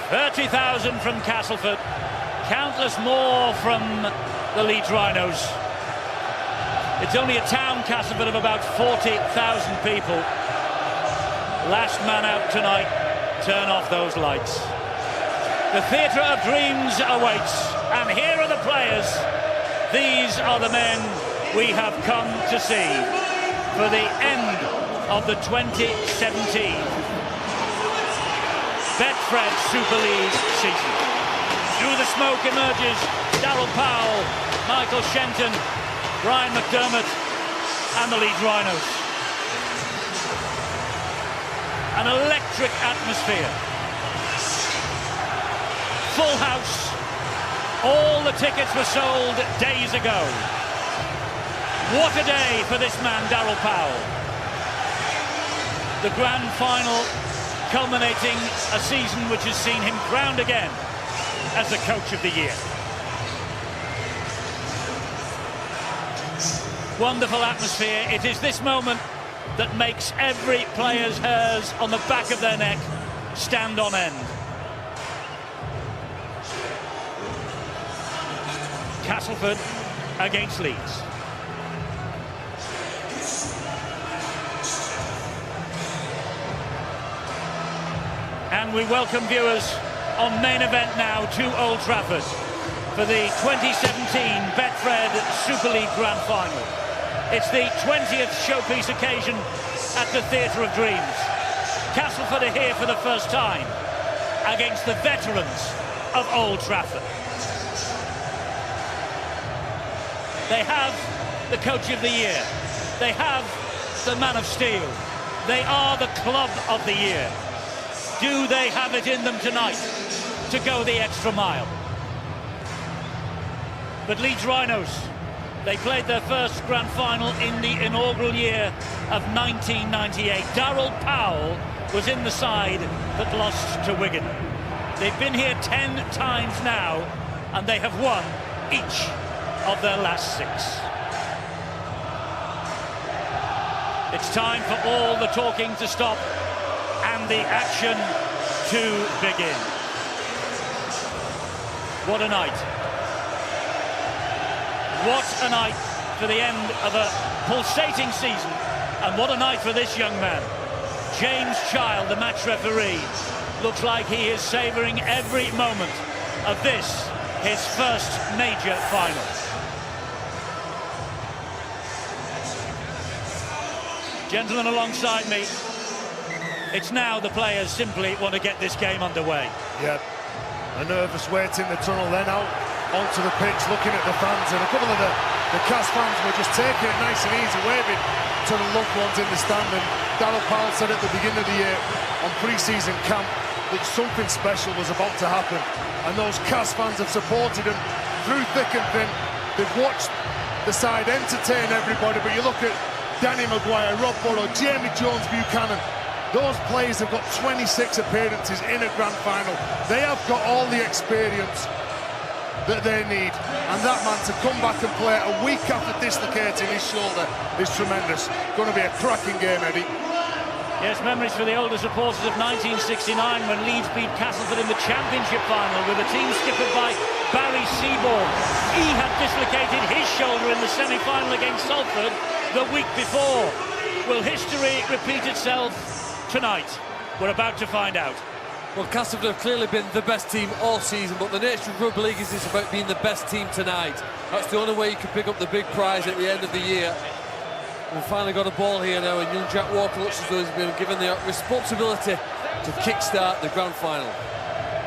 30,000 from Castleford, countless more from the Leeds Rhinos. It's only a town, Castleford, of about 40,000 people. Last man out tonight, turn off those lights. The theatre of dreams awaits, and here are the players. These are the men we have come to see for the end of the 2017 Betfred Super League season. Through the smoke emerges Darryl Powell, Michael Shenton, Brian McDermott and the Leeds Rhinos. An electric atmosphere. Full house. All the tickets were sold days ago. What a day for this man, Darryl Powell. The grand final culminating a season which has seen him crowned again as the Coach of the Year. Wonderful atmosphere. It is this moment that makes every player's hairs on the back of their neck stand on end. Castleford against Leeds. And we welcome viewers on main event now to Old Trafford for the 2017 Betfred Super League Grand Final. It's the 20th showpiece occasion at the Theatre of Dreams. Castleford are here for the first time against the veterans of Old Trafford. They have the Coach of the Year. They have the Man of Steel. They are the Club of the Year. Do they have it in them tonight to go the extra mile? But Leeds Rhinos, they played their first grand final in the inaugural year of 1998. Darryl Powell was in the side that lost to Wigan. They've been here 10 times now, and they have won each of their last 6. It's time for all the talking to stop and the action to begin. What a night. What a night for the end of a pulsating season, and what a night for this young man. James Child, the match referee, looks like he is savouring every moment of this, his first major final. Gentlemen alongside me, it's now the players simply want to get this game underway. Yeah, a nervous wait in the tunnel, then out onto the pitch, looking at the fans, and a couple of the Cas fans were just taking it nice and easy, waving to the loved ones in the stand. And Darryl Powell said at the beginning of the year on pre-season camp that something special was about to happen, and those Cas fans have supported him through thick and thin. They've watched the side entertain everybody, but you look at Danny Maguire, Rob Burrow, Jamie Jones-Buchanan, those players have got 26 appearances in a grand final. They have got all the experience that they need, and that man to come back and play a week after dislocating his shoulder is tremendous. Going to be a cracking game, Eddie. Yes, memories for the older supporters of 1969 when Leeds beat Castleford in the Championship final with a team skippered by Barry Seaborn. He had dislocated his shoulder in the semi-final against Salford the week before. Will history repeat itself tonight? We're about to find out. Well, Castleford have clearly been the best team all season, but the nature of rugby league is it's about being the best team tonight. That's the only way you can pick up the big prize at the end of the year. We've finally got a ball here now, and young Jack Walker looks as though he's been given the responsibility to kickstart the grand final.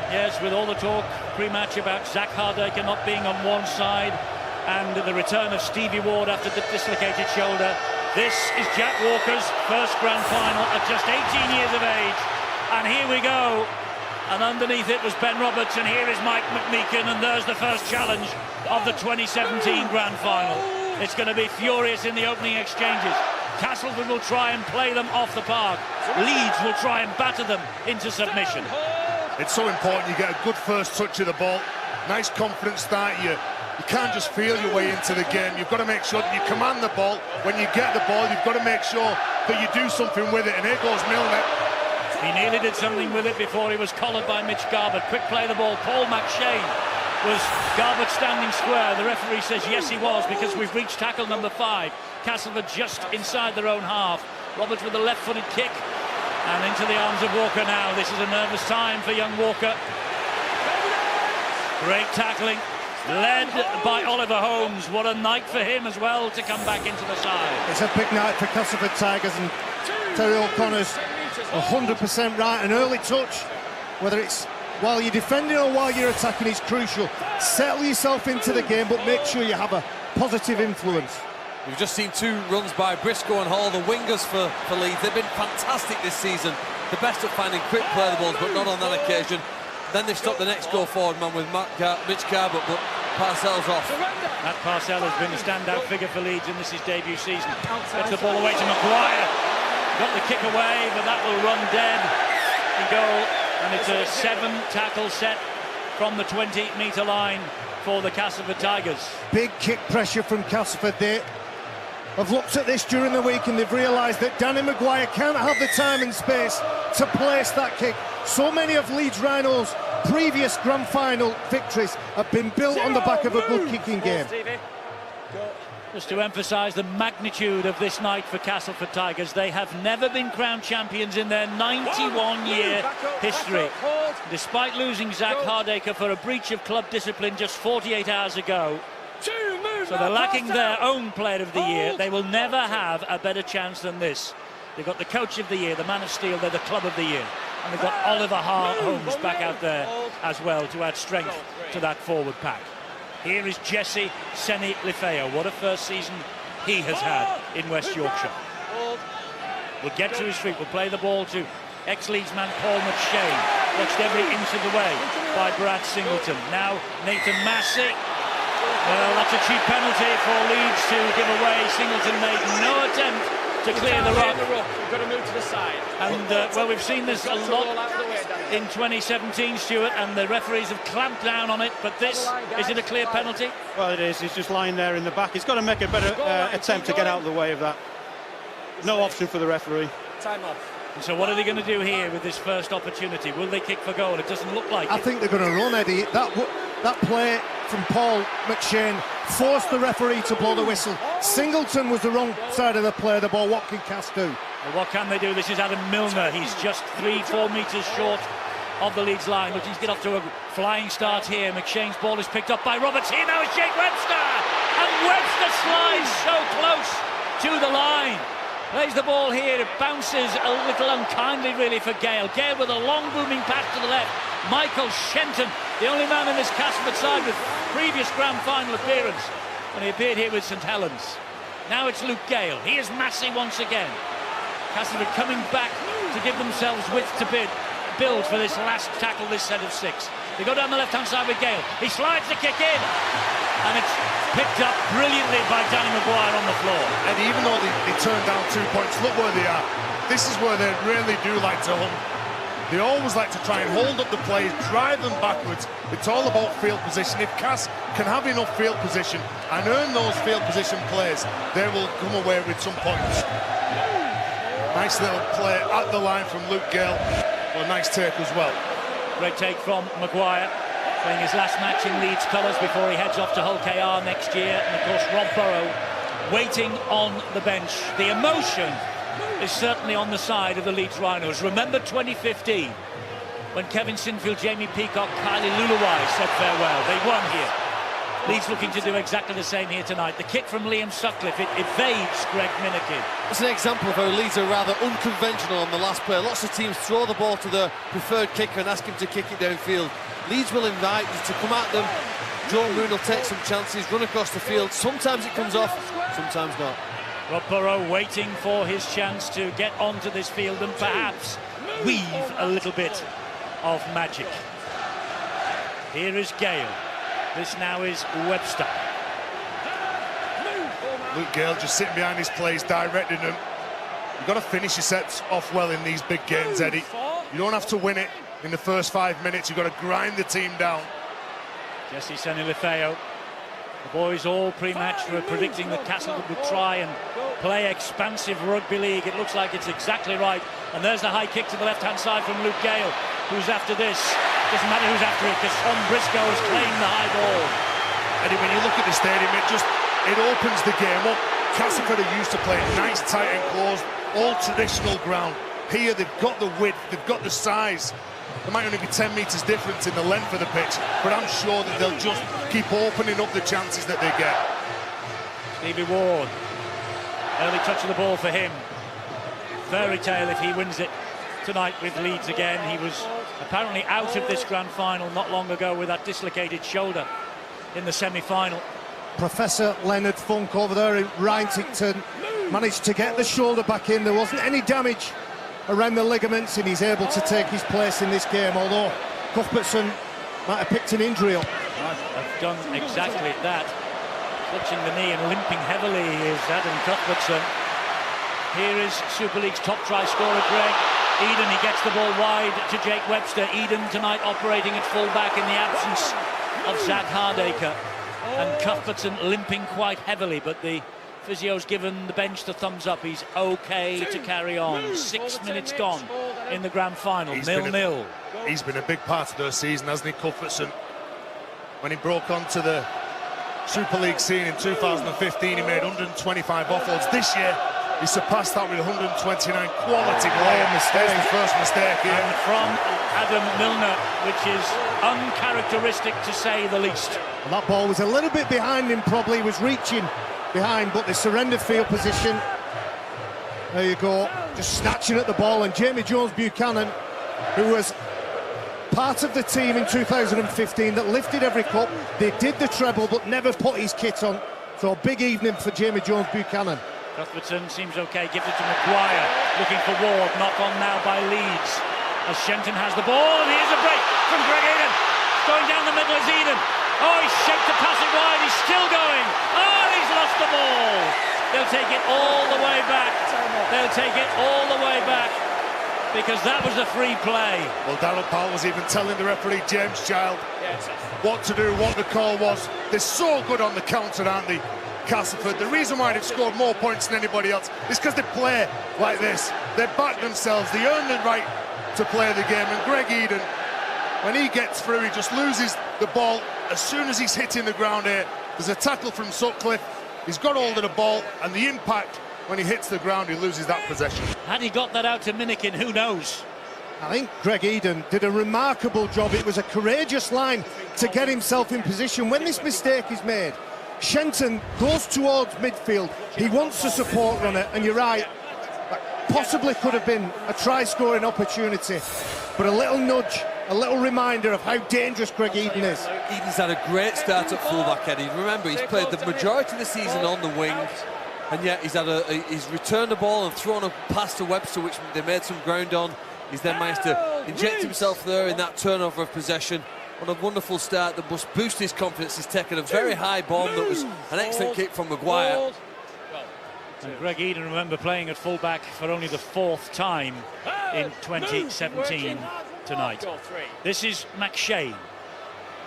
Yes, with all the talk pre-match about Zach Hardaker not being on one side and the return of Stevie Ward after the dislocated shoulder, this is Jack Walker's first grand final at just 18 years of age. And here we go. And underneath it was Ben Roberts, and here is Mike McMeekin, and there's the first challenge of the 2017 grand final. It's going to be furious in the opening exchanges. Castleford will try and play them off the park. Leeds will try and batter them into submission. It's so important you get a good first touch of the ball. Nice confident start. You can't just feel your way into the game. You've got to make sure that you command the ball. When you get the ball, you've got to make sure that you do something with it. And here goes Milner. He nearly did something with it before he was collared by Mitch Garbutt. Quick play the ball. Paul McShane. Was Garbutt standing square? The referee says yes, he was, because we've reached tackle number 5. Castleford just inside their own half. Roberts with a left-footed kick. And into the arms of Walker now. This is a nervous time for young Walker. Great tackling. Led by Oliver Holmes. What a night for him as well to come back into the side. It's a big night for Castleford Tigers, and Terry O'Connor's 100% right. An early touch, whether it's while you're defending or while you're attacking, is crucial. Settle yourself into the game, but make sure you have a positive influence. We've just seen 2 runs by Briscoe and Hall, the wingers for Leeds. They've been fantastic this season. The best at finding quick play the balls, but not on that occasion. Then they've stopped the next go-forward man with Mitch Garbutt, but Parcells off. Matt Parcell has been a standout figure for Leeds in this his debut season. Gets the ball away to Maguire. Got the kick away, but that will run dead in goal. And it's a 7-tackle set from the 20-metre line for the Castleford Tigers. Big kick pressure from Castleford there. I've looked at this during the week and they've realised that Danny Maguire can't have the time and space to place that kick. So many of Leeds Rhinos' previous grand final victories have been built on the back of a good kicking game. Just to emphasise the magnitude of this night for Castleford Tigers, they have never been crowned champions in their 91-year history. Despite losing Zach Hardacre for a breach of club discipline just 48 hours ago, so they're lacking their own player of the year. They will never have a better chance than this. They've got the coach of the year, the man of steel, they're the club of the year. And they've got Oliver Holmes back out there as well to add strength to that forward pack. Here is Jesse Seni Lefeo. What a first season he has had in West Yorkshire. We'll get to his feet. We'll play the ball to ex-Leeds man Paul McShane. Watched every inch of the way by Brad Singleton. Now Nathan Massey. Well, that's a cheap penalty for Leeds to give away. Singleton made no attempt to clear the ruck. We've got to move to the side. And, well, we've seen this a lot in 2017, Stuart, and the referees have clamped down on it, but this, is it a clear penalty? Well, it is. He's just lying there in the back. He's got to make a better attempt to get out of the way of that. No option for the referee. Time off. And so what are they going to do here with this first opportunity? Will they kick for goal? It doesn't look like it. I think they're going to run, Eddie. That play from Paul McShane forced the referee to blow the whistle. Singleton was the wrong side of the play. The ball, what can Cass do? Well, what can they do? This is Adam Milner. He's just 3-4 metres short of the Leeds line, but he's get off to a flying start here. McShane's ball is picked up by Roberts. Here now is Jake Webster, and Webster slides so close to the line. Plays the ball here, it bounces a little unkindly really for Gale. Gale with a long booming pass to the left. Michael Shenton, the only man in this Castleford side with previous grand final appearance when he appeared here with St Helens. Now it's Luke Gale. Here's Massey once again. Castleford coming back to give themselves width to build for this last tackle, this set of 6. They go down the left-hand side with Gale. He slides the kick in, and it's picked up brilliantly by Danny Maguire on the floor. And even though they turned down 2 points, look where they are. This is where they really do like to hunt. They always like to try and hold up the plays, drive them backwards. It's all about field position. If Cass can have enough field position and earn those field position plays, they will come away with some points. Nice little play at the line from Luke Gale. Well, nice take as well. Great take from Maguire, playing his last match in Leeds colours before he heads off to Hull KR next year. And of course Rob Burrow waiting on the bench. The emotion is certainly on the side of the Leeds Rhinos. Remember 2015 when Kevin Sinfield, Jamie Peacock, Kylie Luluwai said farewell. They won here. Leeds looking to do exactly the same here tonight. The kick from Liam Sutcliffe, it evades Greg Minikin. It's an example of how Leeds are rather unconventional on the last play. Lots of teams throw the ball to the preferred kicker and ask him to kick it downfield. Leeds will invite you to come at them. Joe Moon will take some chances, run across the field. Sometimes it comes off, sometimes not. Rob Burrow waiting for his chance to get onto this field and perhaps weave a little bit of magic. Here is Gale. This now is Webster. Luke Gale just sitting behind his plays, directing them. You've got to finish your sets off well in these big games, Eddie. You don't have to win it in the first 5 minutes. You've got to grind the team down. Jesse Seni Lefeo The boys all pre-match were predicting that Castleford would try and play expansive rugby league. It looks like it's exactly right. And there's the high kick to the left-hand side from Luke Gale, who's after this. Doesn't matter who's after it, because Tom Briscoe has claimed the high ball. And when you look at the stadium, it opens the game up. Castleford are used to playing nice, tight and close, all traditional ground. Here they've got the width, they've got the size. There might only be 10 metres difference in the length of the pitch, but I'm sure that they'll just keep opening up the chances that they get. Stevie Ward, early touch of the ball for him. Fairy tale if he wins it tonight with Leeds again. He was apparently out of this grand final not long ago with that dislocated shoulder in the semi-final. Professor Leonard Funk over there in Rhintington managed to get the shoulder back in. There wasn't any damage around the ligaments, and he's able to take his place in this game, although Cuthbertson might have picked an injury up. I've done exactly that. Clutching the knee and limping heavily is Adam Cuthbertson. Here is Super League's top try scorer Greg Eden. He gets the ball wide to Jake Webster. Eden tonight operating at full-back in the absence of Zach Hardacre. And Cuthbertson limping quite heavily, but the physio's given the bench the thumbs up. He's okay to carry on. 6 minutes gone in the grand final, 0-0. He's been a big part of their season, hasn't he, Cuthbertson? When he broke onto the Super League scene in 2015, he made 125 offloads. This year, he surpassed that with 129 quality player. Mistake. His first mistake here. And from Adam Milner, which is uncharacteristic to say the least. And that ball was a little bit behind him, probably. He was reaching behind, but the surrender field position, there you go, just snatching at the ball. And Jamie Jones-Buchanan, who was part of the team in 2015 that lifted every cup, they did the treble but never put his kit on, so a big evening for Jamie Jones-Buchanan. Cuthbertson seems okay, gives it to Maguire, looking for Ward, knock on now by Leeds, as Shenton has the ball, and here's a break from Greg Eden, going down the middle is Eden. Oh, he's shaped to pass it wide, he's still going. Oh, he's lost the ball. They'll take it all the way back. They'll take it all the way back, because that was a free play. Well, Darryl Powell was even telling the referee, James Child, what to do, what the call was. They're so good on the counter, aren't they, Castleford? The reason why they've scored more points than anybody else is because they play like this. They back themselves, they earn the right to play the game. And Greg Eden, when he gets through, he just loses the ball as soon as he's hitting the ground here. There's a tackle from Sutcliffe, he's got hold of the ball, and the impact when he hits the ground, he loses that possession. Had he got that out to Minikin, who knows? I think Greg Eden did a remarkable job. It was a courageous line to get himself in position. When this mistake is made, Shenton goes towards midfield. He wants a support runner, and you're right, possibly could have been a try-scoring opportunity, but a little nudge, a little reminder of how dangerous Greg Eden is. Eden's had a great start at fullback, Eddie. Remember, he's played the majority of the season on the wing, and yet he's returned the ball and thrown a pass to Webster, which they made some ground on. He's then managed to inject himself there in that turnover of possession. What a wonderful start that must boost his confidence. He's taken a very high bomb that was an excellent kick from Maguire. And Greg Eden, remember, playing at fullback for only the 4th time in 2017 tonight. This is McShane.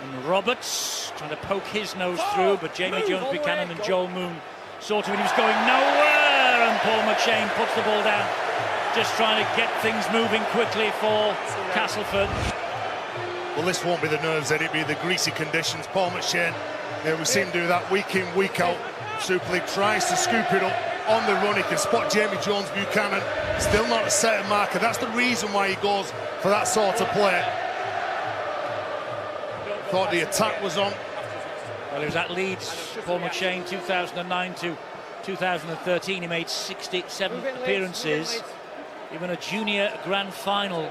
And Roberts trying to poke his nose through, but Jamie Jones-Buchanan and Joel Moon saw to it. He was going nowhere, and Paul McShane puts the ball down, just trying to get things moving quickly for Castleford. Well, this won't be the nerves, Eddie, it'll be the greasy conditions. Paul McShane, we seem to do that week in, week out. Super League tries to scoop it up on the run. He can spot Jamie Jones-Buchanan, still not a set marker. That's the reason why he goes for that sort of play. Thought the attack was on. Well, he was at Leeds, Paul McShane, 2009 to 2013. He made 67 appearances, even a junior grand final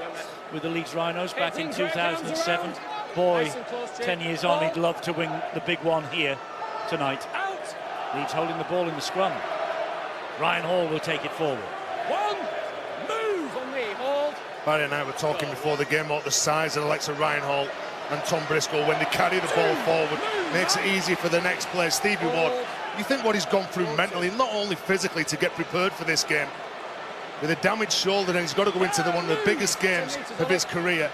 with the Leeds Rhinos back in 2007. Boy, 10 years on, he'd love to win the big one here tonight. Leeds holding the ball in the scrum. Ryan Hall will take it forward. One move on me, hold. Barry and I were talking before the game about the size of the likes of Ryan Hall and Tom Briscoe. When they carry the ball forward, makes it easy for the next player, Stevie Ward. You think what he's gone through mentally, not only physically to get prepared for this game, with a damaged shoulder, and he's got to go into one of the biggest games of his career,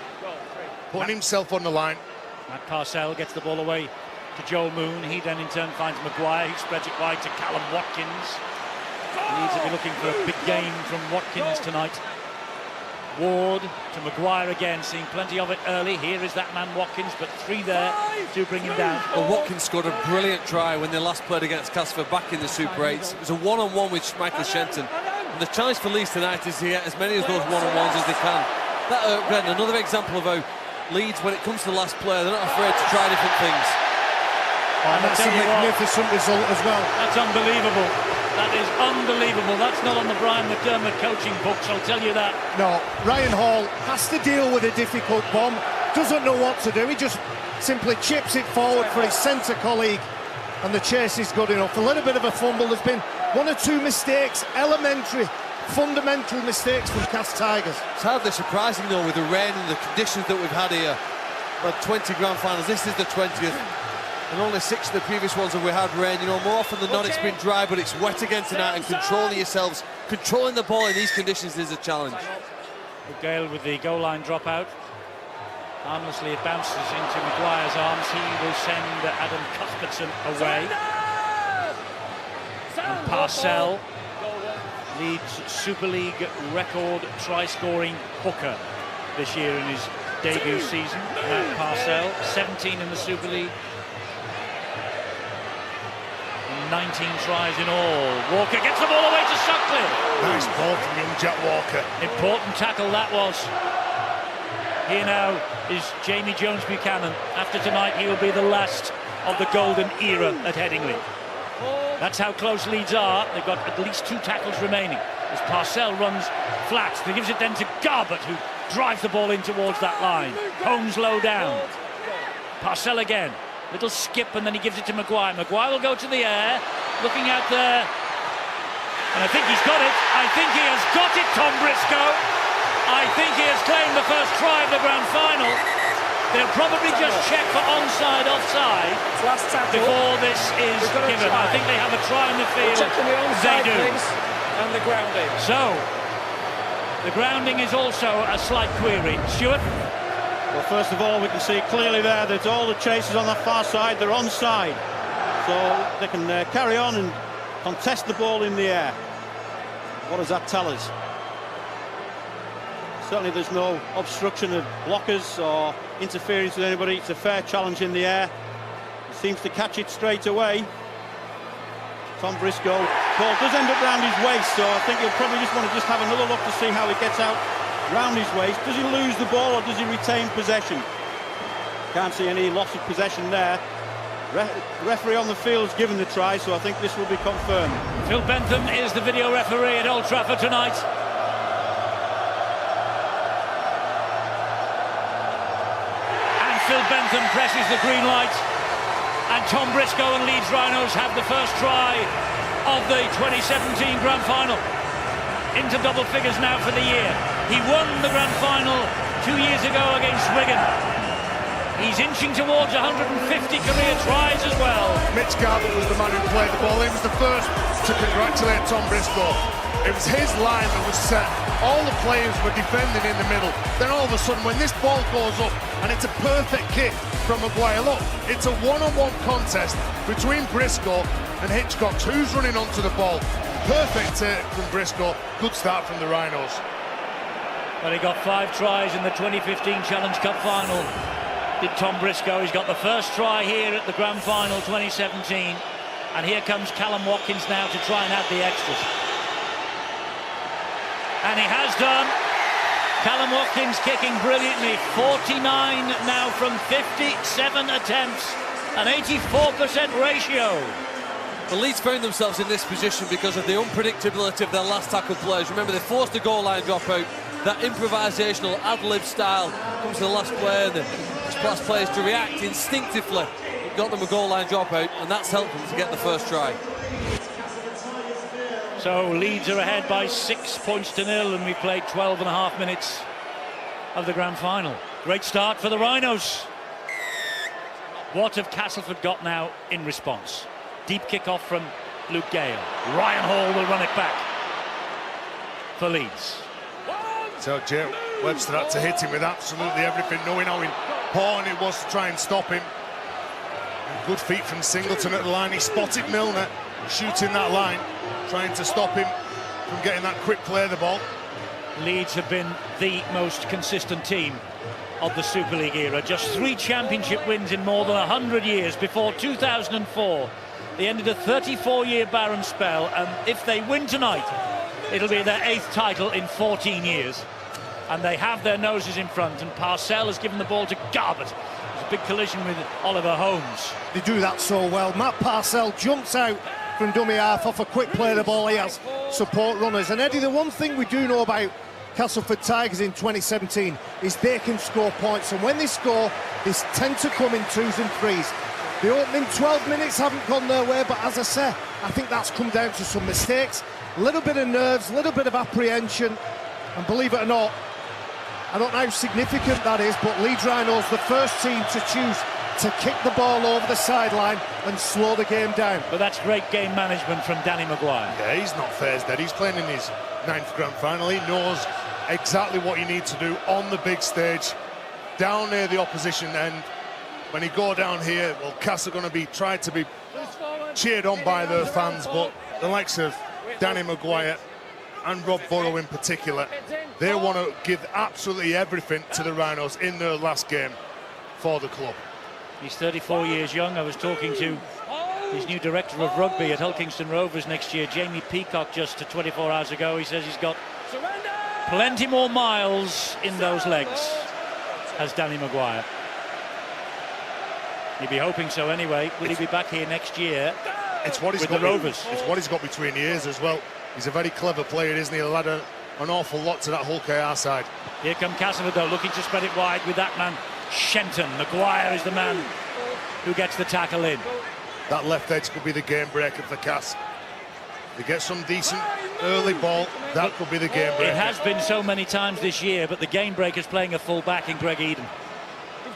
putting himself on the line. Matt Parcell gets the ball away to to Joel Moon. He then in turn finds Maguire, who spreads it wide to Callum Watkins. Leeds will be looking for a big game from Watkins tonight. Ward to Maguire again, seeing plenty of it early. Here is that man Watkins, but 3 there to bring him down. Well, Watkins scored a brilliant try when they last played against Castleford back in the Super 8s. It was a one-on-one with Michael Shenton. And the challenge for Leeds tonight is to get as many of those one-on-ones as they can. That again, another example of how Leeds, when it comes to the last player, they're not afraid to try different things. And that's a magnificent result as well. That's unbelievable. That is unbelievable. That's not on the Brian McDermott coaching books, I'll tell you that. No, Ryan Hall has to deal with a difficult bomb, doesn't know what to do. He just simply chips it forward for his centre colleague, and the chase is good enough. A little bit of a fumble. There's been 1 or 2 mistakes, elementary, fundamental mistakes from Cas Tigers. It's hardly surprising though, with the rain and the conditions that we've had here. We've had 20 grand finals, this is the 20th. And only 6 of the previous ones have we had rain. You know, more often than not it's been dry, but it's wet again tonight, and controlling yourselves, controlling the ball in these conditions is a challenge. Gale with the goal line dropout. Harmlessly it bounces into Maguire's arms. He will send Adam Cuthbertson away. And Parcell, Leeds Super League record try-scoring hooker this year in his debut season. Matt Parcell, 17 in the Super League. 19 tries in all. Walker gets the ball away to Sutcliffe. Nice ball from young Jack Walker. Important tackle that was. Here now is Jamie Jones-Buchanan. After tonight, he will be the last of the golden era at Headingley. That's how close Leeds are. They've got at least 2 tackles remaining. As Parcell runs flat, he gives it then to Garbett, who drives the ball in towards that line. Holmes low down. Parcell again. Little skip, and then he gives it to Maguire. Maguire will go to the air, looking out there. And I think he's got it. I think he has got it, Tom Briscoe. I think he has claimed the first try of the grand final. They'll probably just check for onside, offside before this is given. I think they have a try in the field. They do. And the grounding. So, the grounding is also a slight query. Stuart? Well, first of all, we can see clearly there that all the chasers on the far side, they're onside. So they can carry on and contest the ball in the air. What does that tell us? Certainly there's no obstruction of blockers or interference with anybody. It's a fair challenge in the air. He seems to catch it straight away. Tom Briscoe. Ball does end up round his waist, so I think he'll probably just want to have another look to see how he gets out round his waist. Does he lose the ball or does he retain possession? Can't see any loss of possession there. The referee on the field has given the try, so I think this will be confirmed. Phil Bentham is the video referee at Old Trafford tonight. And Phil Bentham presses the green light. And Tom Briscoe and Leeds Rhinos have the first try of the 2017 Grand Final. Into double figures now for the year. He won the Grand Final 2 years ago against Wigan. He's inching towards 150 career tries as well. Mitch Garbett was the man who played the ball. He was the first to congratulate Tom Briscoe. It was his line that was set. All the players were defending in the middle. Then all of a sudden, when this ball goes up, and it's a perfect kick from Maguire, look, it's a one-on-one contest between Briscoe and Hitchcock. Who's running onto the ball? Perfect from Briscoe. Good start from the Rhinos. Well, he got 5 tries in the 2015 Challenge Cup final. Did Tom Briscoe. He's got the first try here at the Grand Final 2017. And here comes Callum Watkins now to try and add the extras. And he has done. Callum Watkins kicking brilliantly. 49 now from 57 attempts. An 84% ratio. The Leeds found themselves in this position because of the unpredictability of their last tackle players. Remember, they forced the goal line dropout. That improvisational ad-lib style comes to the last player, and the last players to react instinctively. It got them a goal line dropout, and that's helped them to get the first try. So Leeds are ahead by 6 points to 0, and we played 12.5 minutes of the Grand Final. Great start for the Rhinos. What have Castleford got now in response? Deep kick-off from Luke Gale. Ryan Hall will run it back for Leeds. So Jay Webster had to hit him with absolutely everything, knowing how important it was to try and stop him. And Good feet from Singleton at the line. He spotted Milner shooting that line, trying to stop him from getting that quick play of the ball. Leeds have been the most consistent team of the Super League era. Just 3 championship wins in more than 100 years. Before 2004, they ended a 34-year barren spell, and if they win tonight, it'll be their 8th title in 14 years. And they have their noses in front, and Parcell has given the ball to Garbutt. There's a big collision with Oliver Holmes. They do that so well. Matt Parcell jumps out from dummy half off a quick play of the ball. He has support runners. And Eddie, the one thing we do know about Castleford Tigers in 2017 is they can score points, and when they score, they tend to come in 2s and 3s. The opening 12 minutes haven't gone their way, but as I say, I think that's come down to some mistakes, a little bit of nerves, a little bit of apprehension, and believe it or not, I don't know how significant that is, but Leeds Rhinos, the first team to choose to kick the ball over the sideline and slow the game down. But that's great game management from Danny Maguire. Yeah, he's not phased, Eddie. He's playing in his 9th grand final. He knows exactly what you need to do on the big stage, down near the opposition end. When he go down here, well, Cass are going to be tried to be cheered on by their fans, but the likes of Danny Maguire and Rob Burrow in particular, they want to give absolutely everything to the Rhinos in their last game for the club. He's 34 years young. I was talking to his new director of rugby at Hull Kingston Rovers next year, Jamie Peacock, just 24 hours ago. He says he's got plenty more miles in those legs as Danny Maguire. He'd be hoping so anyway. Will he be back here next year? It's what he's with got the Rovers. It's what he's got between the ears as well. He's a very clever player, isn't he? He'll add an awful lot to that Hull KR side. Here come Castleford though, looking to spread it wide with that man Shenton. Maguire is the man who gets the tackle in. That left edge could be the game breaker for Cass. They get some decent early ball, that could be the game breaker. It has been so many times this year, but the game breaker's playing a full back in Greg Eden.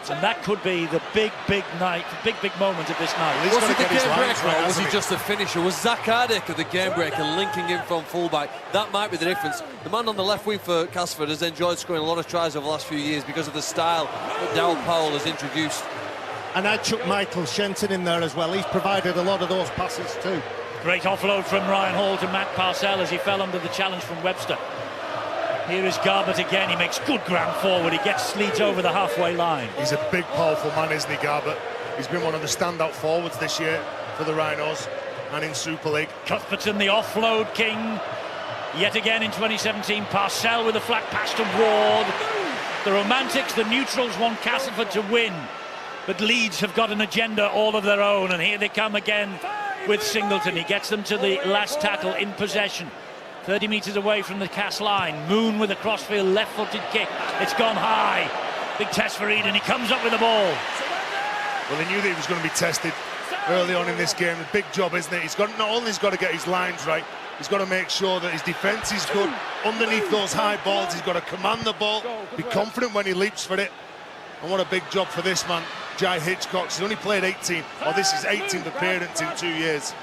And that could be the big night, the big moment of this night. He's was got it to the get his game lines breaker, right, or was he hasn't just a finisher? Was Zach Hardaker the game breaker, linking in from fullback? That might be the difference. The man on the left wing for Castleford has enjoyed scoring a lot of tries over the last few years because of the style that Darryl Powell has introduced. And I'd chuck Michael Shenton in there as well. He's provided a lot of those passes too. Great offload from Ryan Hall to Matt Parcell as he fell under the challenge from Webster. Here is Garbutt again. He makes good ground forward. He gets Leeds over the halfway line. He's a big, powerful man, isn't he, Garbutt? He's been one of the standout forwards this year for the Rhinos and in Super League. Cuthbertson, the offload king. Yet again in 2017, Parcell with a flat pass to Ward. The Romantics, the neutrals, want Castleford to win. But Leeds have got an agenda all of their own, and here they come again with Singleton. He gets them to the last tackle in possession. 30 metres away from the Cass line. Moon with a crossfield left-footed kick. It's gone high. Big test for Eden. He comes up with the ball. Well, he knew that he was going to be tested early on in this game. A big job, isn't it? He's got not only got to get his lines right, he's got to make sure that his defence is good. Underneath those high balls, he's got to command the ball, be confident when he leaps for it. And what a big job for this man, Jai Hitchcock. He's only played 18, or this is 18th appearance in 2 years.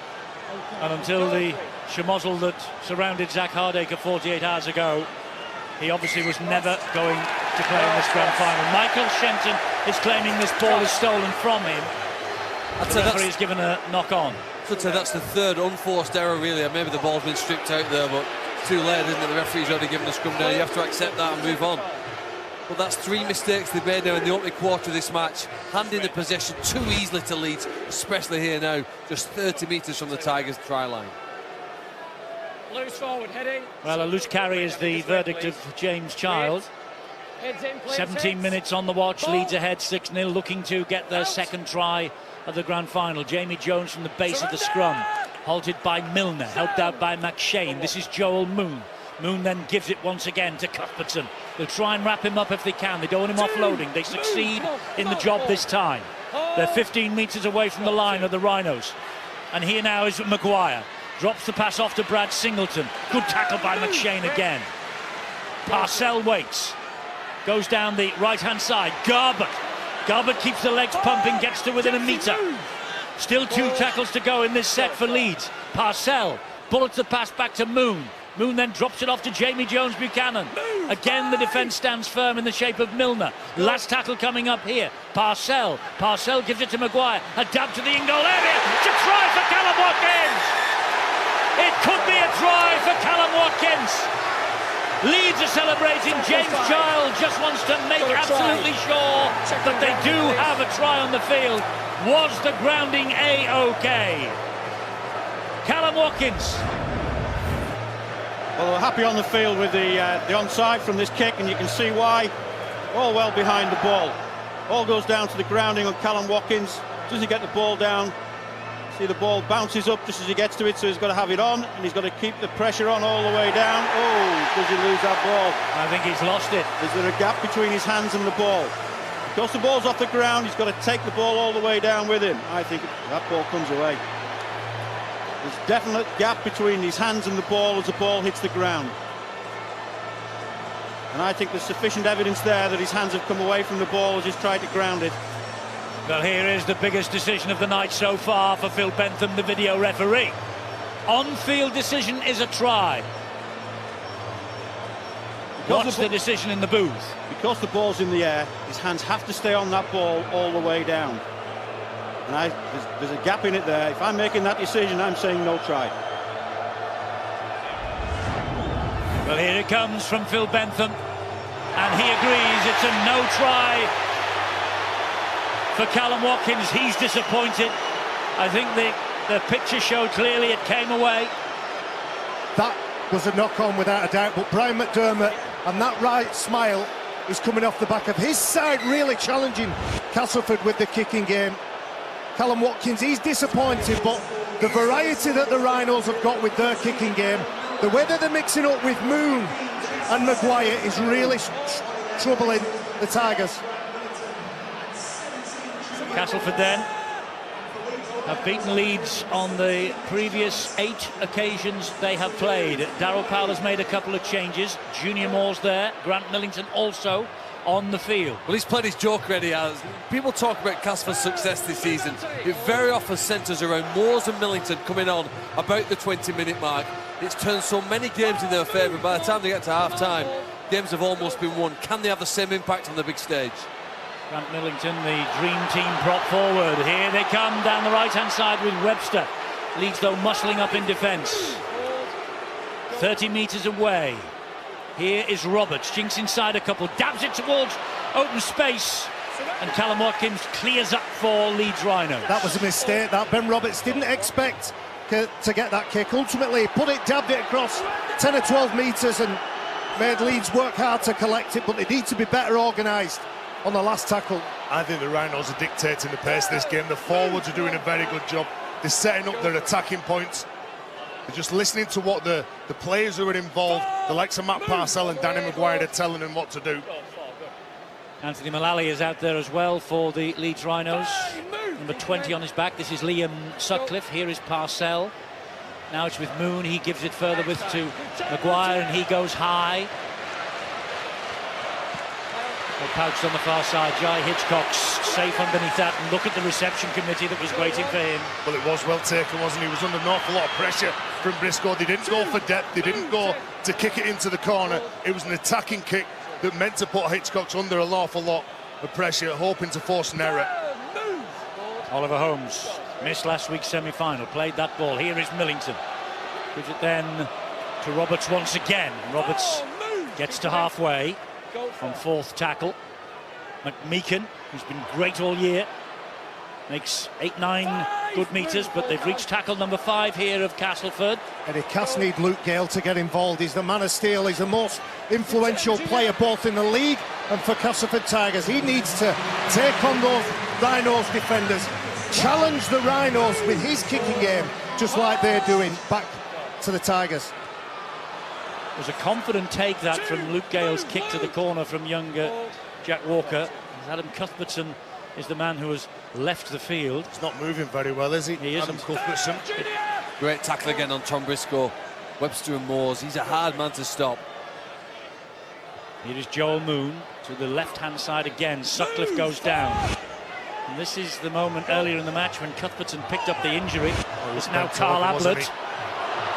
And until the schmozzle that surrounded Zach Hardaker 48 hours ago, he obviously was never going to play in this grand final. Michael Shenton is claiming this ball is stolen from him. The referee has given a knock-on. I'd say that's the third unforced error, really. Maybe the ball's been stripped out there, but too late, isn't it? The referee's already given a scrum down. You have to accept that and move on. But that's 3 mistakes they've made now in the opening quarter of this match. Handing the possession too easily to Leeds, especially here now, just 30 metres from the Tigers' try line. Loose forward, heading. Well, a loose carry is the verdict of James Child. 17 minutes on the watch, Leeds ahead 6-0, looking to get their second try of the grand final. Jamie Jones from the base of the scrum, halted by Milner, helped out by McShane. This is Joel Moon. Moon then gives it once again to Cuthbertson. They'll try and wrap him up if they can. They don't want him offloading. They succeed in the job this time. They're 15 metres away from the line of the Rhinos. And here now is Maguire. Drops the pass off to Brad Singleton. Good tackle by McShane again. Parcell waits. Goes down the right-hand side. Garbutt keeps the legs pumping, gets to within a metre. Still 2 tackles to go in this set for Leeds. Parcell bullets the pass back to Moon. Moon then drops it off to Jamie Jones-Buchanan. Again, the defence stands firm in the shape of Milner. Last tackle coming up here. Parcell gives it to Maguire. A dab to the in-goal area. It's a try for Callum Watkins. It could be a try for Callum Watkins. Leeds are celebrating. James Child just wants to make absolutely sure that they do have a try on the field. Was the grounding A-OK? Callum Watkins. Well, we're happy on the field with the onside from this kick, and you can see why. All well behind the ball. All goes down to the grounding on Callum Watkins. Doesn't get the ball down. See, the ball bounces up just as he gets to it, so he's got to have it on, and he's got to keep the pressure on all the way down. Oh, does he lose that ball? I think he's lost it. Is there a gap between his hands and the ball? Because the ball's off the ground, he's got to take the ball all the way down with him. I think that ball comes away. There's a definite gap between his hands and the ball as the ball hits the ground. And I think there's sufficient evidence there that his hands have come away from the ball as he's tried to ground it. Well, here is the biggest decision of the night so far for Phil Bentham, the video referee. On-field decision is a try. What's the decision in the booth? Because the ball's in the air, his hands have to stay on that ball all the way down. And there's a gap in it there. If I'm making that decision, I'm saying no try. Well, here it comes from Phil Bentham, and he agrees it's a no try for Callum Watkins. He's disappointed. I think the picture showed clearly it came away. That was a knock-on without a doubt, but Brian McDermott and that right smile is coming off the back of his side, really challenging Castleford with the kicking game. Callum Watkins, he's disappointed, but the variety that the Rhinos have got with their kicking game, the way that they're mixing up with Moon and Maguire is really troubling the Tigers. Castleford then have beaten Leeds on the previous 8 occasions they have played. Darryl Powell has made a couple of changes. Junior Moore's there. Grant Millington also on the field. Well, he's played his joke already. People talk about Castleford's success this season. It very often centres around Moores and Millington coming on about the 20-minute mark. It's turned so many games in their favour. By the time they get to half-time, games have almost been won. Can they have the same impact on the big stage? Grant Millington, the dream team prop forward. Here they come down the right-hand side with Webster. Leeds, though, muscling up in defence. 30 metres away. Here is Roberts, jinks inside a couple, dabs it towards open space, and Callum Watkins clears up for Leeds Rhinos. That was a mistake, that. Ben Roberts didn't expect to get that kick. Ultimately, dabbed it across 10 or 12 metres and made Leeds work hard to collect it, but they need to be better organised on the last tackle. I think the Rhinos are dictating the pace of this game. The forwards are doing a very good job. They're setting up their attacking points. They're just listening to what the players who are involved, the likes of Matt Parcell and Danny Maguire, are telling them what to do. Anthony Mullally is out there as well for the Leeds Rhinos. Number 20 on his back. This is Liam Sutcliffe. Here is Parcell. Now it's with Moon. He gives it further with to Maguire, and he goes high. Well, pouched on the far side. Jai Hitchcock's safe underneath that, and look at the reception committee that was waiting for him. Well, it was well taken, wasn't he? He was under an awful lot of pressure from Briscoe. They didn't go for depth. They didn't go to kick it into the corner. It was an attacking kick that meant to put Hitchcock's under an awful lot of pressure, hoping to force an error. Oliver Holmes missed last week's semi-final, played that ball. Here is Millington. Gives it then to Roberts once again. Roberts gets to halfway on 4th tackle. McMeekan, who's been great all year, makes 8-9 good metres, but they've reached tackle number 5 here of Castleford. Eddie Cass need Luke Gale to get involved. He's the man of steel. He's the most influential player both in the league and for Castleford Tigers. He needs to take on those Rhinos defenders, challenge the Rhinos with his kicking game, just like they're doing back to the Tigers. It was a confident take that from Luke Gale's kick to the corner from younger Jack Walker. Adam Cuthbertson is the man who has left the field. He's not moving very well, is he? He isn't. Adam Cuthbertson. Great tackle again on Tom Briscoe. Webster and Moores, he's a hard man to stop. Here is Joel Moon to the left-hand side again. Sutcliffe goes down. And this is the moment earlier in the match when Cuthbertson picked up the injury. It's now Carl Ablett.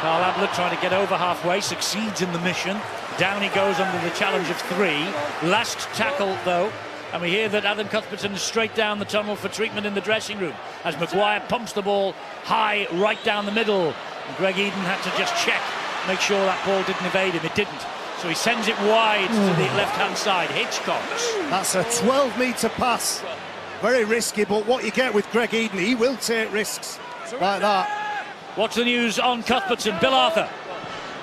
Carl Ablett trying to get over halfway, succeeds in the mission. Down he goes under the challenge of 3. Last tackle, though, and we hear that Adam Cuthbertson is straight down the tunnel for treatment in the dressing room as Maguire pumps the ball high right down the middle. And Greg Eden had to just check, make sure that ball didn't evade him. It didn't. So he sends it wide to the left-hand side. Hitchcock's. That's a 12-metre pass. Very risky, but what you get with Greg Eden, he will take risks like that. What's the news on Cuthbertson? Bill Arthur.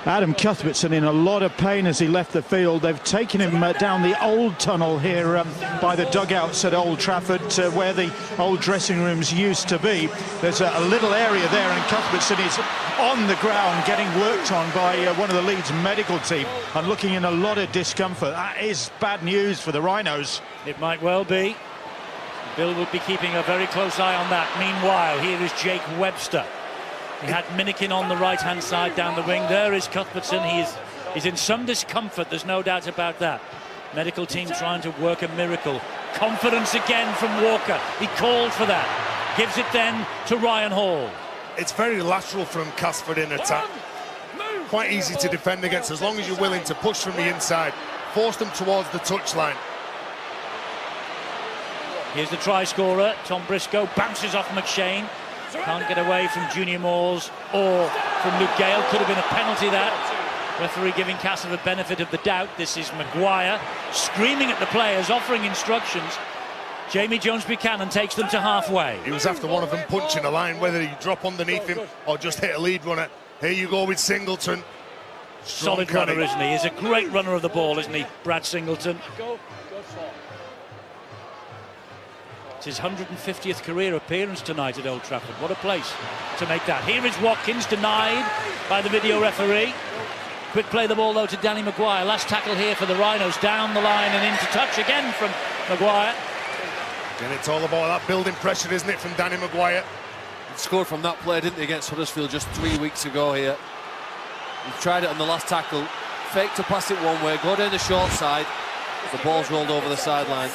Adam Cuthbertson in a lot of pain as he left the field. They've taken him down the old tunnel here by the dugouts at Old Trafford, where the old dressing rooms used to be. There's a little area there, and Cuthbertson is on the ground getting worked on by one of the Leeds medical team and looking in a lot of discomfort. That is bad news for the Rhinos. It might well be. Bill will be keeping a very close eye on that. Meanwhile, here is Jake Webster. He had Minikin on the right-hand side down the wing. There is Cuthbertson. He's in some discomfort, there's no doubt about that. Medical team trying to work a miracle. Confidence again from Walker. He called for that. Gives it then to Ryan Hall. It's very lateral from Castleford in attack. Quite easy to defend against as long as you're willing to push from the inside. Force them towards the touchline. Here's the try scorer, Tom Briscoe, bounces off McShane. Can't get away from Junior Moores or from Luke Gale. Could have been a penalty, that. Referee giving Castleford benefit of the doubt. This is Maguire screaming at the players, offering instructions. Jamie Jones-Buchanan takes them to halfway. He was after one of them punching a line, whether he drop underneath him or just hit a lead runner. Here you go with Singleton. Solid runner, isn't he? He's a great runner of the ball, isn't he, Brad Singleton? It's his 150th career appearance tonight at Old Trafford. What a place to make that. Here is Watkins, denied by the video referee. Quick play the ball, though, to Danny Maguire. Last tackle here for the Rhinos. Down the line and into touch again from Maguire. And it's all about that building pressure, isn't it, from Danny Maguire? He scored from that play, didn't he, against Huddersfield just 3 weeks ago here. He tried it on the last tackle. Fake to pass it one way, go down the short side. The ball's rolled over the sideline.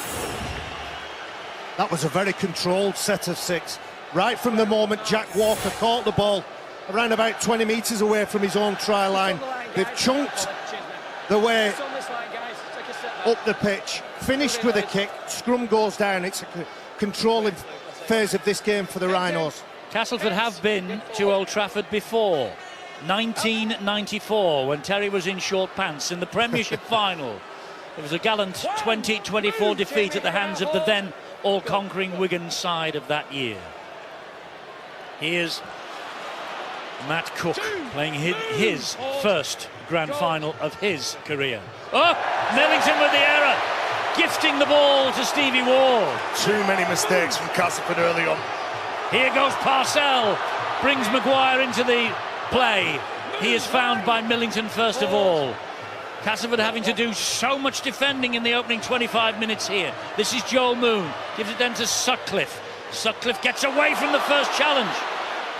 That was a very controlled set of 6. Right from the moment Jack Walker caught the ball around about 20 metres away from his own try line. They've chunked the way up the pitch, finished with a kick, scrum goes down. It's a controlling phase of this game for the Rhinos. Castleford have been to Old Trafford before. 1994, when Terry was in short pants in the Premiership final. It was a gallant 20-24 defeat at the hands of the then all-conquering Wigan side of that year. Here's Matt Cook playing his first grand final of his career. Oh, Millington with the error, gifting the ball to Stevie Ward. Too many mistakes from Castleford early on. Here goes Parcell, brings Maguire into the play. He is found by Millington first of all. Castleford having to do so much defending in the opening 25 minutes here. This is Joel Moon, gives it then to Sutcliffe. Sutcliffe gets away from the first challenge.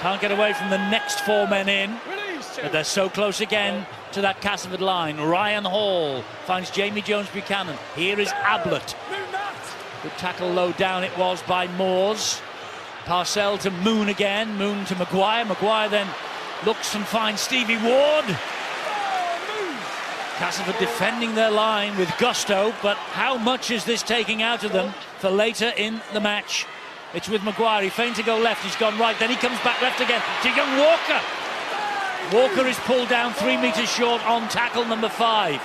Can't get away from the next 4 men in. But they're so close again to that Castleford line. Ryan Hall finds Jamie Jones-Buchanan. Here is Ablett. Good tackle low down it was by Moores. Parcell to Moon again. Moon to Maguire. Maguire then looks and finds Stevie Ward. Castleford defending their line with gusto, but how much is this taking out of them for later in the match? It's with Maguire. He feigned to go left, he's gone right, then he comes back left again to young Walker. Walker is pulled down 3 metres short on tackle number 5.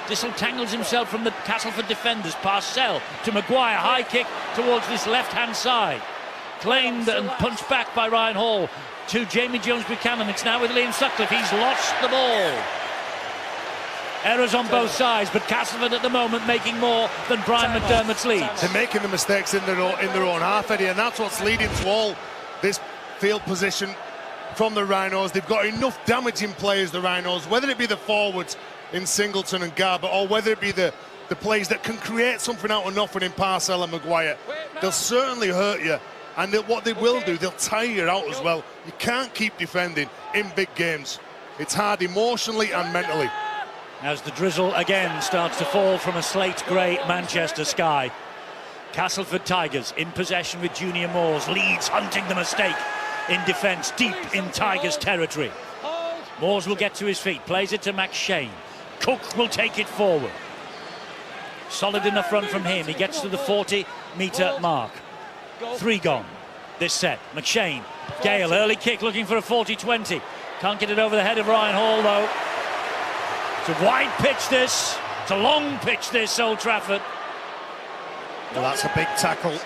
Disentangles himself from the Castleford defenders. Parcell to Maguire, high kick towards this left-hand side. Claimed and punched back by Ryan Hall to Jamie Jones-Buchanan. It's now with Liam Sutcliffe. He's lost the ball. Errors on both sides, but Castleford at the moment making more than Brian McDermott's Leeds. They're making the mistakes in their own half, Eddie, and that's what's leading to all this field position from the Rhinos. They've got enough damaging players, the Rhinos, whether it be the forwards in Singleton and Garbutt, or whether it be the players that can create something out of nothing in Parcell and Maguire. They'll certainly hurt you, and what they will do, they'll tire you out as well. You can't keep defending in big games. It's hard emotionally and mentally. As the drizzle again starts to fall from a slate grey Manchester sky. Castleford Tigers in possession with Junior Moores. Leeds hunting the mistake in defence deep in Tigers territory. Moores will get to his feet, plays it to McShane. Cook will take it forward. Solid in the front from him. He gets to the 40-metre mark. 3 gone this set. McShane, Gale, early kick looking for a 40-20. Can't get it over the head of Ryan Hall though. It's a wide pitch this. It's a long pitch this, Old Trafford. Well, that's a big tackle.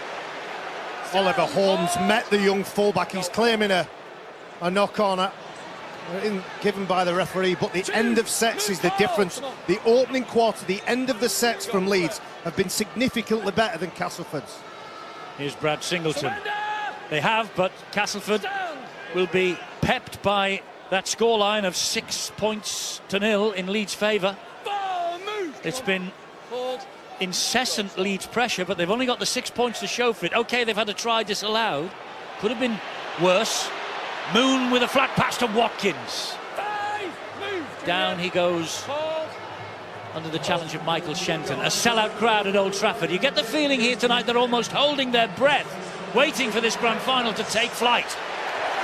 Oliver Holmes met the young fullback. He's claiming a knock on given by the referee, but the end of sets is the difference. The opening quarter, the end of the sets from Leeds have been significantly better than Castleford's. Here's Brad Singleton. They have, but Castleford will be pepped by that scoreline of 6-0 in Leeds' favour. It's been incessant Leeds pressure, but they've only got the 6 points to show for it. OK, they've had a try disallowed. Could have been worse. Moon with a flat pass to Watkins. Down he goes under the challenge of Michael Shenton. A sellout crowd at Old Trafford. You get the feeling here tonight they're almost holding their breath, waiting for this grand final to take flight.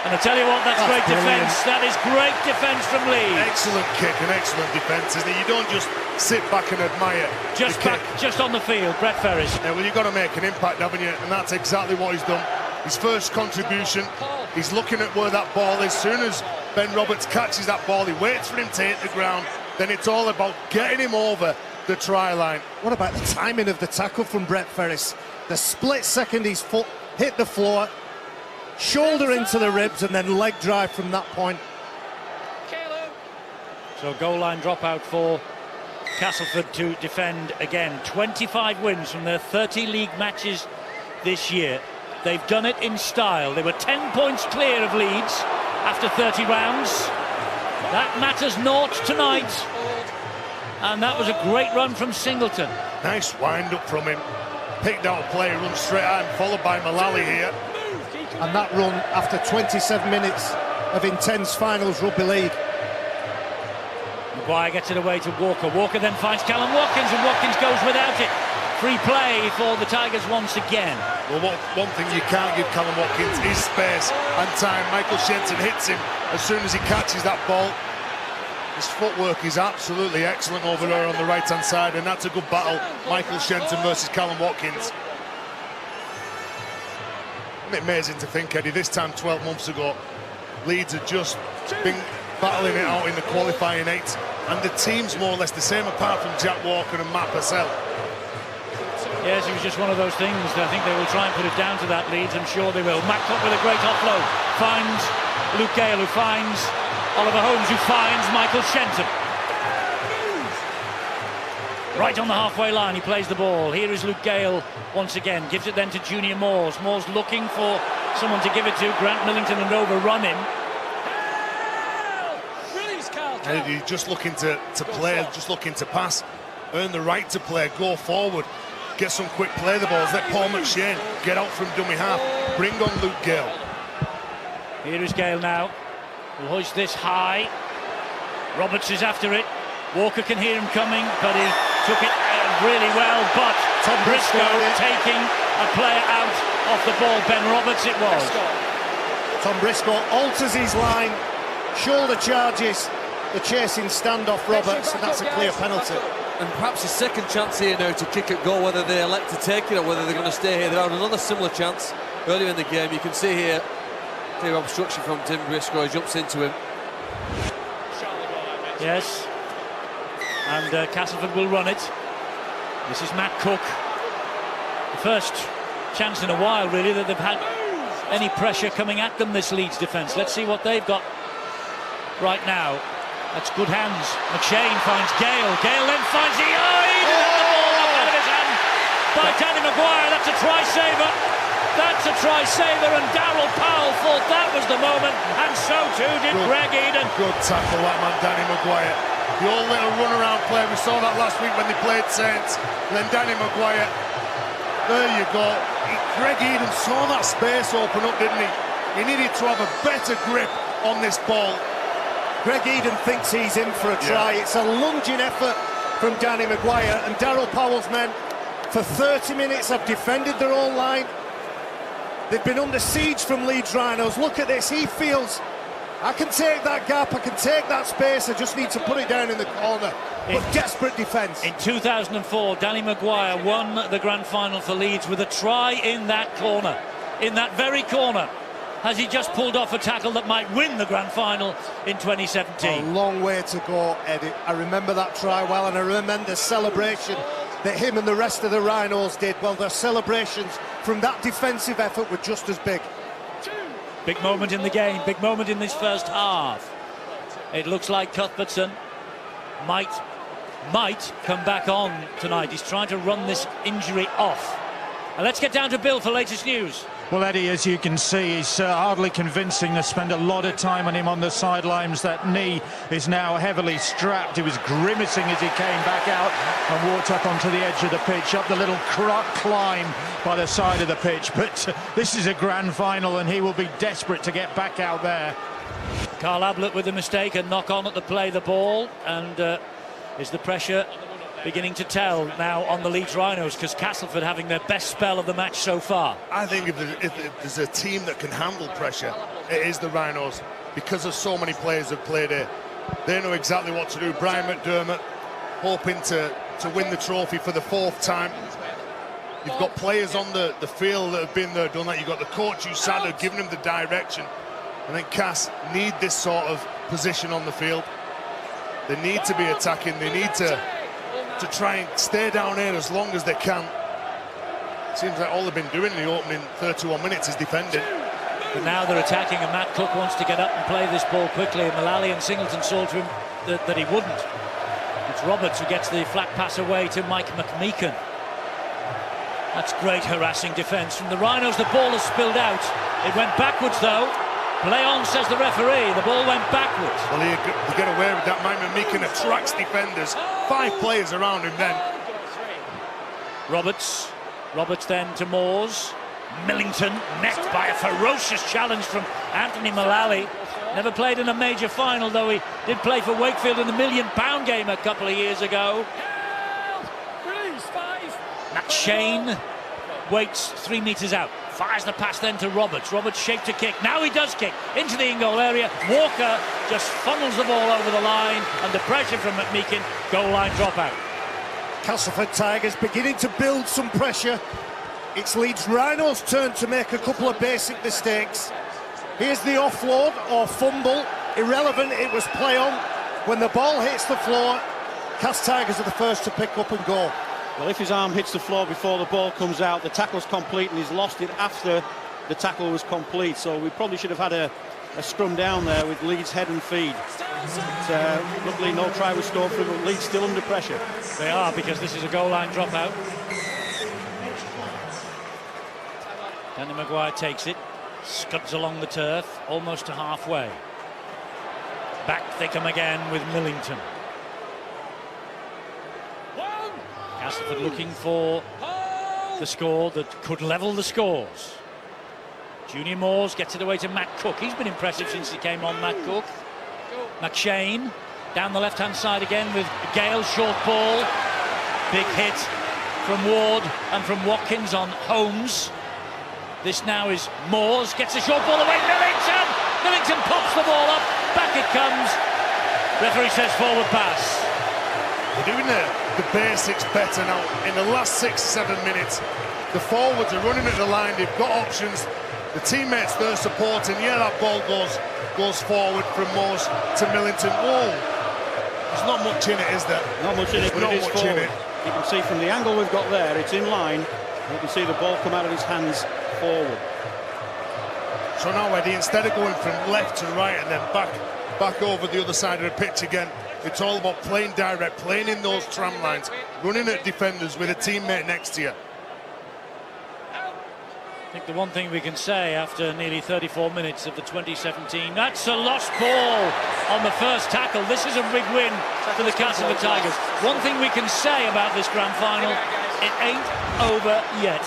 And I tell you what, that's great defence. That is great defence from Leeds. Excellent kick and excellent defence, isn't it? You don't just sit back and admire just on the field, Brett Ferris. Yeah, well, you've got to make an impact, haven't you? And that's exactly what he's done. His first contribution, he's looking at where that ball is. As soon as Ben Roberts catches that ball, he waits for him to hit the ground. Then it's all about getting him over the try line. What about the timing of the tackle from Brett Ferris? The split second his foot hit the floor, shoulder into the ribs, and then leg drive from that point. So goal line dropout for Castleford to defend again. 25 wins from their 30 league matches this year. They've done it in style. They were 10 points clear of Leeds after 30 rounds. That matters naught tonight. And that was a great run from Singleton. Nice wind up from him. Picked out a play, run straight at him, followed by Mullally here. And that run after 27 minutes of intense finals rugby league. Maguire gets it away to Walker. Walker then finds Callum Watkins, and Watkins goes without it. Free play for the Tigers once again. Well, one thing you can't give Callum Watkins is space and time. Michael Shenton hits him as soon as he catches that ball. His footwork is absolutely excellent over there on the right-hand side, and that's a good battle. Michael Shenton versus Callum Watkins. Amazing to think, Eddie, this time 12 months ago, Leeds had just been battling it out in the qualifying 8, and the team's more or less the same apart from Jack Walker and Matt Purcell. Yes, it was just one of those things. I think they will try and put it down to that, Leeds. I'm sure they will. Matt Cook with a great offload. Finds Luke Gale, who finds Oliver Holmes, who finds Michael Shenton. Right on the halfway line, he plays the ball. Here is Luke Gale once again. Gives it then to Junior Moores. Moores looking for someone to give it to. Grant Millington and overrun him. He's just looking to play, just looking to pass. Earn the right to play, go forward. Get some quick play the balls, let Paul McShane get out from dummy half, bring on Luke Gale. Here is Gale now, will hoist this high. Roberts is after it. Walker can hear him coming, but he took it really well. But Tom Briscoe taking a player out off the ball. Ben Roberts it was. Tom Briscoe alters his line, shoulder charges the chasing standoff Roberts, and that's a clear penalty. And perhaps a second chance here now to kick at goal, whether they elect to take it or whether they're going to stay here. They had another similar chance earlier in the game. You can see here clear obstruction from Tim Briscoe. He jumps into him. Yes, and Castleford will run it. This is Matt Cook. The first chance in a while, really, that they've had any pressure coming at them, this Leeds defence. Let's see what they've got right now. That's good hands. McShane finds Gale. Gale then finds the eye. He had the ball knocked out of his hand by Danny Maguire. That's a try-saver. That's a try-saver, and Darryl Powell thought that was the moment, and so too did Greg Eden. Good tackle, that man, Danny Maguire. The old little run-around play, we saw that last week when they played Saints. And then Danny Maguire, there you go. Greg Eden saw that space open up, didn't he? He needed to have a better grip on this ball. Greg Eden thinks he's in for a try. It's a lunging effort from Danny Maguire, and Darryl Powell's men for 30 minutes have defended their own line. They've been under siege from Leeds Rhinos. Look at this, he feels I can take that gap, I can take that space, I just need to put it down in the corner. But desperate defence. In 2004, Danny Maguire won the grand final for Leeds with a try in that corner. In that very corner. Has he just pulled off a tackle that might win the grand final in 2017? A long way to go, Eddie. I remember that try well, and I remember the celebration that him and the rest of the Rhinos did. Well, their celebrations from that defensive effort were just as big. Big moment in the game, big moment in this first half. It looks like Cuthbertson might come back on tonight. He's trying to run this injury off. And let's get down to Bill for latest news. Well, Eddie, as you can see, he's hardly convincing. They spend a lot of time on him on the sidelines. That knee is now heavily strapped. He was grimacing as he came back out and walked up onto the edge of the pitch, up the little climb by the side of the pitch. But this is a grand final, and he will be desperate to get back out there. Carl Ablett with the mistake, a knock on at the play the ball, and is the pressure beginning to tell now on the Leeds Rhinos, because Castleford having their best spell of the match so far. I think if there's a team that can handle pressure, it is the Rhinos, because of so many players have played here. They know exactly what to do. Brian McDermott hoping to win the trophy for the 4th time. You've got players on the field that have been there, done that. You've got the coach who sat there giving them the direction. I think Cass need this sort of position on the field. They need to be attacking. They need to try and stay down here as long as they can. Seems like all they've been doing in the opening 31 minutes is defending. But now they're attacking, and Matt Cook wants to get up and play this ball quickly. And Mullally and Singleton saw to him that he wouldn't. It's Roberts who gets the flat pass away to Mike McMeekan. That's great harassing defence from the Rhinos. The ball has spilled out. It went backwards though. Play on, says the referee. The ball went backwards. Well, they get away with that. Mike McMeekan attracts defenders. 5 players around him then. Roberts then to Moores. Millington met by a ferocious challenge from Anthony Mullally. Never played in a major final, though he did play for Wakefield in the £1 million game a couple of years ago. Matt Shane waits 3 metres out. Fires the pass then to Roberts. Roberts shaped to kick. Now he does kick into the in-goal area. Walker just funnels the ball over the line, under pressure from McMeekan. Goal line dropout. Castleford Tigers beginning to build some pressure. It's Leeds Rhinos' turn to make a couple of basic mistakes. Here's the offload or fumble. Irrelevant, it was play on. When the ball hits the floor, Cass Tigers are the first to pick up and go. Well, if his arm hits the floor before the ball comes out, the tackle's complete, and he's lost it after the tackle was complete. So we probably should have had a scrum down there with Leeds head and feed. But, luckily no try was scored for him, but Leeds still under pressure. They are, because this is a goal line dropout. Danny Maguire takes it, scuds along the turf, almost to halfway. Back they come again with Millington. Castleford looking for the score that could level the scores. Junior Moores gets it away to Matt Cook. He's been impressive since he came on, Matt Cook. McShane down the left-hand side again with Gale's short ball. Big hit from Ward and from Watkins on Holmes. This now is Moores, gets a short ball away. Millington pops the ball up. Back it comes. Referee says forward pass. They're doing the basics better now. In the last 6-7 minutes, the forwards are running at the line. They've got options. The teammates they're supporting. Yeah, that ball goes forward from Moores to Millington. Whoa! There's not much in it, is there? Not much in it, but it is forward. You can see from the angle we've got there, it's in line. You can see the ball come out of his hands forward. So now, Eddie, instead of going from left to right and then back over the other side of the pitch again, it's all about playing direct, playing in those tram lines, running at defenders with a teammate next to you. I think the one thing we can say after nearly 34 minutes of the 2017, that's a lost ball on the first tackle. This is a big win for the Castleford Tigers. One thing we can say about this grand final, it ain't over yet.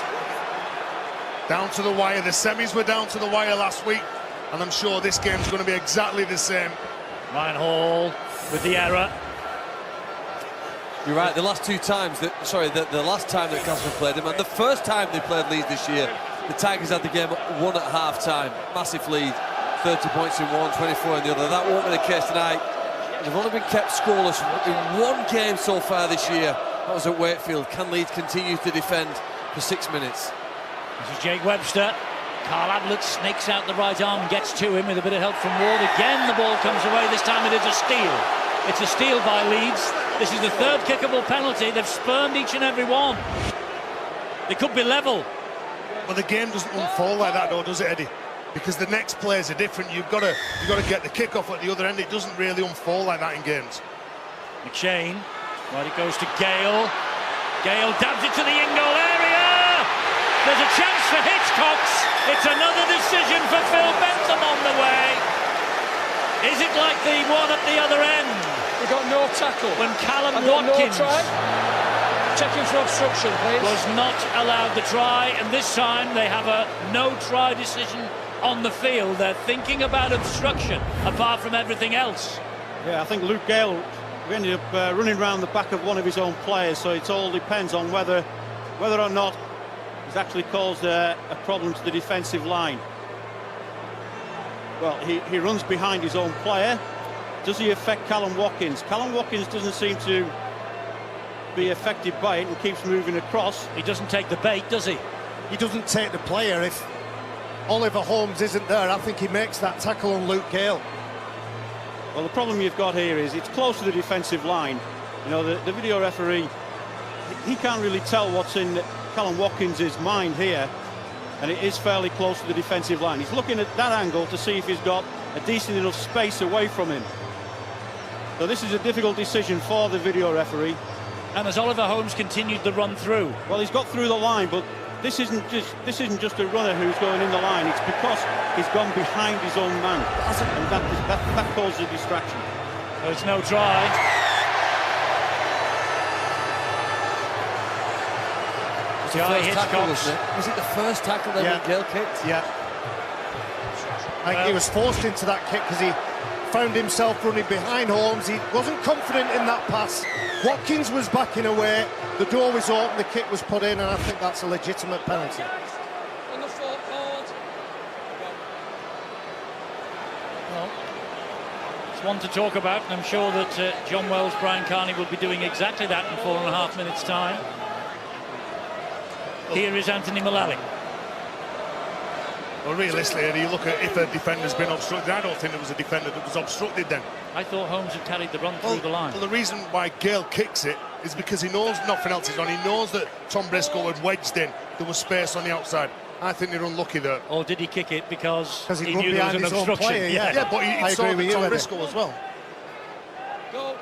Down to the wire. The semis were down to the wire last week, and I'm sure this game's going to be exactly the same. Ryan Hall with the error. You're right, the last two times the last time that Castleford played him, and the first time they played Leeds this year, the Tigers had the game won at half-time. Massive lead. 30 points in one, 24 in the other. That won't be the case tonight. They've only been kept scoreless in one game so far this year. That was at Wakefield. Can Leeds continue to defend for 6 minutes? This is Jake Webster. Carl Ablett snakes out the right arm, gets to him with a bit of help from Ward. Again, the ball comes away. This time it is a steal. It's a steal by Leeds. This is the third kickable penalty. They've spurned each and every one. They could be level. But the game doesn't unfold like that, though, does it, Eddie? Because the next players are different. You've got to get the kick-off at the other end. It doesn't really unfold like that in games. McShane, right, it goes to Gale. Gale dabs it to the in-goal area. There's a chance for Hitchcocks. It's another decision for Phil Bentham on the way. Is it like the one at the other end? We got no tackle. When Callum Watkins Checking for obstruction, please. was not allowed the try, and this time they have a no-try decision on the field. They're thinking about obstruction, apart from everything else. Yeah, I think Luke Gale ended up running around the back of one of his own players, so it all depends on whether or not he's actually caused a problem to the defensive line. Well, he runs behind his own player. Does he affect Callum Watkins? Callum Watkins doesn't seem to be affected by it and keeps moving across. He doesn't take the bait, does he? He doesn't take the player. If Oliver Holmes isn't there, I think he makes that tackle on Luke Gale. Well, the problem you've got here is it's close to the defensive line. You know, the video referee, he can't really tell what's in Callum Watkins' mind here, and it is fairly close to the defensive line. He's looking at that angle to see if he's got a decent enough space away from him. So this is a difficult decision for the video referee. And as Oliver Holmes continued the run through. Well, he's got through the line, but this isn't just a runner who's going in the line. It's because he's gone behind his own man, and that causes a distraction. So it's no try. Was it the first tackle that Gale kicked? Yeah. I think he was forced into that kick because he found himself running behind Holmes. He wasn't confident in that pass. Watkins was backing away. The door was open, the kick was put in, and I think that's a legitimate penalty. On the forward. Well, it's one to talk about, and I'm sure that John Wells, Brian Carney will be doing exactly that in 4.5 minutes' time. Here is Anthony Mullally. Well, realistically, Eddie, you look at if a defender's been obstructed. I don't think there was a defender that was obstructed then. I thought Holmes had carried the run through the line. Well, the reason why Gale kicks it is because he knows nothing else is on. He knows that Tom Briscoe had wedged in. There was space on the outside. I think they're unlucky there. Or did he kick it because he knew there was an obstruction? Player, yeah, but he saw Tom Briscoe as well. Go.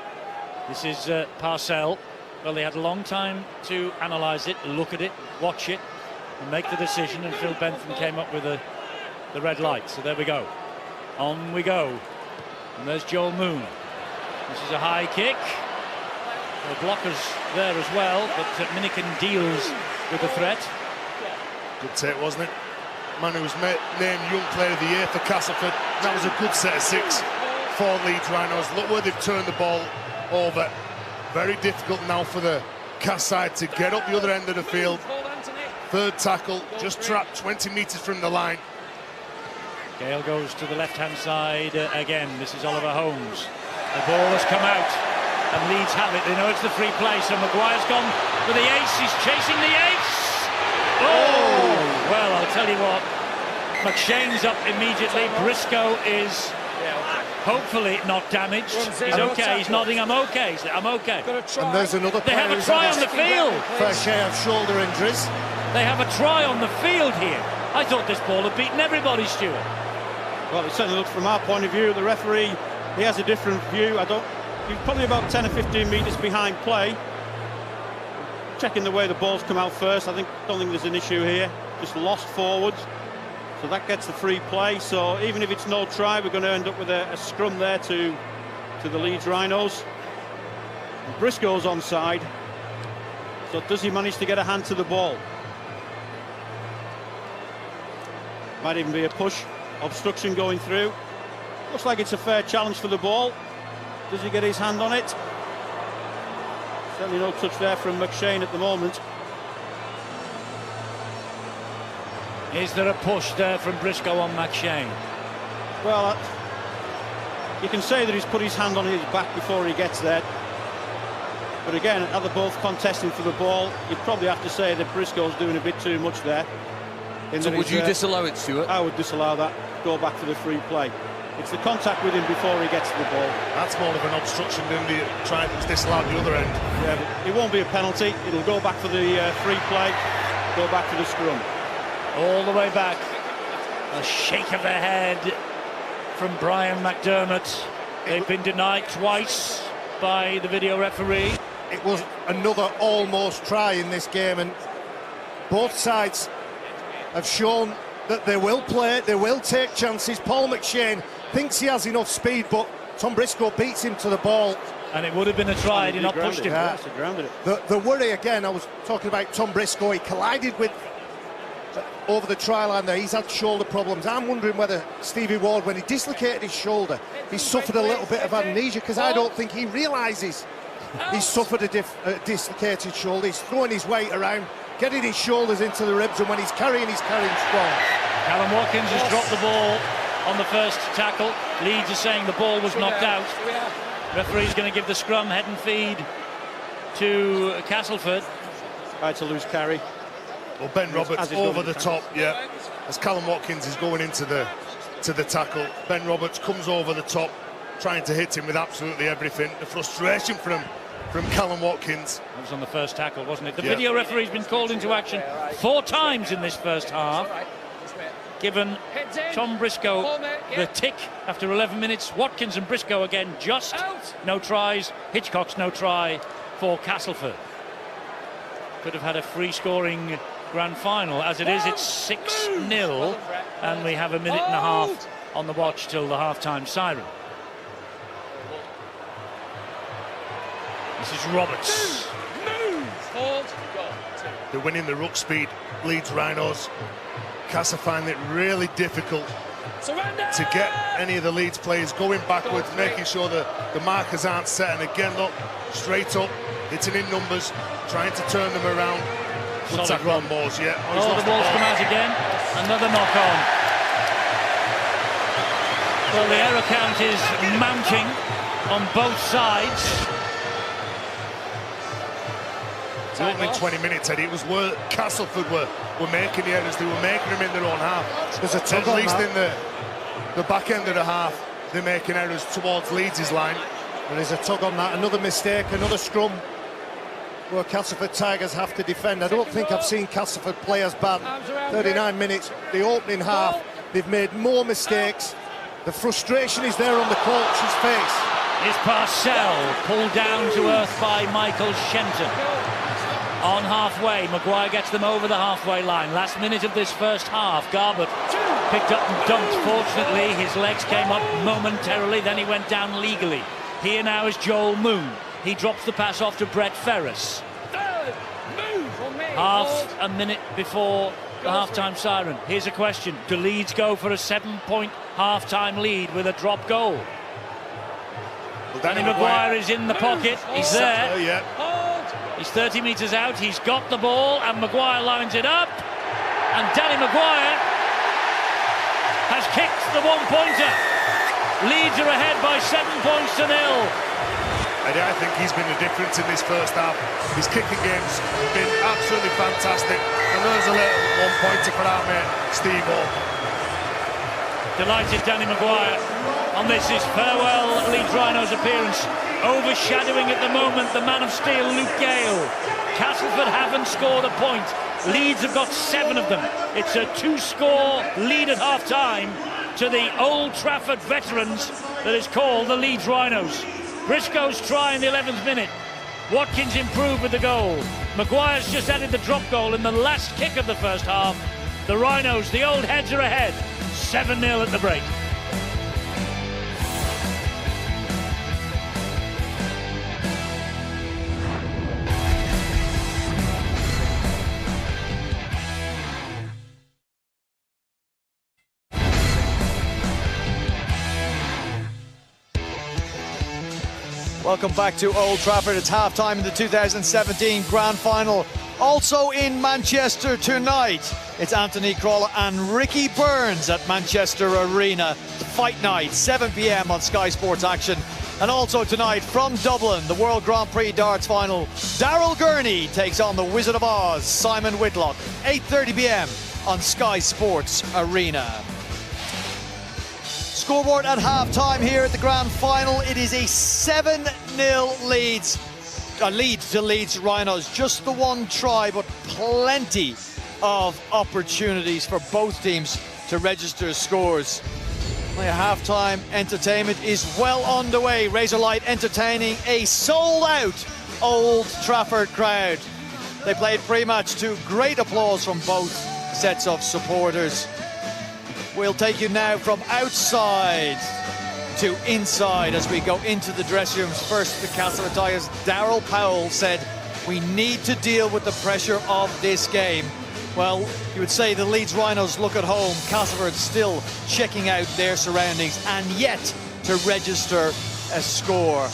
This is Parcell. Well, they had a long time to analyse it, look at it, watch it, and make the decision, and Phil Bentham came up with the red light. So there we go. On we go. And there's Joel Moon. This is a high kick. The blockers there as well, but Minikin deals with the threat. Good take, wasn't it? Man who was named Young Player of the Year for Castleford. That was a good set of 6 for Leeds Rhinos. Look where they've turned the ball over. Very difficult now for the Cas side to get up the other end of the field. Third tackle, just trapped 20 metres from the line. Gale goes to the left-hand side again. This is Oliver Holmes. The ball has come out, and Leeds have it. They know it's the free play, so Maguire's gone for the ace. He's chasing the ace. Oh! Well, I'll tell you what. McShane's up immediately. Briscoe is hopefully not damaged. He's okay. He's nodding. I'm okay. I'm okay. And there's another player. They have a try on the field. Fair share of shoulder injuries. They have a try on the field here. I thought this ball had beaten everybody, Stuart. Well, it certainly looks from our point of view. The referee, he has a different view. He's probably about 10 or 15 metres behind play. Checking the way the ball's come out first. Don't think there's an issue here. Just lost forwards. So that gets the free play. So even if it's no try, we're going to end up with a scrum there to the Leeds Rhinos. And Briscoe's onside. So does he manage to get a hand to the ball? Might even be a push. Obstruction going through. Looks like it's a fair challenge for the ball. Does he get his hand on it? Certainly no touch there from McShane at the moment. Is there a push there from Briscoe on McShane? Well, you can say that he's put his hand on his back before he gets there. But again, are they both contesting for the ball? You'd probably have to say that Briscoe's doing a bit too much there. So would you disallow it, Stuart? I would disallow that. Go back for the free play. It's the contact with him before he gets to the ball. That's more of an obstruction than the try that was disallowed the other end. Yeah, but it won't be a penalty. It'll go back for the free play. Go back for the scrum. All the way back. A shake of the head from Brian McDermott. They've been denied twice by the video referee. It was another almost try in this game, and both sides have shown that they will play, they will take chances. Paul McShane thinks he has enough speed, but Tom Briscoe beats him to the ball. And it would have been a try had he not pushed him. Yeah. Yes, he grounded it. The worry, again, I was talking about Tom Briscoe, he collided with over the try line there. He's had shoulder problems. I'm wondering whether Stevie Ward, when he dislocated his shoulder, he suffered a little bit of amnesia, because I don't think he realises he's suffered a dislocated shoulder. He's throwing his weight around, getting his shoulders into the ribs, and when he's carrying strong. Callum Watkins has dropped the ball on the first tackle. Leeds is saying the ball was knocked out. Referee's going to give the scrum, head and feed to Castleford. Tried to lose carry. Well, Ben Roberts over the top, yeah. As Callum Watkins is going into the tackle, Ben Roberts comes over the top, trying to hit him with absolutely everything. The frustration from Callum Watkins. That was on the first tackle, wasn't it? The video referee's been called into action 4 times in this first half. Given Tom Briscoe the tick after 11 minutes. Watkins and Briscoe again just no tries. Hitchcock's no try for Castleford. Could have had a free scoring grand final. As it is, it's 6-0, and we have a minute and a half on the watch till the half-time siren. This is Roberts. They're winning the ruck speed, Leeds Rhinos. Casa find it really difficult to get any of the Leeds players going backwards, making sure that the markers aren't set. And again, look, straight up, hitting in numbers, trying to turn them around. Good tackle on balls, yeah. Oh, the ball's come out again. Another knock on. Well, the error count is mounting on both sides. The opening 20 minutes, Eddie, it was where Castleford were making the errors. They were making them in their own half. There's a tug at least in the back end of the half, they're making errors towards Leeds' line. There is a tug on that. Another mistake, another scrum where Castleford Tigers have to defend. I don't think I've seen Castleford play as bad. 39 minutes, the opening half, they've made more mistakes. The frustration is there on the coach's face. Is Parcell pulled down to earth by Michael Shenton. On halfway, Maguire gets them over the halfway line. Last minute of this first half, Garbett picked up and dumped. Fortunately, his legs came up momentarily, then he went down legally. Here now is Joel Moon. He drops the pass off to Brett Ferris. Half a minute before the half-time siren. Here's a question. Do Leeds go for a 7-point half-time lead with a drop goal? Well, Danny Maguire is in the pocket. He's there. Yeah. He's 30 metres out, he's got the ball, and Maguire lines it up. And Danny Maguire has kicked the one-pointer. Leeds are ahead by 7 points to 0. And I think he's been the difference in this first half. His kicking game's been absolutely fantastic. And there's a little one-pointer for our mate, Steve Hall. Delighted Danny Maguire on this his farewell Leeds Rhinos appearance. Overshadowing at the moment the man of steel, Luke Gale. Castleford haven't scored a point. Leeds have got 7 of them. It's a 2-score lead at half-time to the Old Trafford veterans that is called the Leeds Rhinos. Briscoe's try in the 11th minute. Watkins improved with the goal. Maguire's just added the drop goal in the last kick of the first half. The Rhinos, the old heads, are ahead. 7-0 at the break. Welcome back to Old Trafford. It's half-time in the 2017 Grand Final. Also in Manchester tonight, it's Anthony Crawler and Ricky Burns at Manchester Arena. Fight Night, 7 p.m. on Sky Sports Action. And also tonight from Dublin, the World Grand Prix darts final, Daryl Gurney takes on the Wizard of Oz, Simon Whitlock, 8:30 p.m. on Sky Sports Arena. Scoreboard at half-time here at the grand final. It is a 7-0 lead to Leeds Rhinos. Just the one try, but plenty of opportunities for both teams to register scores. The half-time entertainment is well underway. Razorlight entertaining a sold-out Old Trafford crowd. They played pre-match to great applause from both sets of supporters. We'll take you now from outside to inside as we go into the dressing rooms. First, the Castleford Tigers. Daryl Powell said, "We need to deal with the pressure of this game." Well, you would say the Leeds Rhinos look at home. Castleford still checking out their surroundings and yet to register a score.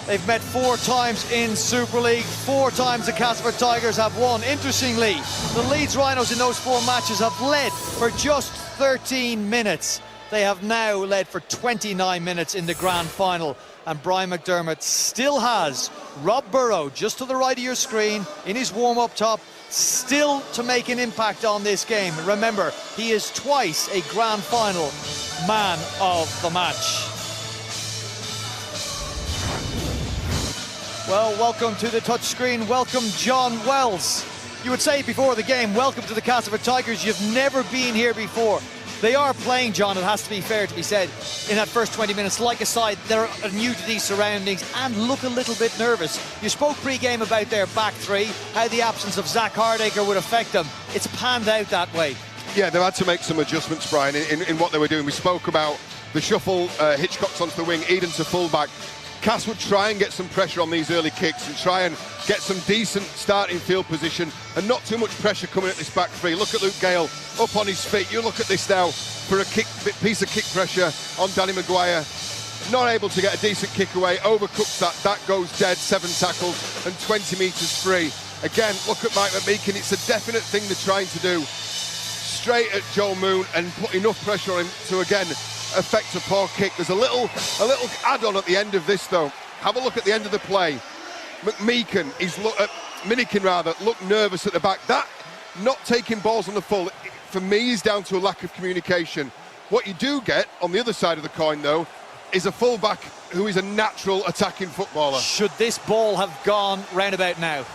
They've met 4 times in Super League. 4 times the Castleford Tigers have won. Interestingly, the Leeds Rhinos in those 4 matches have led for just 13 minutes. They have now led for 29 minutes in the grand final. And Brian McDermott still has Rob Burrow just to the right of your screen in his warm-up top, still to make an impact on this game. Remember, he is twice a grand final man of the match. Well, welcome to the touchscreen. Welcome, John Wells. You would say before the game, welcome to the Castleford Tigers. You've never been here before. They are playing, John, it has to be fair to be said, in that first 20 minutes, like a side, they're new to these surroundings and look a little bit nervous. You spoke pre-game about their back three, how the absence of Zach Hardacre would affect them. It's panned out that way. Yeah, they've had to make some adjustments, Brian, in what they were doing. We spoke about the shuffle, Hitchcock's onto the wing, Eden to full-back. Cass would try and get some pressure on these early kicks and try and get some decent starting field position and not too much pressure coming at this back three. Look at Luke Gale up on his feet. You look at this now for a piece of kick pressure on Danny Maguire. Not able to get a decent kick away, overcooks that. That goes dead, 7 tackles and 20 metres free. Again, look at Mike McMeekin. It's a definite thing they're trying to do. Straight at Joel Moon and put enough pressure on him to, again, affect a poor kick. There's a little add-on at the end of this though. Have a look at the end of the play. Minikin looked nervous at the back. That not taking balls on the full, for me, is down to a lack of communication. What you do get on the other side of the coin though is a fullback who is a natural attacking footballer. Should this ball have gone roundabout now?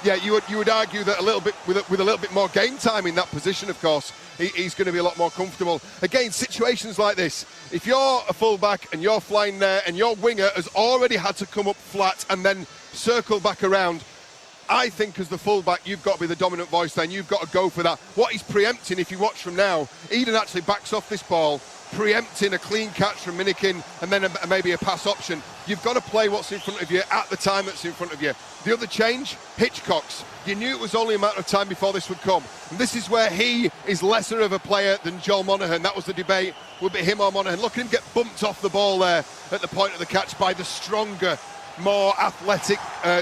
Yeah, you would argue that a little bit with a little bit more game time in that position, of course, he's going to be a lot more comfortable. Again, situations like this, if you're a fullback and you're flying there and your winger has already had to come up flat and then circle back around, I think as the fullback you've got to be the dominant voice then. You've got to go for that. What he's preempting, if you watch from now, Eden actually backs off this ball, preempting a clean catch from Minikin and then maybe a pass option. You've got to play what's in front of you at the time that's in front of you. The other change, Hitchcock's. You knew it was only a matter of time before this would come. And this is where he is lesser of a player than Joel Monaghan. That was the debate, would be him or Monaghan. Look at him get bumped off the ball there at the point of the catch by the stronger, more athletic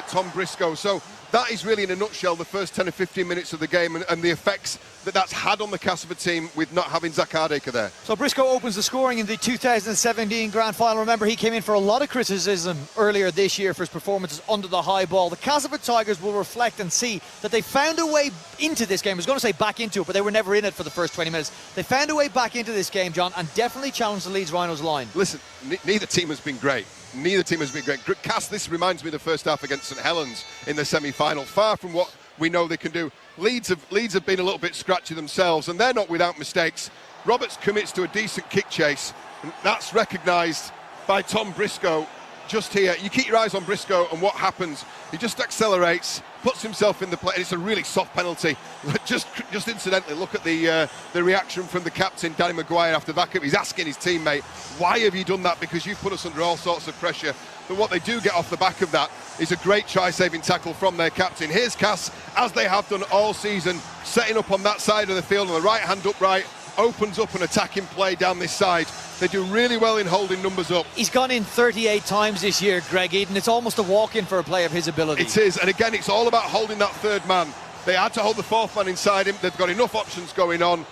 Tom Briscoe. So that is really, in a nutshell, the first 10 or 15 minutes of the game and the effects that's had on the Castleford team with not having Zach Hardacre there. So Briscoe opens the scoring in the 2017 grand final. Remember, he came in for a lot of criticism earlier this year for his performances under the high ball. The Castleford Tigers will reflect and see that they found a way into this game. I was going to say back into it, but they were never in it for the first 20 minutes. They found a way back into this game, John, and definitely challenged the Leeds Rhinos line. Listen, neither team has been great. Neither team has been great. Cass, this reminds me of the first half against St Helens in the semi-final. Far from what we know they can do. Leeds have been a little bit scratchy themselves, and they're not without mistakes. Roberts commits to a decent kick chase, and that's recognised by Tom Briscoe just here. You keep your eyes on Briscoe, and what happens? He just accelerates, puts himself in the play, and it's a really soft penalty. Just incidentally, look at the reaction from the captain, Danny Maguire, after that. He's asking his teammate, why have you done that? Because you've put us under all sorts of pressure. But what they do get off the back of that is a great try-saving tackle from their captain. Here's Cass, as they have done all season, setting up on that side of the field on the right-hand upright, opens up an attacking play down this side. They do really well in holding numbers up. He's gone in 38 times this year, Greg Eden. It's almost a walk-in for a play of his ability. It is, and again, it's all about holding that third man. They had to hold the fourth man inside him. They've got enough options going on.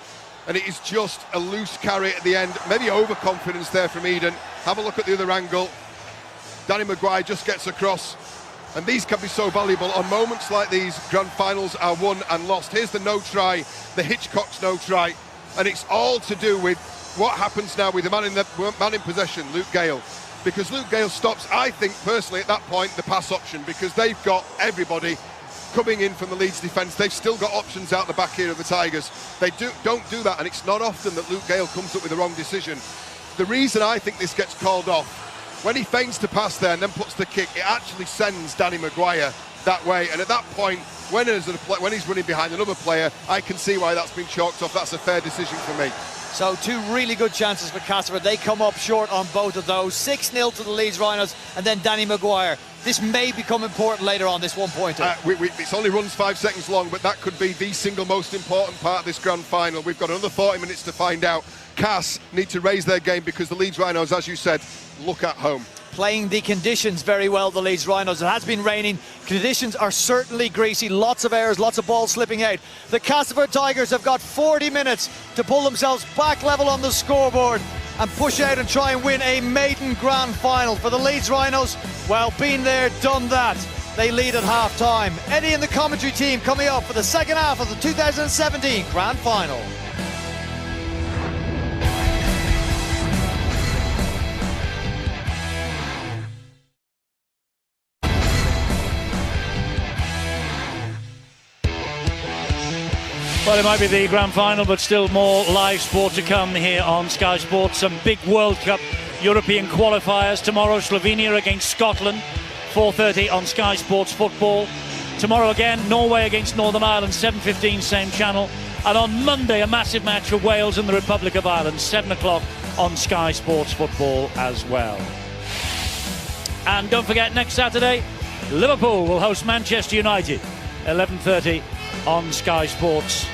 and it is just a loose carry at the end. Maybe overconfidence there from Eden. Have a look at the other angle. Danny Maguire just gets across, and these can be so valuable on moments like these. Grand finals are won and lost. Here's the no try, the Hitchcock's no try, and it's all to do with what happens now with the man in possession, Luke Gale. Because Luke Gale stops, I think personally at that point, the pass option, because they've got everybody coming in from the Leeds defence. They've still got options out the back here of the Tigers. They don't do that, and it's not often that Luke Gale comes up with the wrong decision. The reason I think this gets called off, when he feigns to pass there and then puts the kick, it actually sends Danny Maguire that way, and at that point, when he's running behind another player, I can see why that's been chalked off. That's a fair decision for me. So 2 really good chances for Castleford. They come up short on both of those. 6-0 to the Leeds Rhinos, and then Danny Maguire. This may become important later on, this one-pointer. It only runs 5 seconds long, but that could be the single most important part of this grand final. We've got another 40 minutes to find out. Cass need to raise their game because the Leeds Rhinos, as you said, look at home. Playing the conditions very well, the Leeds Rhinos. It has been raining. Conditions are certainly greasy. Lots of errors, lots of balls slipping out. The Castleford Tigers have got 40 minutes to pull themselves back level on the scoreboard and push out and try and win a maiden grand final. For the Leeds Rhinos, well, been there, done that. They lead at half-time. Eddie and the commentary team coming up for the second half of the 2017 grand final. Well, it might be the grand final, but still more live sport to come here on Sky Sports. Some big World Cup European qualifiers tomorrow. Slovenia against Scotland, 4:30 on Sky Sports Football. Tomorrow again, Norway against Northern Ireland, 7:15, same channel. And on Monday, a massive match for Wales and the Republic of Ireland, 7 o'clock on Sky Sports Football as well. And don't forget, next Saturday, Liverpool will host Manchester United, 11:30 on Sky Sports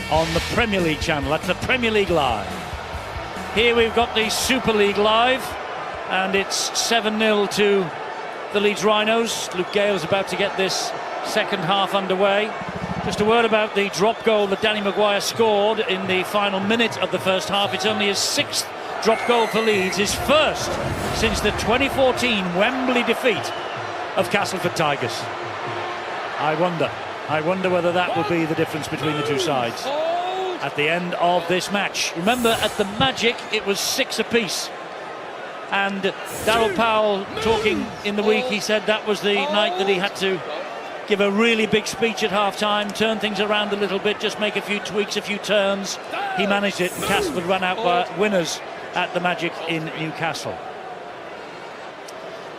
on the Premier League channel. That's the Premier League Live. Here we've got the Super League Live, and it's 7-0 to the Leeds Rhinos. Luke Gale is about to get this second half underway. Just a word about the drop goal that Danny Maguire scored in the final minute of the first half. It's only his 6th drop goal for Leeds, his first since the 2014 Wembley defeat of Castleford Tigers. I wonder whether that will be the difference between the two sides at the end of this match. Remember, at the Magic, it was 6 apiece. And Darryl Powell, talking in the week, he said that was the night that he had to give a really big speech at half-time, turn things around a little bit, just make a few tweaks, a few turns. He managed it, and Castleford ran out by winners at the Magic in Newcastle.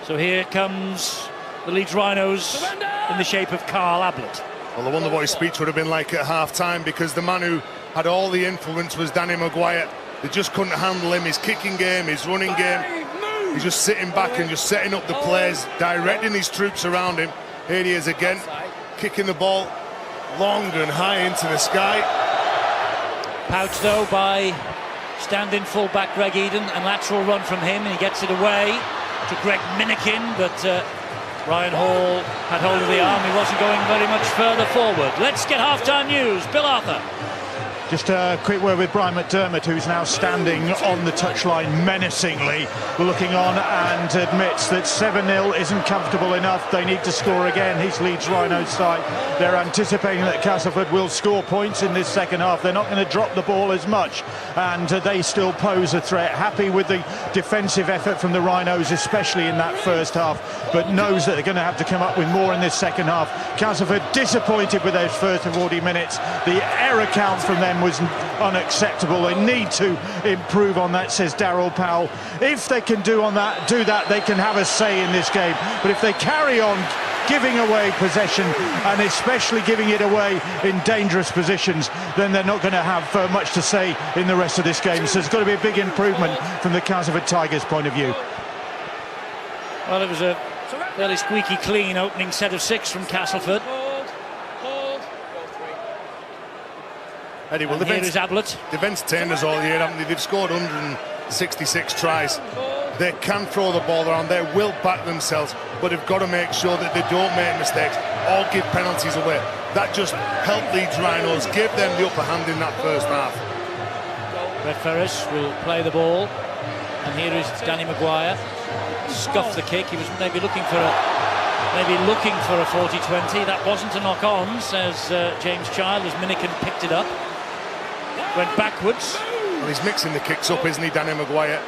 So here comes the Leeds Rhinos in the shape of Carl Ablett. Well, I wonder what his speech would have been like at half-time, because the man who had all the influence was Danny Maguire. They just couldn't handle him, his kicking game, his running game. He's just sitting back and just setting up the plays, directing his troops around him. Here he is again, kicking the ball long and high into the sky. Pouched though by stand-in full-back Greg Eden, and lateral run from him, and he gets it away to Greg Minikin, but Ryan Hall had hold of the arm. He wasn't going very much further forward. Let's get half-time news. Bill Arthur. Just a quick word with Brian McDermott, who's now standing on the touchline menacingly, looking on, and admits that 7-0 isn't comfortable enough. They need to score again. His Leeds Rhinos side, they're anticipating that Castleford will score points in this second half. They're not going to drop the ball as much, and they still pose a threat. Happy with the defensive effort from the Rhinos, especially in that first half, but knows that they're going to have to come up with more in this second half. Castleford disappointed with those first 40 minutes. The error count from them was unacceptable. They need to improve on that, says Darryl Powell. If they can do that, they can have a say in this game. But if they carry on giving away possession, and especially giving it away in dangerous positions, then they're not going to have much to say in the rest of this game. So there's got to be a big improvement from the Castleford Tigers' point of view. Well, it was a fairly squeaky clean opening set of 6 from Castleford. Eddie, well, here is Ablett. They've entertained us all year, haven't they? They've scored 166 tries. They can throw the ball around. They will back themselves, but they've got to make sure that they don't make mistakes or give penalties away. That just helped Leeds Rhinos, give them the upper hand in that first half. Brett Ferris will play the ball, and here is Danny Maguire. Scuffed the kick. He was maybe looking for a 40-20. That wasn't a knock-on, says James Child, as Minikin picked it up. Went backwards. Well, he's mixing the kicks up, isn't he, Danny Maguire?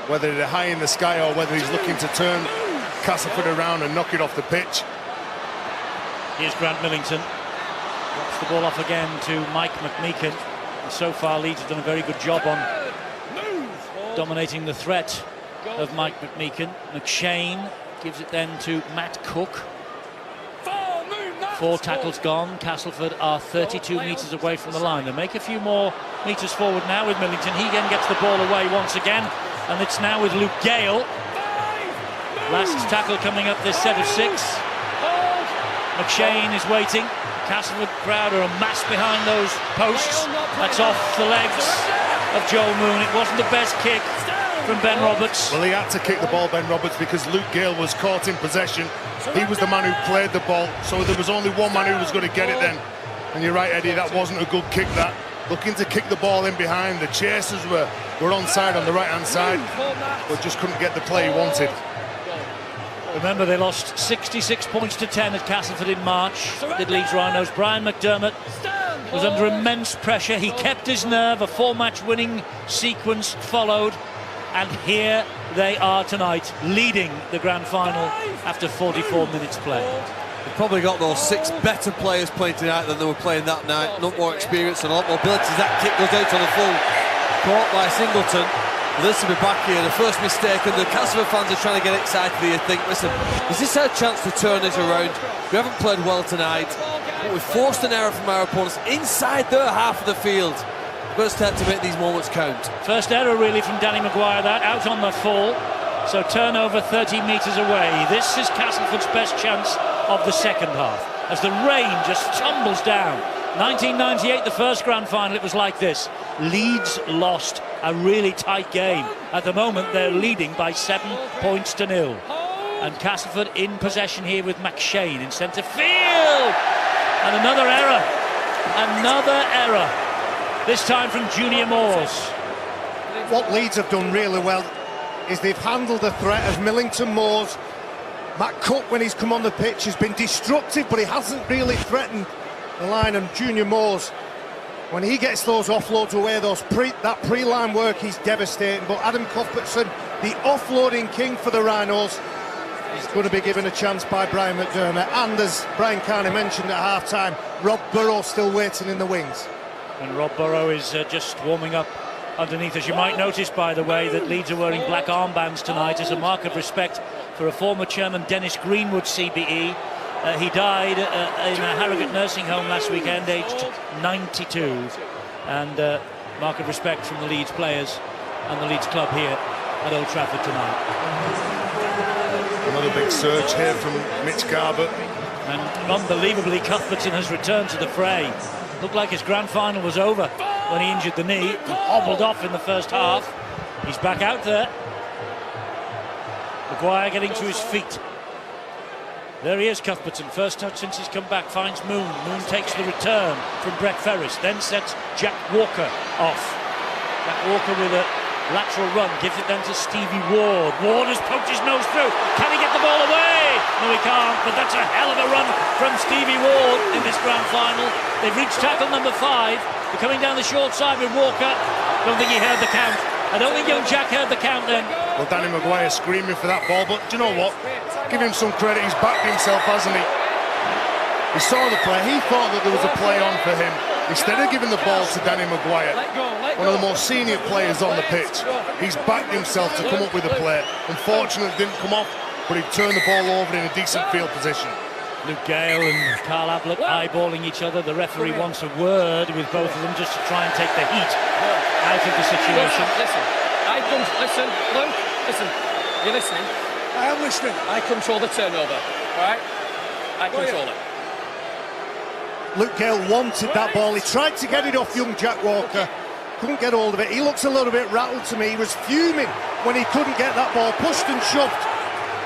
Whether they're high in the sky or whether he's looking to turn Castleford around and knock it off the pitch. Here's Grant Millington. Drops the ball off again to Mike McMeekin. And so far, Leeds have done a very good job on dominating the threat of Mike McMeekin. McShane gives it then to Matt Cook. 4 tackles gone. Castleford are 32 metres away from the line. They make a few more metres forward now with Millington. He again gets the ball away once again, and it's now with Luke Gale. Last tackle coming up this set of 6. McShane is waiting. Castleford crowd are massed behind those posts. That's off the legs of Joel Moon. It wasn't the best kick from Ben Roberts. Well, he had to kick the ball, Ben Roberts, because Luke Gale was caught in possession. He was the man who played the ball, so there was only one man who was going to get it then. And you're right, Eddie, that wasn't a good kick, that. Looking to kick the ball in behind. The chasers were onside on the right-hand side, but just couldn't get the play he wanted. Remember, they lost 66 points to 10 at Castleford in March, did Leeds Rhinos. Brian McDermott was under immense pressure. He kept his nerve. A 4-match winning sequence followed. And here they are tonight, leading the grand final after 44 minutes play. They've probably got those 6 better players playing tonight than they were playing that night. A lot more experience and a lot more abilities. That kick goes out on the full. Caught by Singleton. This will be back here, the first mistake, and the Castleford fans are trying to get excited here. Think, listen, is this our chance to turn this around? We haven't played well tonight, but we've forced an error from our opponents inside their half of the field. We've got to start to make these moments count. First error really from Danny Maguire, that out on the full. So turnover 30 metres away. This is Castleford's best chance of the second half, as the rain just tumbles down. 1998, the first grand final, it was like this. Leeds lost a really tight game. At the moment, they're leading by 7 points to 0. And Castleford in possession here with McShane in centre field. And another error. Another error. This time from Junior Moores. What Leeds have done really well is they've handled the threat of Millington, Moores. Matt Cook, when he's come on the pitch, has been destructive, but he hasn't really threatened the line. And Junior Moores, when he gets those offloads away, that pre-line work, he's devastating. But Adam Cuthbertson, the offloading king for the Rhinos, is going to be given a chance by Brian McDermott. And as Brian Carney mentioned at half-time, Rob Burrow still waiting in the wings. And Rob Burrow is just warming up underneath. As you might notice, by the way, that Leeds are wearing black armbands tonight as a mark of respect for a former chairman, Dennis Greenwood, CBE. He died in a Harrogate nursing home last weekend, aged 92. And mark of respect from the Leeds players and the Leeds club here at Old Trafford tonight. Another big surge here from Mitch Garbutt. And unbelievably, Cuthbertson has returned to the fray. Looked like his grand final was over when he injured the knee and hobbled off in the first half. He's back out there. Maguire getting to his feet. There he is, Cuthbertson. First touch since he's come back, finds Moon. Moon takes the return from Brett Ferris, then sets Jack Walker off. Jack Walker with a lateral run, gives it then to Stevie Ward. Ward has poked his nose through. Can he get the ball away? No, he can't, but that's a hell of a run from Stevie Ward in this grand final. They've reached tackle number 5. They're coming down the short side with Walker. Don't think he heard the count. I don't think young Jack heard the count then. Well, Danny Maguire screaming for that ball, but do you know what? Give him some credit, he's backed himself, hasn't he? He saw the play, he thought that there was a play on for him. Instead of giving the ball to Danny Maguire, one of the more senior players on the pitch, he's backed himself to come up with a play. Unfortunately, it didn't come off, but he turned the ball over in a decent field position. Luke Gale and Carl Ablett eyeballing each other. The referee wants a word with both of them just to try and take the heat out of the situation. Listen, Luke, listen. You're listening? I am listening. I control the turnover, all right? I control it. Luke Gale wanted that ball. He tried to get it off young Jack Walker. Couldn't get hold of it. He looks a little bit rattled to me. He was fuming when he couldn't get that ball. Pushed and shoved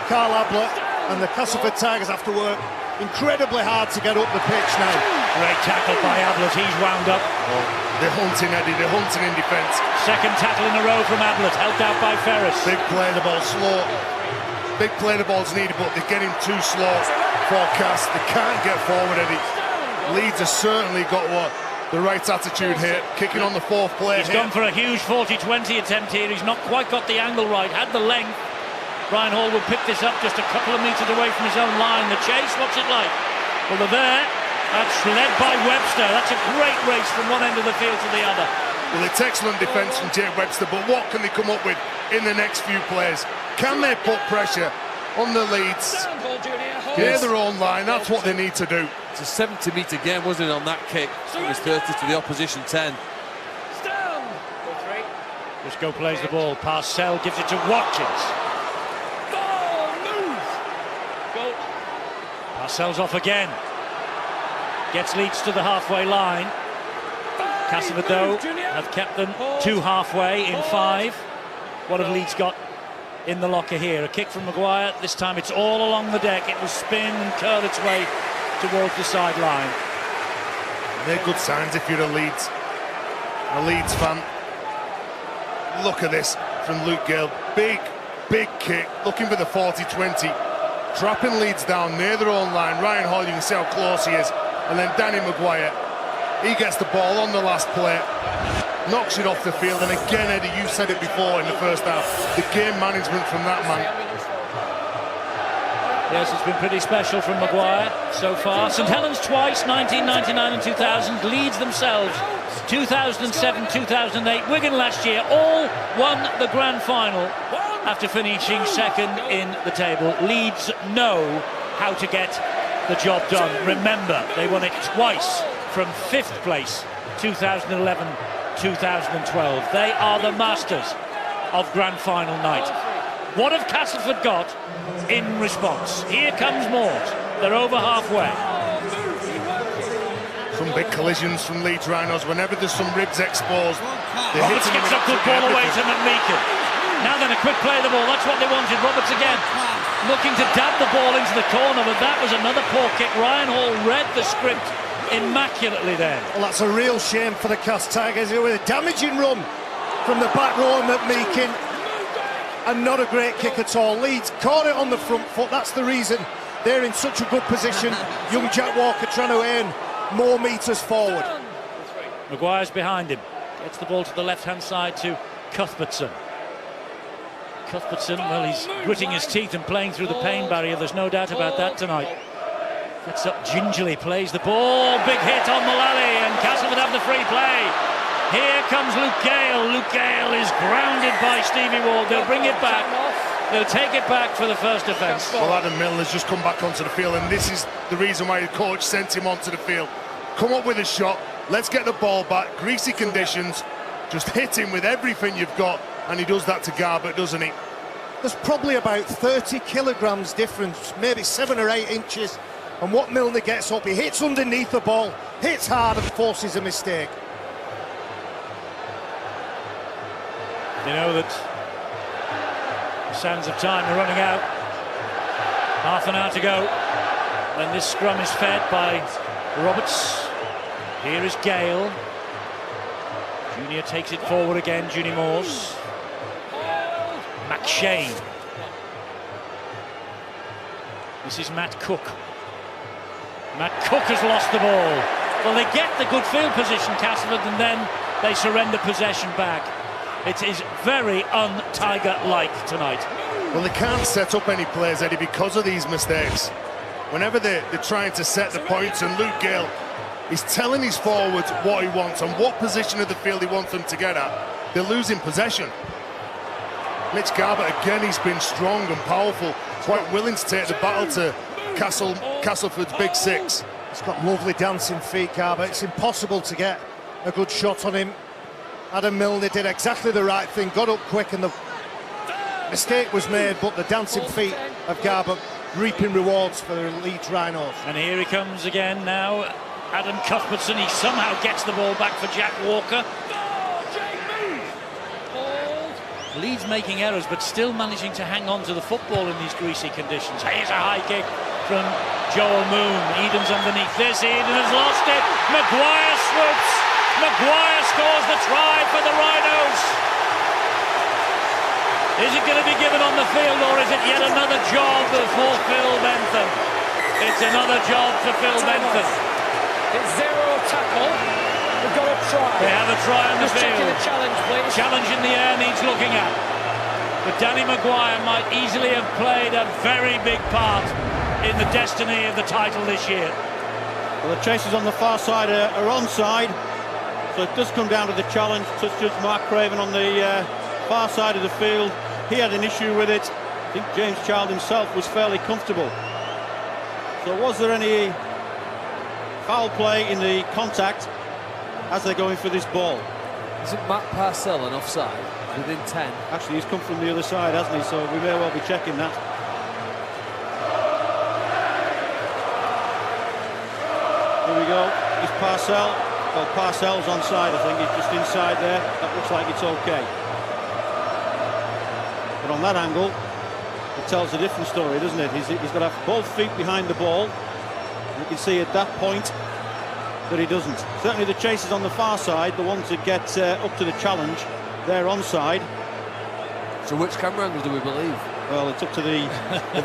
Carl Ablett, and the Castleford Tigers have to work incredibly hard to get up the pitch now. Great tackle by Ablett. He's wound up. Well, They're hunting, Eddie, they're hunting in defence. Second tackle in a row from Ablett, helped out by Ferris. Big play, the ball slow. Big play, the ball's needed, but they're getting too slow for Cass. They can't get forward, Eddie. Leeds have certainly got the right attitude here. Kicking on the fourth play. He's gone for a huge 40-20 attempt here. He's not quite got the angle right, had the length. Ryan Hall will pick this up just a couple of metres away from his own line. The chase, what's it like? Well, they're there. That's led by Webster. That's a great race from one end of the field to the other. Well, it's excellent defence from Jake Webster, but what can they come up with in the next few plays? Can they put pressure on the Leeds near their own line? That's what they need to do. It's a 70-metre game, wasn't it, on that kick? It was 30 to the opposition 10. Briscoe plays the ball. Parcell gives it to Watkins. Parcell's off again. Gets Leeds to the halfway line. Castleford, though, have kept them to halfway in 5. What have Leeds got in the locker here? A kick from Maguire. This time it's all along the deck. It will spin and curl its way towards the sideline. They're good signs if you're a Leeds fan. Look at this from Luke Gale. Big kick, looking for the 40-20. Trapping Leeds down near their own line. Ryan Hall, you can see how close he is. And then Danny Maguire, he gets the ball on the last play, knocks it off the field. And again, Eddie, you said it before in the first half, the game management from that man. Yes, it's been pretty special from Maguire so far. St Helens twice, 1999 and 2000. Leeds themselves, 2007, 2008. Wigan last year, all won the grand final after finishing second in the table. Leeds know how to get the job done. Remember, they won it twice from 5th place, 2011, 2012. They are the masters of grand final night. What have Castleford got in response? Here comes Mort. They're over halfway. Some big collisions from Leeds Rhinos. Whenever there's some ribs exposed, Roberts gets a good ball away to McMeekin. Now then, a quick play of the ball. That's what they wanted. Roberts again looking to dab the ball into the corner, but that was another poor kick. Ryan Hall read the script immaculately then. Well, that's a real shame for the Cass Tigers here with a damaging run from the back row of McMeekin. And not a great kick at all. Leeds caught it on the front foot. That's the reason they're in such a good position. Young Jack Walker trying to earn more metres forward. Maguire's behind him. Gets the ball to the left-hand side to Cuthbertson. Cuthbertson, well, he's gritting his teeth and playing through the pain barrier. There's no doubt about that tonight. Gets up gingerly, plays the ball. Big hit on Mullally, and Castleford have the free play. Here comes Luke Gale. Luke Gale is grounded by Stevie Ward. They'll bring it back. They'll take it back for the first offence. Well, Adam Milner's just come back onto the field, and this is the reason why the coach sent him onto the field. Come up with a shot. Let's get the ball back. Greasy conditions. Just hit him with everything you've got, and he does that to Garbutt, doesn't he? There's probably about 30 kilograms difference, maybe 7 or 8 inches. And what Milner gets up, he hits underneath the ball, hits hard and forces a mistake. You know that the sands of time are running out. Half an hour to go. Then this scrum is fed by Roberts. Here is Gale. Junior takes it forward again, Junior Moores. McShane. This is Matt Cook. Matt Cook has lost the ball. Well, they get the good field position, Castleford, and then they surrender possession back. It is very un-Tiger-like tonight. Well, they can't set up any plays, Eddie, because of these mistakes. Whenever they're trying to set the points, and Luke Gale is telling his forwards what he wants and what position of the field he wants them to get at, they're losing possession. Mitch Garbutt, again, he's been strong and powerful, quite willing to take the battle to Castleford's big six. He's got lovely dancing feet, Garbutt. It's impossible to get a good shot on him. Adam Milner did exactly the right thing, got up quick, and the mistake was made, but the dancing feet of Garbutt reaping rewards for the Leeds Rhinos. And here he comes again now, Adam Cuthbertson. He somehow gets the ball back for Jack Walker. Leeds making errors, but still managing to hang on to the football in these greasy conditions. Here's a high kick from Joel Moon. Eden's underneath this. Eden has lost it. Maguire swoops. Maguire scores the try for the Rhinos. Is it going to be given on the field, or is it yet another job for Phil Bentham? It's another job for Phil Bentham. It's zero tackle. We've got a try. They have a try on the Just field. checking the challenge, please. Challenge in the air needs looking at. But Danny Maguire might easily have played a very big part in the destiny of the title this year. Well, the chasers on the far side are onside, so it does come down to the challenge. Touches Mark Craven on the far side of the field. He had an issue with it. I think James Child himself was fairly comfortable. So was there any foul play in the contact as they're going for this ball? Isn't Matt Parcell an offside within 10? Actually, he's come from the other side, hasn't he? So we may well be checking that. Here we go. Is Parcell? Well, Parcell's onside, I think. He's just inside there. That looks like it's okay. But on that angle, it tells a different story, doesn't it? He's got to have both feet behind the ball. You can see at that point that he doesn't. Certainly the chasers on the far side, the ones that get up to the challenge, they're onside. So which camera angle do we believe? Well, it's up to the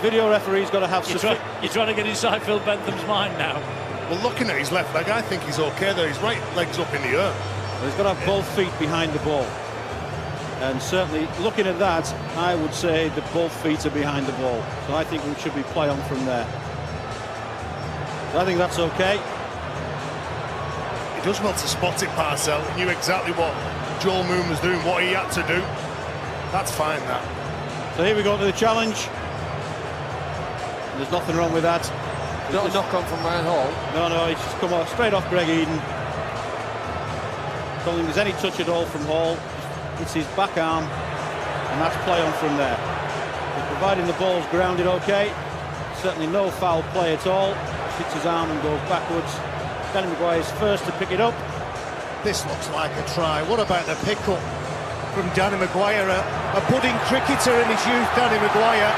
video referee's got to have... You're trying to get inside Phil Bentham's mind now. Well, looking at his left leg, I think he's okay though. His right leg's up in the air. Well, he's got to have both feet behind the ball. And certainly, looking at that, I would say that both feet are behind the ball. So I think we should be play on from there. So I think that's okay. He does well to spot it, Parcell. He knew exactly what Joel Moon was doing, what he had to do. That's fine, that. So here we go to the challenge. There's nothing wrong with that. Not a knock on from Ryan Hall. No, he's just come off straight off Greg Eden. Don't think there's any touch at all from Hall. It's his back arm, and that's play on from there. But providing the ball's grounded okay, certainly no foul play at all. Hits his arm and goes backwards. Danny Maguire's first to pick it up. This looks like a try. What about the pickup from Danny Maguire? A budding cricketer in his youth, Danny Maguire.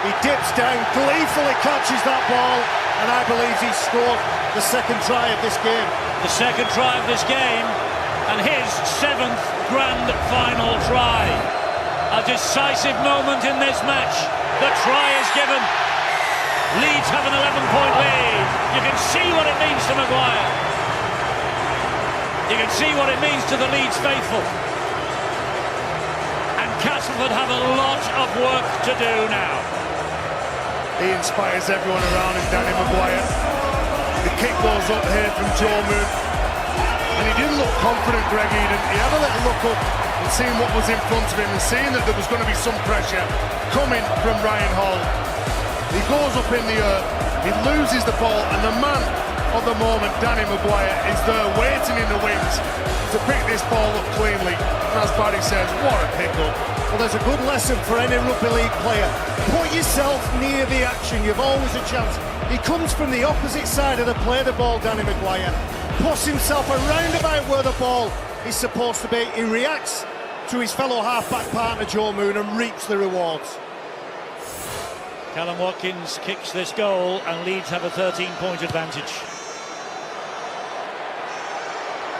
He dips down, gleefully catches that ball, and I believe he's scored the second try of this game. The second try of this game, and his 7th grand final try. A decisive moment in this match. The try is given. Leeds have an 11-point lead. You can see what it means to Maguire. You can see what it means to the Leeds faithful. And Castleford have a lot of work to do now. He inspires everyone around him, Danny Maguire. The kick goes up here from Joe Moon. And he didn't look confident, Greg Eden. He had a little look up and seeing what was in front of him and seeing that there was going to be some pressure coming from Ryan Hall. He goes up in the air, he loses the ball, and the man of the moment, Danny Maguire, is there waiting in the wings to pick this ball up cleanly. And as Barry says, what a pick-up. Well, there's a good lesson for any rugby league player. Put yourself near the action, you've always a chance. He comes from the opposite side of the play, the ball, Danny Maguire. Puts himself around about where the ball is supposed to be. He reacts to his fellow half-back partner, Joe Moon, and reaps the rewards. Callum Watkins kicks this goal, and Leeds have a 13-point advantage.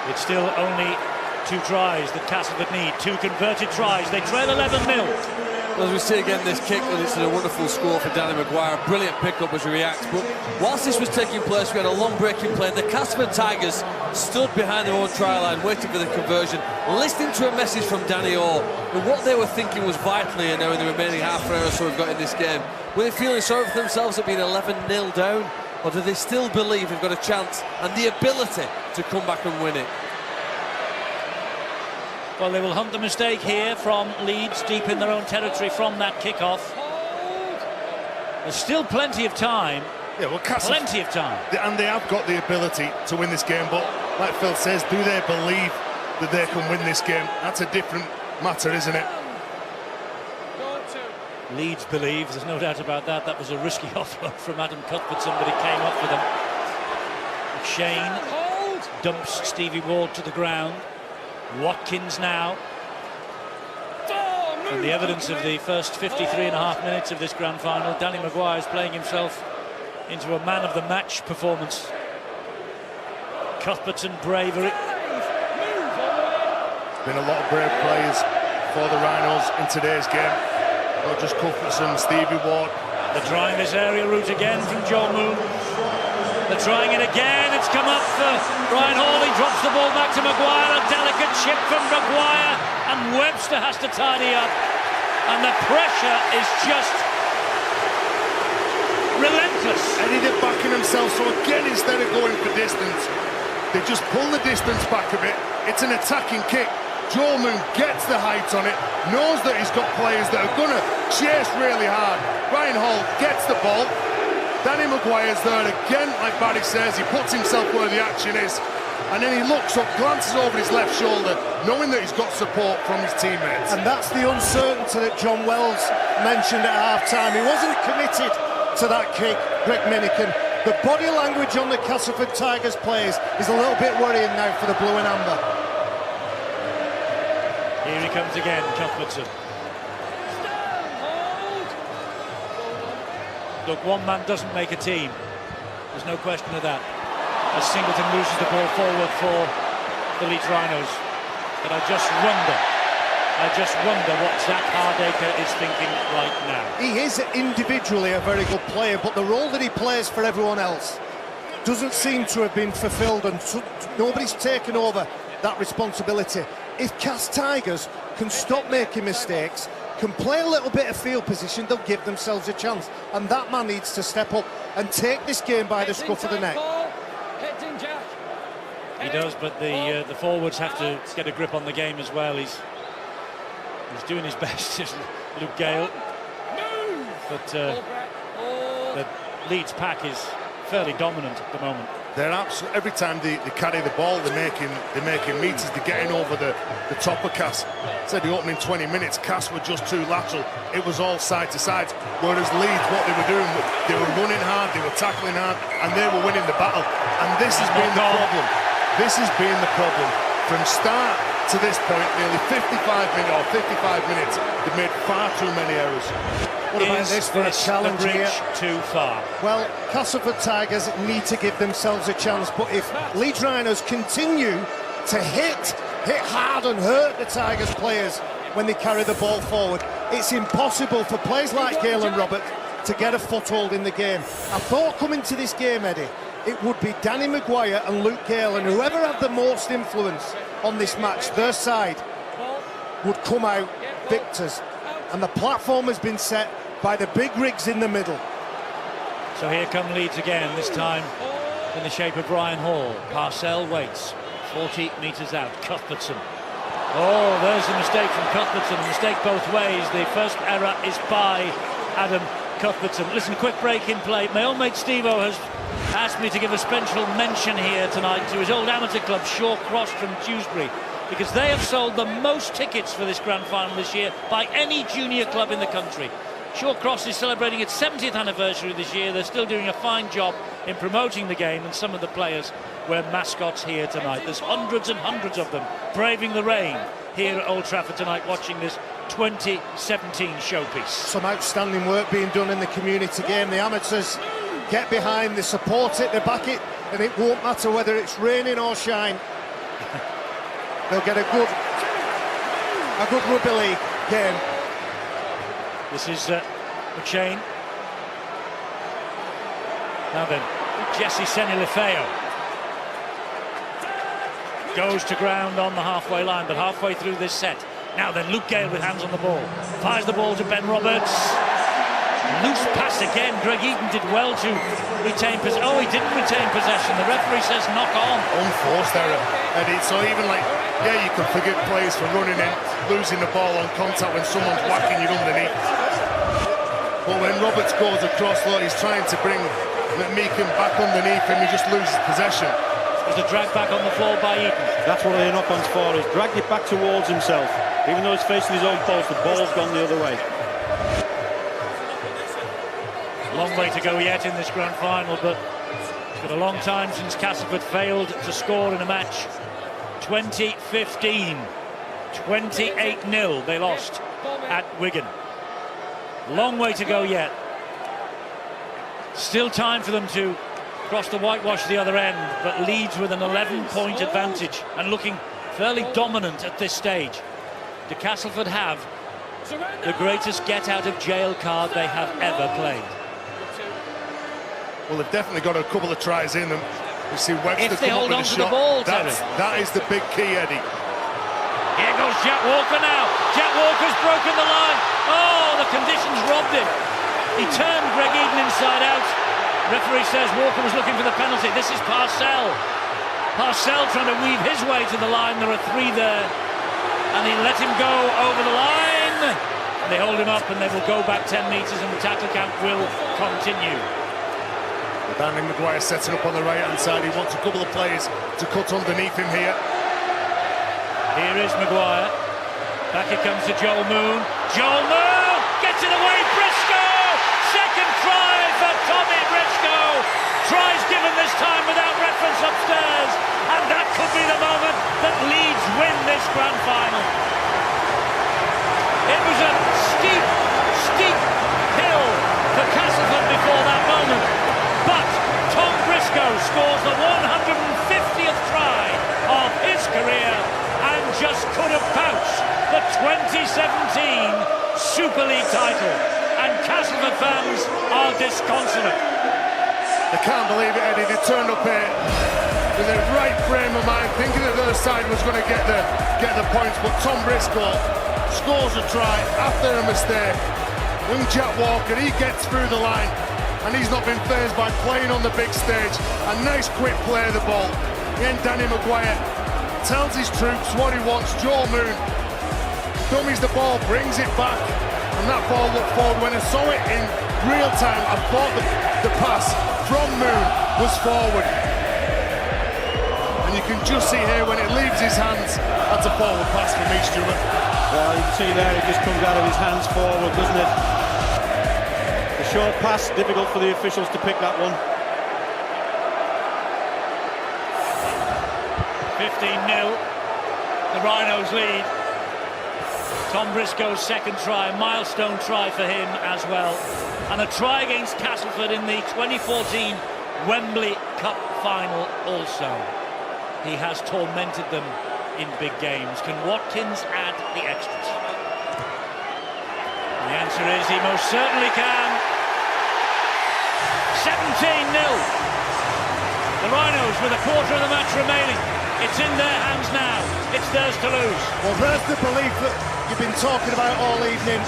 It's still only 2 tries that Castleford need, 2 converted tries. They trail 11-0. As we see again, this kick, and it's a wonderful score for Danny Maguire. Brilliant pick-up as he reacts. But whilst this was taking place, we had a long breaking play. The Castleford Tigers stood behind their own try line, waiting for the conversion, listening to a message from Danny Orr. And what they were thinking was vital here now in the remaining half an hour or so we've got in this game. Were they feeling sorry for themselves at being 11-0 down? Or do they still believe they've got a chance and the ability to come back and win it? Well, they will hunt the mistake here from Leeds, deep in their own territory from that kick-off. There's still plenty of time. Yeah, well, plenty of time. And they have got the ability to win this game, but like Phil says, do they believe that they can win this game? That's a different matter, isn't it? Leeds believe, there's no doubt about that. That was a risky offload from Adam Cuthbert. Somebody came up with him. Shane dumps Stevie Ward to the ground. Watkins now. And the evidence of the first 53.5 minutes of this grand final, Danny Maguire is playing himself into a man of the match performance. Cuthbert's bravery Been a lot of brave players for the Rhinos in today's game. Not just Cuthbertson, Stevie Ward. They're trying this area route again from Joe Moon. They're trying it again. It's come up for Ryan Hall. He drops the ball back to Maguire. A delicate chip from Maguire. And Webster has to tidy up. And the pressure is just relentless. Eddie, they're backing themselves. So again, instead of going for distance, they just pull the distance back a bit. It's an attacking kick. Joel Moon gets the height on it, knows that he's got players that are going to chase really hard. Ryan Hall gets the ball. Danny Maguire's there again, like Barry says. He puts himself where the action is. And then he looks up, glances over his left shoulder, knowing that he's got support from his teammates. And that's the uncertainty that John Wells mentioned at half-time. He wasn't committed to that kick, Greg Minikin. The body language on the Castleford Tigers players is a little bit worrying now for the blue and amber. Here he comes again, Cuthbertson. Look, one man doesn't make a team. There's no question of that. As Singleton loses the ball forward for the Leeds Rhinos. But I just wonder what Zach Hardaker is thinking right now. He is individually a very good player, but the role that he plays for everyone else doesn't seem to have been fulfilled, and nobody's taken over that responsibility. If Cas Tigers can stop making mistakes, can play a little bit of field position, they'll give themselves a chance. And that man needs to step up and take this game by the scruff of the neck. He does, but the forwards have to get a grip on the game as well. He's doing his best, isn't Luke Gale? But the Leeds pack is fairly dominant at the moment. They're absolutely, every time they carry the ball, they're making meters. They're getting over the top of Cass. Said the opening 20 minutes, Cass were just too lateral. It was all side to side. Whereas Leeds, what they were doing, they were running hard, they were tackling hard, and they were winning the battle. And this has been the problem. This has been the problem from start to this point. Nearly 55 minutes. They've made far too many errors. What about this for a challenge here? Too far. Well, Castleford Tigers need to give themselves a chance, but if Leeds Rhinos continue to hit hard and hurt the Tigers players when they carry the ball forward, it's impossible for players like Gale and Robert to get a foothold in the game. I thought coming to this game, Eddie, it would be Danny Maguire and Luke Gale, and whoever had the most influence on this match, their side, would come out victors. And the platform has been set by the big rigs in the middle. So here come Leeds again, this time in the shape of Ryan Hall. Parcell waits, 40 metres out. Cuthbertson. Oh, there's a mistake from Cuthbertson, a mistake both ways. The first error is by Adam Cuthbertson. Listen, quick break in play. My old mate Steve-O has asked me to give a special mention here tonight to his old amateur club, Shaw Cross from Dewsbury, because they have sold the most tickets for this grand final this year by any junior club in the country. Shaw Cross is celebrating its 70th anniversary this year. They're still doing a fine job in promoting the game, and some of the players were mascots here tonight. There's hundreds and hundreds of them braving the rain here at Old Trafford tonight, watching this 2017 showpiece. Some outstanding work being done in the community game. The amateurs get behind, they support it, they back it, and it won't matter whether it's raining or shine. They'll get a good rugby league game. This is McShane. Now then, Jesse Senilifeo goes to ground on the halfway line, but halfway through this set. Now then, Luke Gale with hands on the ball. Fires the ball to Ben Roberts. Loose pass again. Greg Eaton did well to retain possession. Oh, he didn't retain possession. The referee says knock on. Unforced error. And it's so even like, yeah, you can forgive players for running in, losing the ball on contact when someone's whacking you underneath. But when Roberts goes across, look, he's trying to bring McMeekin back underneath him, he just loses possession. There's a drag back on the floor by Eaton. That's what the knock-on's for, is dragged it back towards himself. Even though he's facing his own post, the ball's gone the other way. Long way to go yet in this grand final, but it's been a long time since Castleford failed to score in a match. 2015, 28-0 they lost at Wigan. Long way to go yet. Still time for them to cross the whitewash the other end, but Leeds with an 11-point advantage and looking fairly dominant at this stage. Do Castleford have the greatest get-out-of-jail card they have ever played? Well, they've definitely got a couple of tries in them. You see Webster If they come up hold with on a to shot. the ball, Terry. That is the big key, Eddie. Here goes Jack Walker now. Jack Walker's broken the line. Oh, the conditions robbed him. He turned Greg Eden inside out. Referee says Walker was looking for the penalty. This is Parcell. Parcell trying to weave his way to the line. There are three there. And he let him go over the line. And they hold him up and they will go back 10 metres and the tackle count will continue. Danny Maguire setting up on the right-hand side. He wants a couple of players to cut underneath him here. Here is Maguire. Back it comes to Joel Moon. Joel Moon gets it away. Briscoe! Second try for Tommy Briscoe. Tries given this time without reference upstairs. And that could be the moment that Leeds win this grand final. It was a steep, steep hill for Castleford before that moment. But Tom Briscoe scores the 150th try of his career and just could have pounced the 2017 Super League title. And Castleford fans are disconsolate. They can't believe it, Eddie. They turned up here with the right frame of mind, thinking that the other side was going to get the points. But Tom Briscoe scores a try after a mistake. Young Jack Walker, he gets through the line. And he's not been fazed by playing on the big stage. A nice quick play of the ball. Again, Danny Maguire tells his troops what he wants. Joel Moon dummies the ball, brings it back, and that ball looked forward. When I saw it in real time, I thought the pass from Moon was forward. And you can just see here when it leaves his hands, that's a forward pass for me, Stuart. Well, you can see there it just comes out of his hands forward, doesn't it? Short pass, difficult for the officials to pick that one. 15-0. The Rhinos lead. Tom Briscoe's second try, a milestone try for him as well. And a try against Castleford in the 2014 Wembley Cup final also. He has tormented them in big games. Can Watkins add the extras? The answer is he most certainly can. 17-0. The Rhinos with a quarter of the match remaining. It's in their hands now. It's theirs to lose. Well, there's the belief that you've been talking about all evening.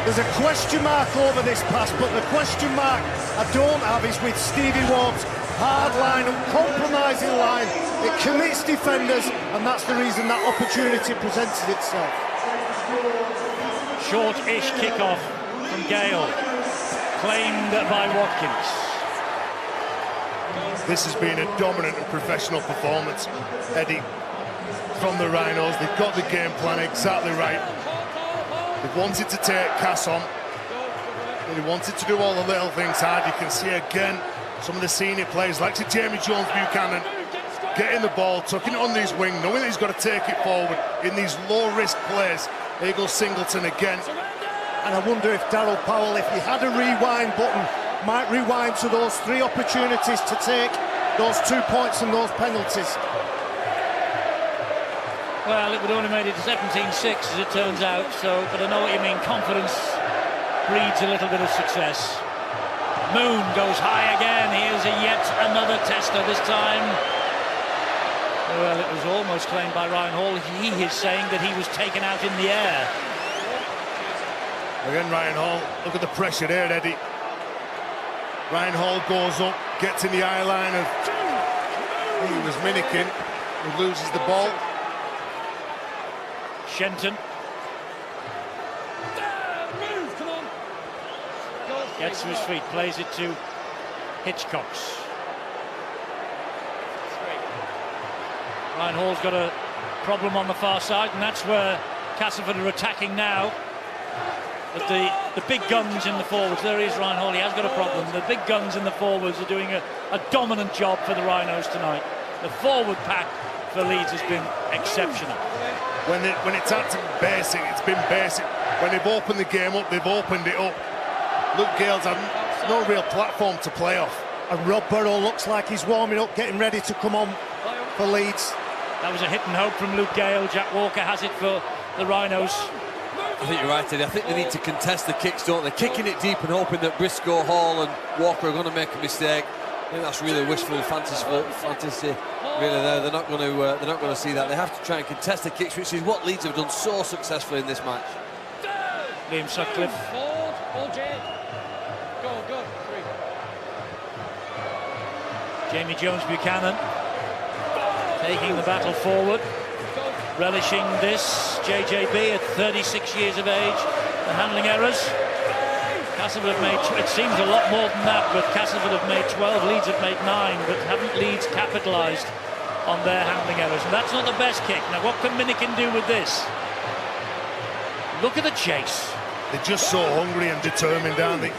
There's a question mark over this pass, but the question mark I don't have is with Stevie Ward's hard line, uncompromising line. It commits defenders, and that's the reason that opportunity presents itself. Short-ish kickoff from Gale, claimed by Watkins. This has been a dominant and professional performance, Eddie, from the Rhinos. They've got the game plan exactly right. They wanted to take Cass on. They wanted to do all the little things hard. You can see again some of the senior players, like Jamie Jones-Buchanan, getting the ball, tucking it under his wing, knowing that he's got to take it forward in these low-risk plays. Here goes Singleton again. And I wonder if Darryl Powell, if he had a rewind button, might rewind to those three opportunities to take those 2 points and those penalties. Well, it would only made it 17-6 as it turns out, so, but I know what you mean. Confidence breeds a little bit of success. Moon goes high again. Here's yet another tester this time. Well, it was almost claimed by Ryan Hall. He is saying that he was taken out in the air. Again, Ryan Hall, look at the pressure there, Eddie. Ryan Hall goes up, gets in the eye line of, he was Minikin, who loses the ball. Shenton. Gets to his feet, plays it to Hitchcocks. Ryan Hall's got a problem on the far side, and that's where Castleford are attacking now. But the big guns in the forwards, there is Ryan Hall, he has got a problem. The big guns in the forwards are doing a dominant job for the Rhinos tonight. The forward pack for Leeds has been exceptional. When it's had to be basic, it's been basic. When they've opened the game up, they've opened it up. Luke Gale's had no real platform to play off. And Rob Burrow looks like he's warming up, getting ready to come on for Leeds. That was a hit and hope from Luke Gale. Jack Walker has it for the Rhinos. I think you're right, Eddie. I think they need to contest the kicks, don't they? Kicking it deep and hoping that Briscoe, Hall and Walker are going to make a mistake. I think that's really wishful fantasy. Really, they're not going to see that. They have to try and contest the kicks, which is what Leeds have done so successfully in this match. Liam Sutcliffe. Jamie Jones-Buchanan taking the battle forward, relishing this. JJB at 36 years of age and handling errors. Castleford have made, it seems a lot more than that, but Castleford have made 12, Leeds have made 9, but haven't Leeds capitalised on their handling errors? And that's not the best kick. Now what can Minikin do with this? Look at the chase. They're just so hungry and determined, aren't they?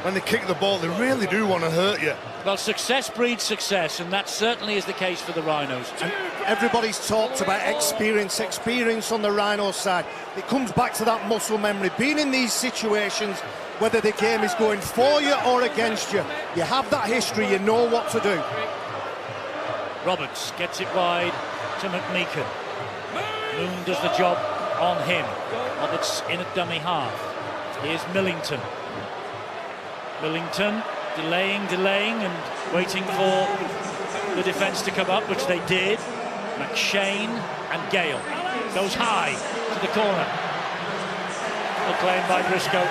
When they kick the ball, they really do want to hurt you. Well, success breeds success, and that certainly is the case for the Rhinos. And everybody's talked about experience on the Rhinos side. It comes back to that muscle memory. Being in these situations, whether the game is going for you or against you, you have that history, you know what to do. Roberts gets it wide to McMeekan. Moon does the job on him. Roberts in at dummy half. Here's Millington. Millington delaying and waiting for the defence to come up, which they did. McShane and Gale. Goes high to the corner. Well claimed by Briscoe.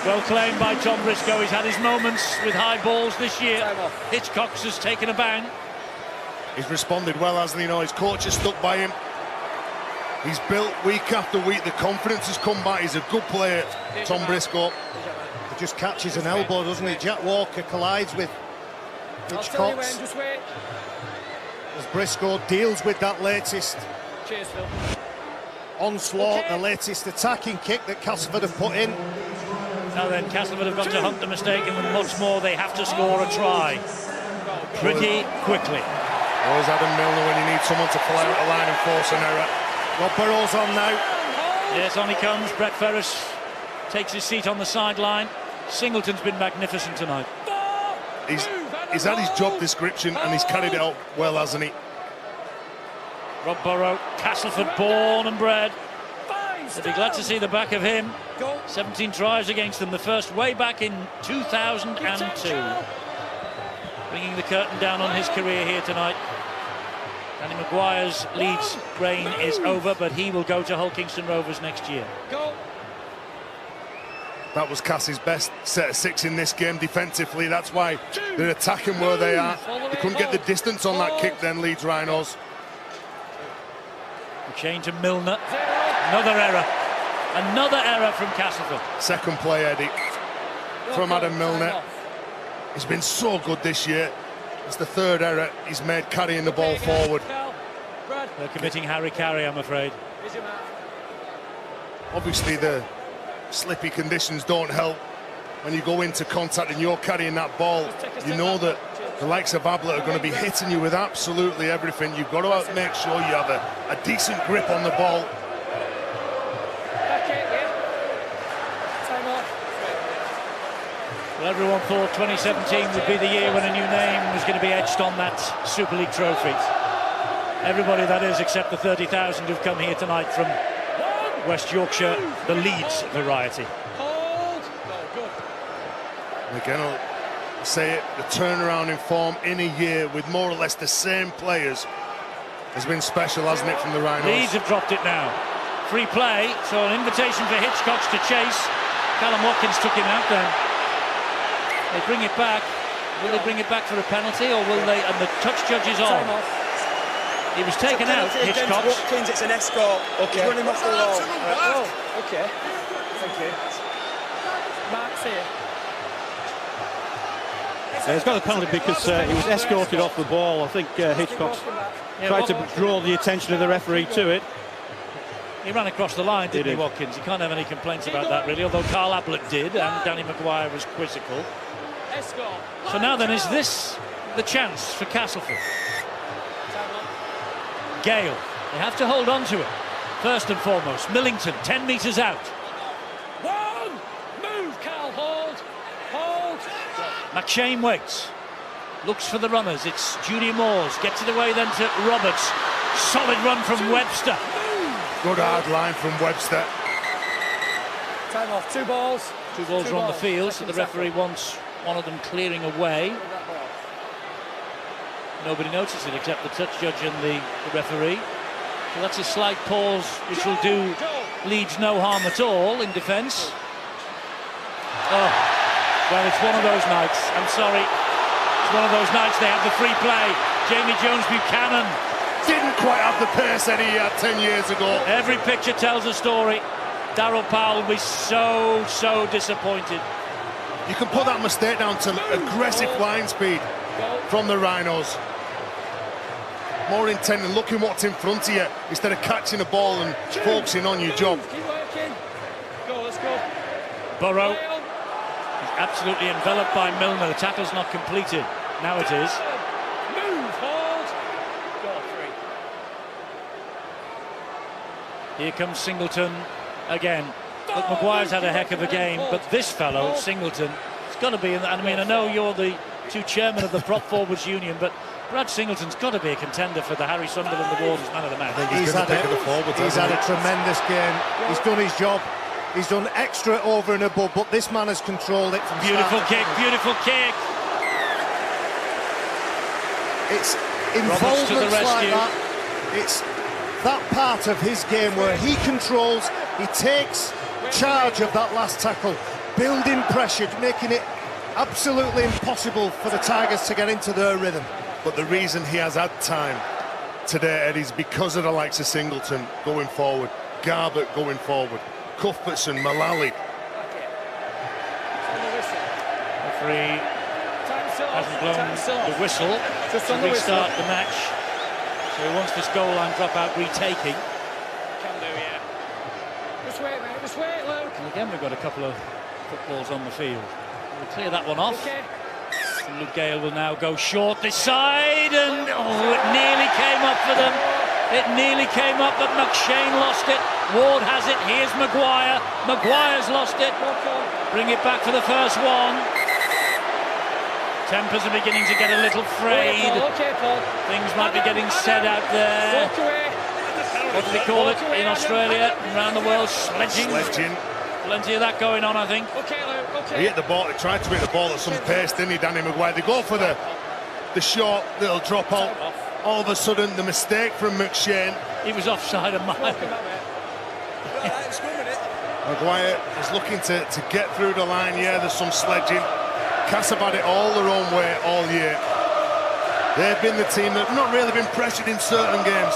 Well claimed by Tom Briscoe. He's had his moments with high balls this year. Hitchcock's has taken a bang. He's responded well, hasn't he? You know, his coach has stuck by him. He's built week after week. The confidence has come back. He's a good player, Tom Briscoe. He just catches an elbow, doesn't he? Jack Walker collides with Hitchcock as Briscoe deals with that latest onslaught, the latest attacking kick that Castleford have put in. Now then, Castleford have got to hunt the mistake, and once more they have to score a try pretty quickly. Always Adam Milner when you need someone to fly out a line and force an error. Rob Burrows on now. Yes, on he comes. Brett Ferris takes his seat on the sideline. Singleton's been magnificent tonight. He's had his job description and he's carried it out well, hasn't he? Rob Burrow, Castleford born and bred. They'll be glad to see the back of him. 17 tries against them, the first way back in 2002. Bringing the curtain down on his career here tonight. Danny Maguire's Leeds reign is over, but he will go to Hull Kingston Rovers next year. That was Cass's best set of 6 in this game defensively. That's why they're attacking where they are. They couldn't get the distance on that kick then, Leeds Rhinos. Change to Milner. Another error. Another error from Castleford. Second play, Eddie, from Adam Milner. He's been so good this year. It's the third error he's made carrying the ball forward. They're committing Harry Carey, I'm afraid. Obviously the slippy conditions don't help when you go into contact and you're carrying that ball. You know that the likes of Ablett are going to be hitting you with absolutely everything. You've got to make sure you have a decent grip on the ball. Well, everyone thought 2017 would be the year when a new name was going to be etched on that Super League trophy. Everybody, that is, except the 30,000 who've come here tonight from West Yorkshire, the Leeds variety. And again, I'll say it, the turnaround in form in a year with more or less the same players has been special, hasn't it, from the Rhinos? Leeds have dropped it now. Free play, so an invitation for Hitchcock to chase. Callum Watkins took him out then. They bring it back. Will they bring it back for a penalty, or will they? And the touch judge is on. He was taken out, Hitchcock. Watkins, it's an escort. Okay. Run him off the wall. Oh, okay. Thank you. Mark's here. He's got a penalty because he was escorted off the ball. I think Hitchcock tried to draw the attention of the referee to it. He ran across the line, didn't he, Watkins? You can't have any complaints about that, really, although Carl Ablett did, and Danny Maguire was quizzical. So now then, is this the chance for Castleford? Gale, they have to hold on to it. First and foremost, Millington, 10 metres out. One! Move, Cal, hold! Hold! McShane waits. Looks for the runners. It's Judy Moores. Gets it away then to Roberts. Solid run from Webster. Good hard line from Webster. Time off. 2 balls. Two balls are on the field, so the referee wants one of them clearing away. Nobody notices it except the touch judge and the referee. So that's a slight pause, which will do Leeds no harm at all in defence. Oh, well, it's one of those nights. I'm sorry. It's one of those nights they have the free play. Jamie Jones-Buchanan Didn't quite have the pace that he had 10 years ago. Every picture tells a story. Darryl Powell will be so disappointed. You can put that mistake down to aggressive line speed from the Rhinos. More intent and looking what's in front of you instead of catching a ball and focusing on your job. Keep working. Go, let's go. Burrow is absolutely enveloped by Milner. The tackle's not completed. Now it is. Move, hold. Go, 3. Here comes Singleton again. Look, Maguire's had a heck of a game, but this fellow, Singleton, it's got to be, and I mean, I know you're the two chairmen of the Prop Forwards Union, but Brad Singleton's got to be a contender for the Harry Sunderland Awards Man of the Match. He's had a tremendous game. He's done his job. He's done extra over and above, but this man has controlled it from Beautiful start kick, beautiful kick. It's Roberts to the involvements like rescue. that. It's that part of his game where he controls, he takes charge of that last tackle, building pressure, making it absolutely impossible for the Tigers to get into their rhythm. But the reason he has had time today, Ed, is because of the likes of Singleton going forward, Garbutt going forward, Cuthbertson, Mullally. Referee hasn't blown the whistle to restart the match. So he wants this goal line dropout retaking. Can do, yeah. Just wait, mate. Just wait, Luke. And again, we've got a couple of footballs on the field. We'll clear that one off. Okay. And Luke Gale will now go short this side, and it nearly came up for them. It nearly came up, but McShane lost it. Ward has it. Here's Maguire. Maguire's lost it. Bring it back for the first one. Tempers are beginning to get a little frayed. Okay, Paul. Things might be getting said out there. Walk away. What do they call it in Australia and around the world? Sledging. Sledging. Plenty of that going on, I think. Okay, Luke. Okay. He hit the ball, he tried to hit the ball at some pace, didn't he, Danny Maguire? They go for the short little drop out. All of a sudden, the mistake from McShane. He was offside a mile. Maguire is looking to get through the line. Yeah, there's some sledging. Cass have had it all their own way all year. They've been the team that have not really been pressured in certain games.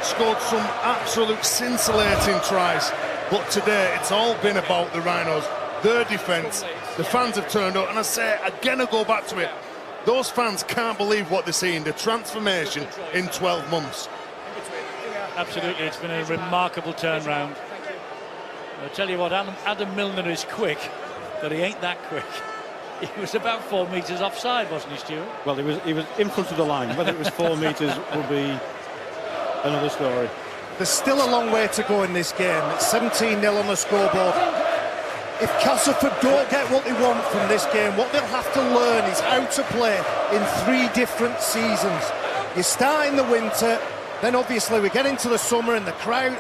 Scored some absolute scintillating tries. But today, it's all been about the Rhinos, their defence. The fans have turned up, and I say, again, I go back to it. Those fans can't believe what they're seeing, the transformation in 12 months. Absolutely, it's been a remarkable turnaround. I'll tell you what, Adam Milner is quick, but he ain't that quick. He was about 4 metres offside, wasn't he, Stuart? Well, he was in front of the line. Whether it was 4 metres will be another story. There's still a long way to go in this game. It's 17-0 on the scoreboard. If Castleford don't get what they want from this game, what they'll have to learn is how to play in 3 different seasons. You start in the winter, then obviously we get into the summer and the crowd,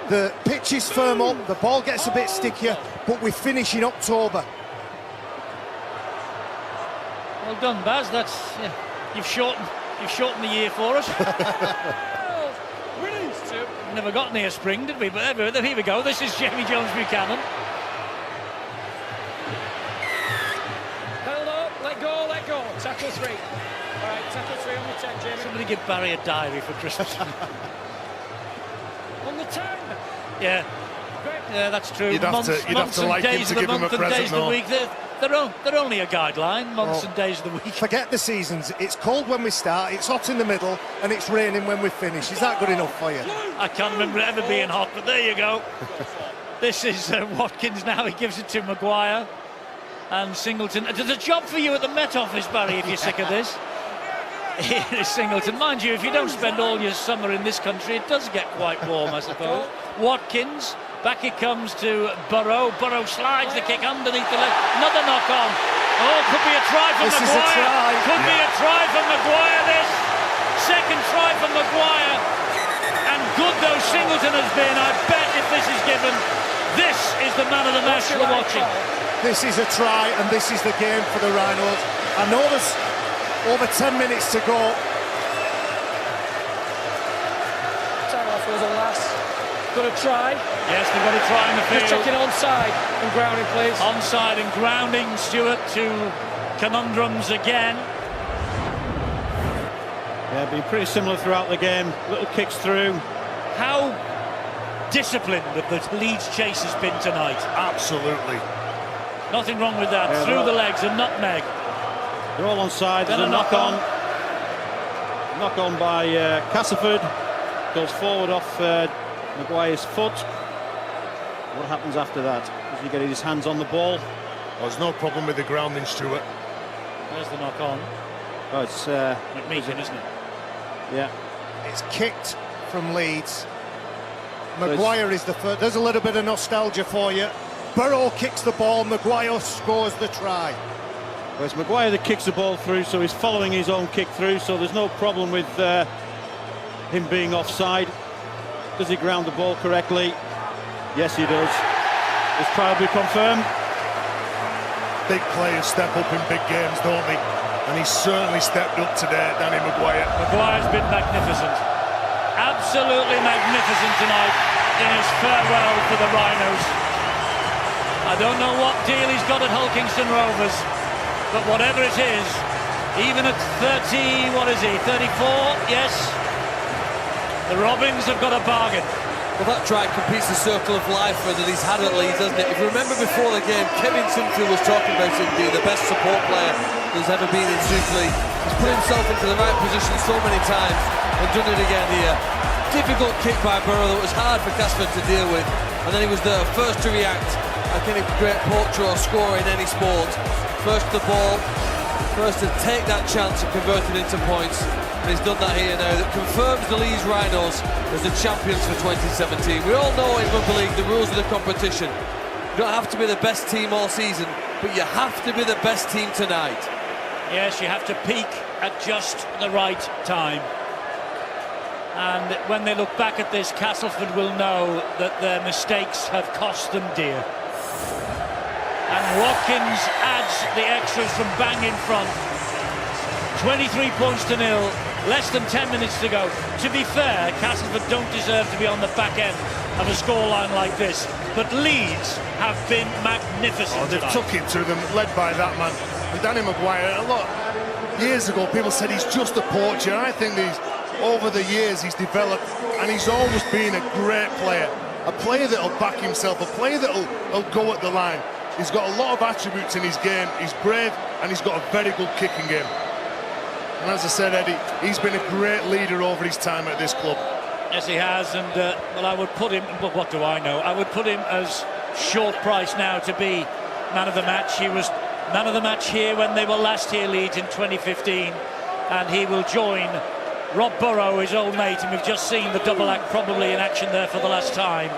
the pitch is firm up, the ball gets a bit stickier, but we finish in October. Well done, Baz. That's you've shortened the year for us. Never got near spring, did we? But here we go. This is Jamie Jones-Buchanan. Held up, let go. Tackle 3. All right, tackle 3 on the 10, Jamie. Somebody give Barry a diary for Christmas. On the 10. Yeah, that's true. You'd have to like him to give him a present, days of the week. They're only a guideline, months and days of the week. Forget the seasons. It's cold when we start, it's hot in the middle, and it's raining when we finish. Is that good enough for you? I can't remember it ever being hot, but there you go. This is Watkins now. He gives it to Maguire and Singleton. There's a job for you at the Met Office, Barry, if you're sick of this. Here is Singleton. Mind you, if you don't spend all your summer in this country, it does get quite warm, I suppose. Watkins. Back it comes to Burrow. Burrow slides the kick underneath the leg. Another knock on. Oh, could be a try from Maguire. Could be a try from Maguire, this. Second try from Maguire, and good though Singleton has been. I bet if this is given, this is the man of the match we're watching. This is a try, and this is the game for the Rhinos. I know there's over 10 minutes to go. Time off was a last. Got a try. Yes, they've got a try in the field. Just checking onside and grounding, please. Onside and grounding. Stewart to conundrums again. Yeah, been pretty similar throughout the game. Little kicks through. How disciplined have the Leeds chase has been tonight? Absolutely. Nothing wrong with that. Yeah, Through the legs, a nutmeg. They're all onside. There's Then a knock-on. Knock-on by Castleford. Goes forward off Maguire's foot. What happens after that? Does he get his hands on the ball? There's no problem with the grounding, Stuart. There's the knock-on. Oh, it's McMeekin, isn't it? yeah. It's kicked from Leeds. Maguire is the first. There's a little bit of nostalgia for you. Burrow kicks the ball, Maguire scores the try. Well, it's Maguire that kicks the ball through, so he's following his own kick through, so there's no problem with him being offside. Does he ground the ball correctly? Yes, he does. This trial will be confirmed. Big players step up in big games, don't they? And he's certainly stepped up today, Danny Maguire. Maguire's been magnificent. Absolutely magnificent tonight in his farewell for the Rhinos. I don't know what deal he's got at Hull Kingston Rovers, but whatever it is, even at 30, what is he, 34? Yes. The Robins have got a bargain. Well, that try completes the circle of life that he's had at Leeds, hasn't it? If you remember before the game, Kevin Sinfield was talking about him being the best support player there's ever been in Super League. He's put himself into the right position so many times and done it again here. Difficult kick by Burrow that was hard for Castleford to deal with, and then he was the first to react like any great poacher or scorer in any sport. First to the ball, first to take that chance and convert it into points. And he's done that here now. That confirms the Leeds Rhinos as the champions for 2017. We all know in rugby league the rules of the competition. You don't have to be the best team all season, but you have to be the best team tonight. Yes, you have to peak at just the right time. And when they look back at this, Castleford will know that their mistakes have cost them dear. And Watkins adds the extras from bang in front. 23 points to nil, less than 10 minutes to go. To be fair, Castleford don't deserve to be on the back end of a scoreline like this. But Leeds have been magnificent They've tonight. took it to them, led by that man. And Danny Maguire, a lot years ago, people said he's just a poacher. I think over the years he's developed, and he's always been a great player. A player that'll back himself, a player that'll go at the line. He's got a lot of attributes in his game. He's brave, and he's got a very good kicking game. And as I said, Eddie, he's been a great leader over his time at this club. Yes, he has, and well, I would put him, well, what do I know? I would put him as short price now to be man of the match. He was man of the match here when they were last here, Leeds, in 2015, and he will join Rob Burrow, his old mate, and we've just seen the double act probably in action there for the last time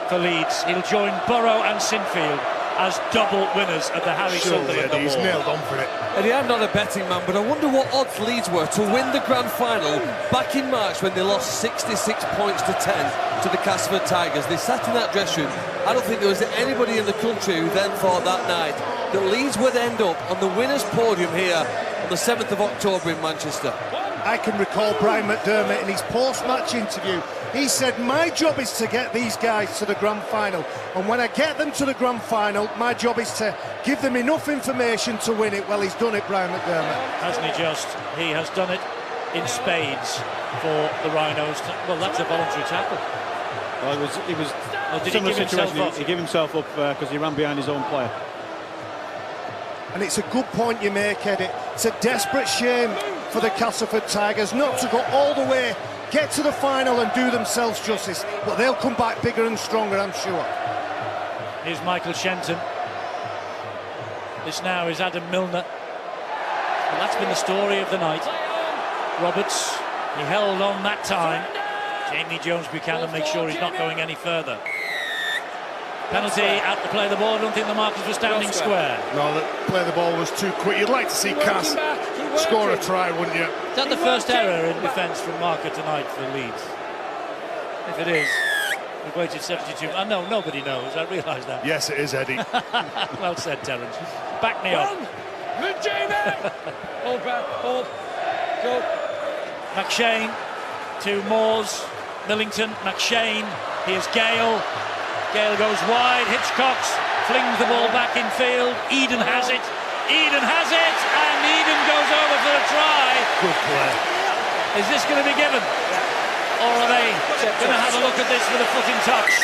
for Leeds. He'll join Burrow and Sinfield as double winners of the Harry Sunderland Award. He's nailed on for it. Eddie, I'm not a betting man, but I wonder what odds Leeds were to win the grand final back in March when they lost 66 points to 10 to the Castleford Tigers. They sat in that dressing room. I don't think there was anybody in the country who then thought that night that Leeds would end up on the winners' podium here on the 7th of October in Manchester. I can recall Brian McDermott in his post-match interview. He said, my job is to get these guys to the grand final, and when I get them to the grand final, my job is to give them enough information to win it. Well, he's done it, Brian McDermott. Hasn't he just? He has done it in spades for the Rhinos. Well, that's a voluntary tackle. Well, it was did he give himself up? He gave himself up because he ran behind his own player. And it's a good point you make, Eddie. It's a desperate shame for the Castleford Tigers not to go all the way, get to the final and do themselves justice, but they'll come back bigger and stronger, I'm sure. Here's Michael Shenton. This now is Adam Milner. Well, that's been the story of the night. Roberts, he held on that time. Jamie Jones-Buchanan makes sure he's not going any further. Penalty at the play of the ball. I don't think the markers were standing square. No, the play of the ball was too quick. You'd like to see Cass score a try, wouldn't you? Is that the first error in defence from Marker tonight for Leeds? If it is, we've waited 72. I know, nobody knows. I realise that. Yes, it is, Eddie. Well said, Terence. Back me up. Hold back, hold. Go. McShane to Moores. Millington, McShane. Here's Gale. Gale goes wide. Hitchcocks flings the ball back in field. Eden has it. Eden has it. And Eden goes over for a try. Good play. Is this going to be given? Or are they going to have a look at this with a foot in touch?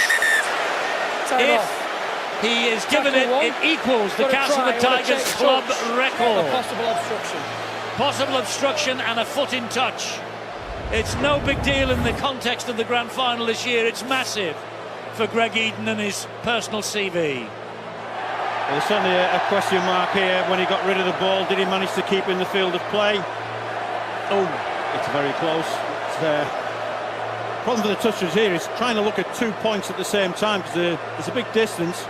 If he is given it, it equals the Castleford Tigers club record. Possible obstruction. Possible obstruction and a foot in touch. It's no big deal in the context of the grand final this year. It's massive for Greg Eden and his personal CV. Well, there's certainly a question mark here. When he got rid of the ball, did he manage to keep in the field of play? Oh, it's very close. It's there. The problem for the touchers here is trying to look at 2 points at the same time, because there's a big distance,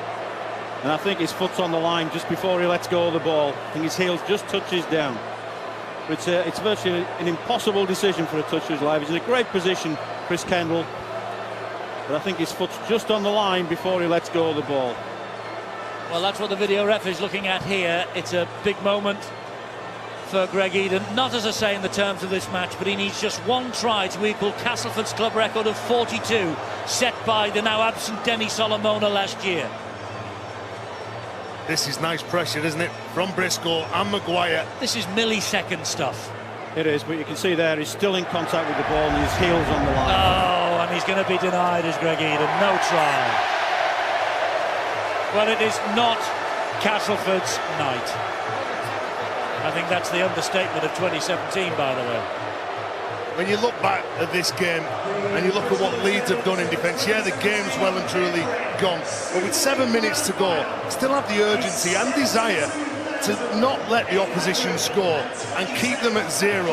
and I think his foot's on the line just before he lets go of the ball. I think his heels just touches down. But it's virtually an impossible decision for a toucher's life. He's in a great position, Chris Kendall, but I think his foot's just on the line before he lets go of the ball. Well, that's what the video ref is looking at here. It's a big moment for Greg Eden, not as I say in the terms of this match, but he needs just one try to equal Castleford's club record of 42, set by the now absent Denny Solomona last year. This is nice pressure, isn't it, from Briscoe and Maguire. This is millisecond stuff. It is, but you can see there he's still in contact with the ball and his heels on the line. Oh, and he's going to be denied as Greg Eden. No try. Well, it is not Castleford's night. I think that's the understatement of 2017, by the way. When you look back at this game and you look at what Leeds have done in defence, yeah, the game's well and truly gone, but with 7 minutes to go, still have the urgency and desire to not let the opposition score and keep them at 0.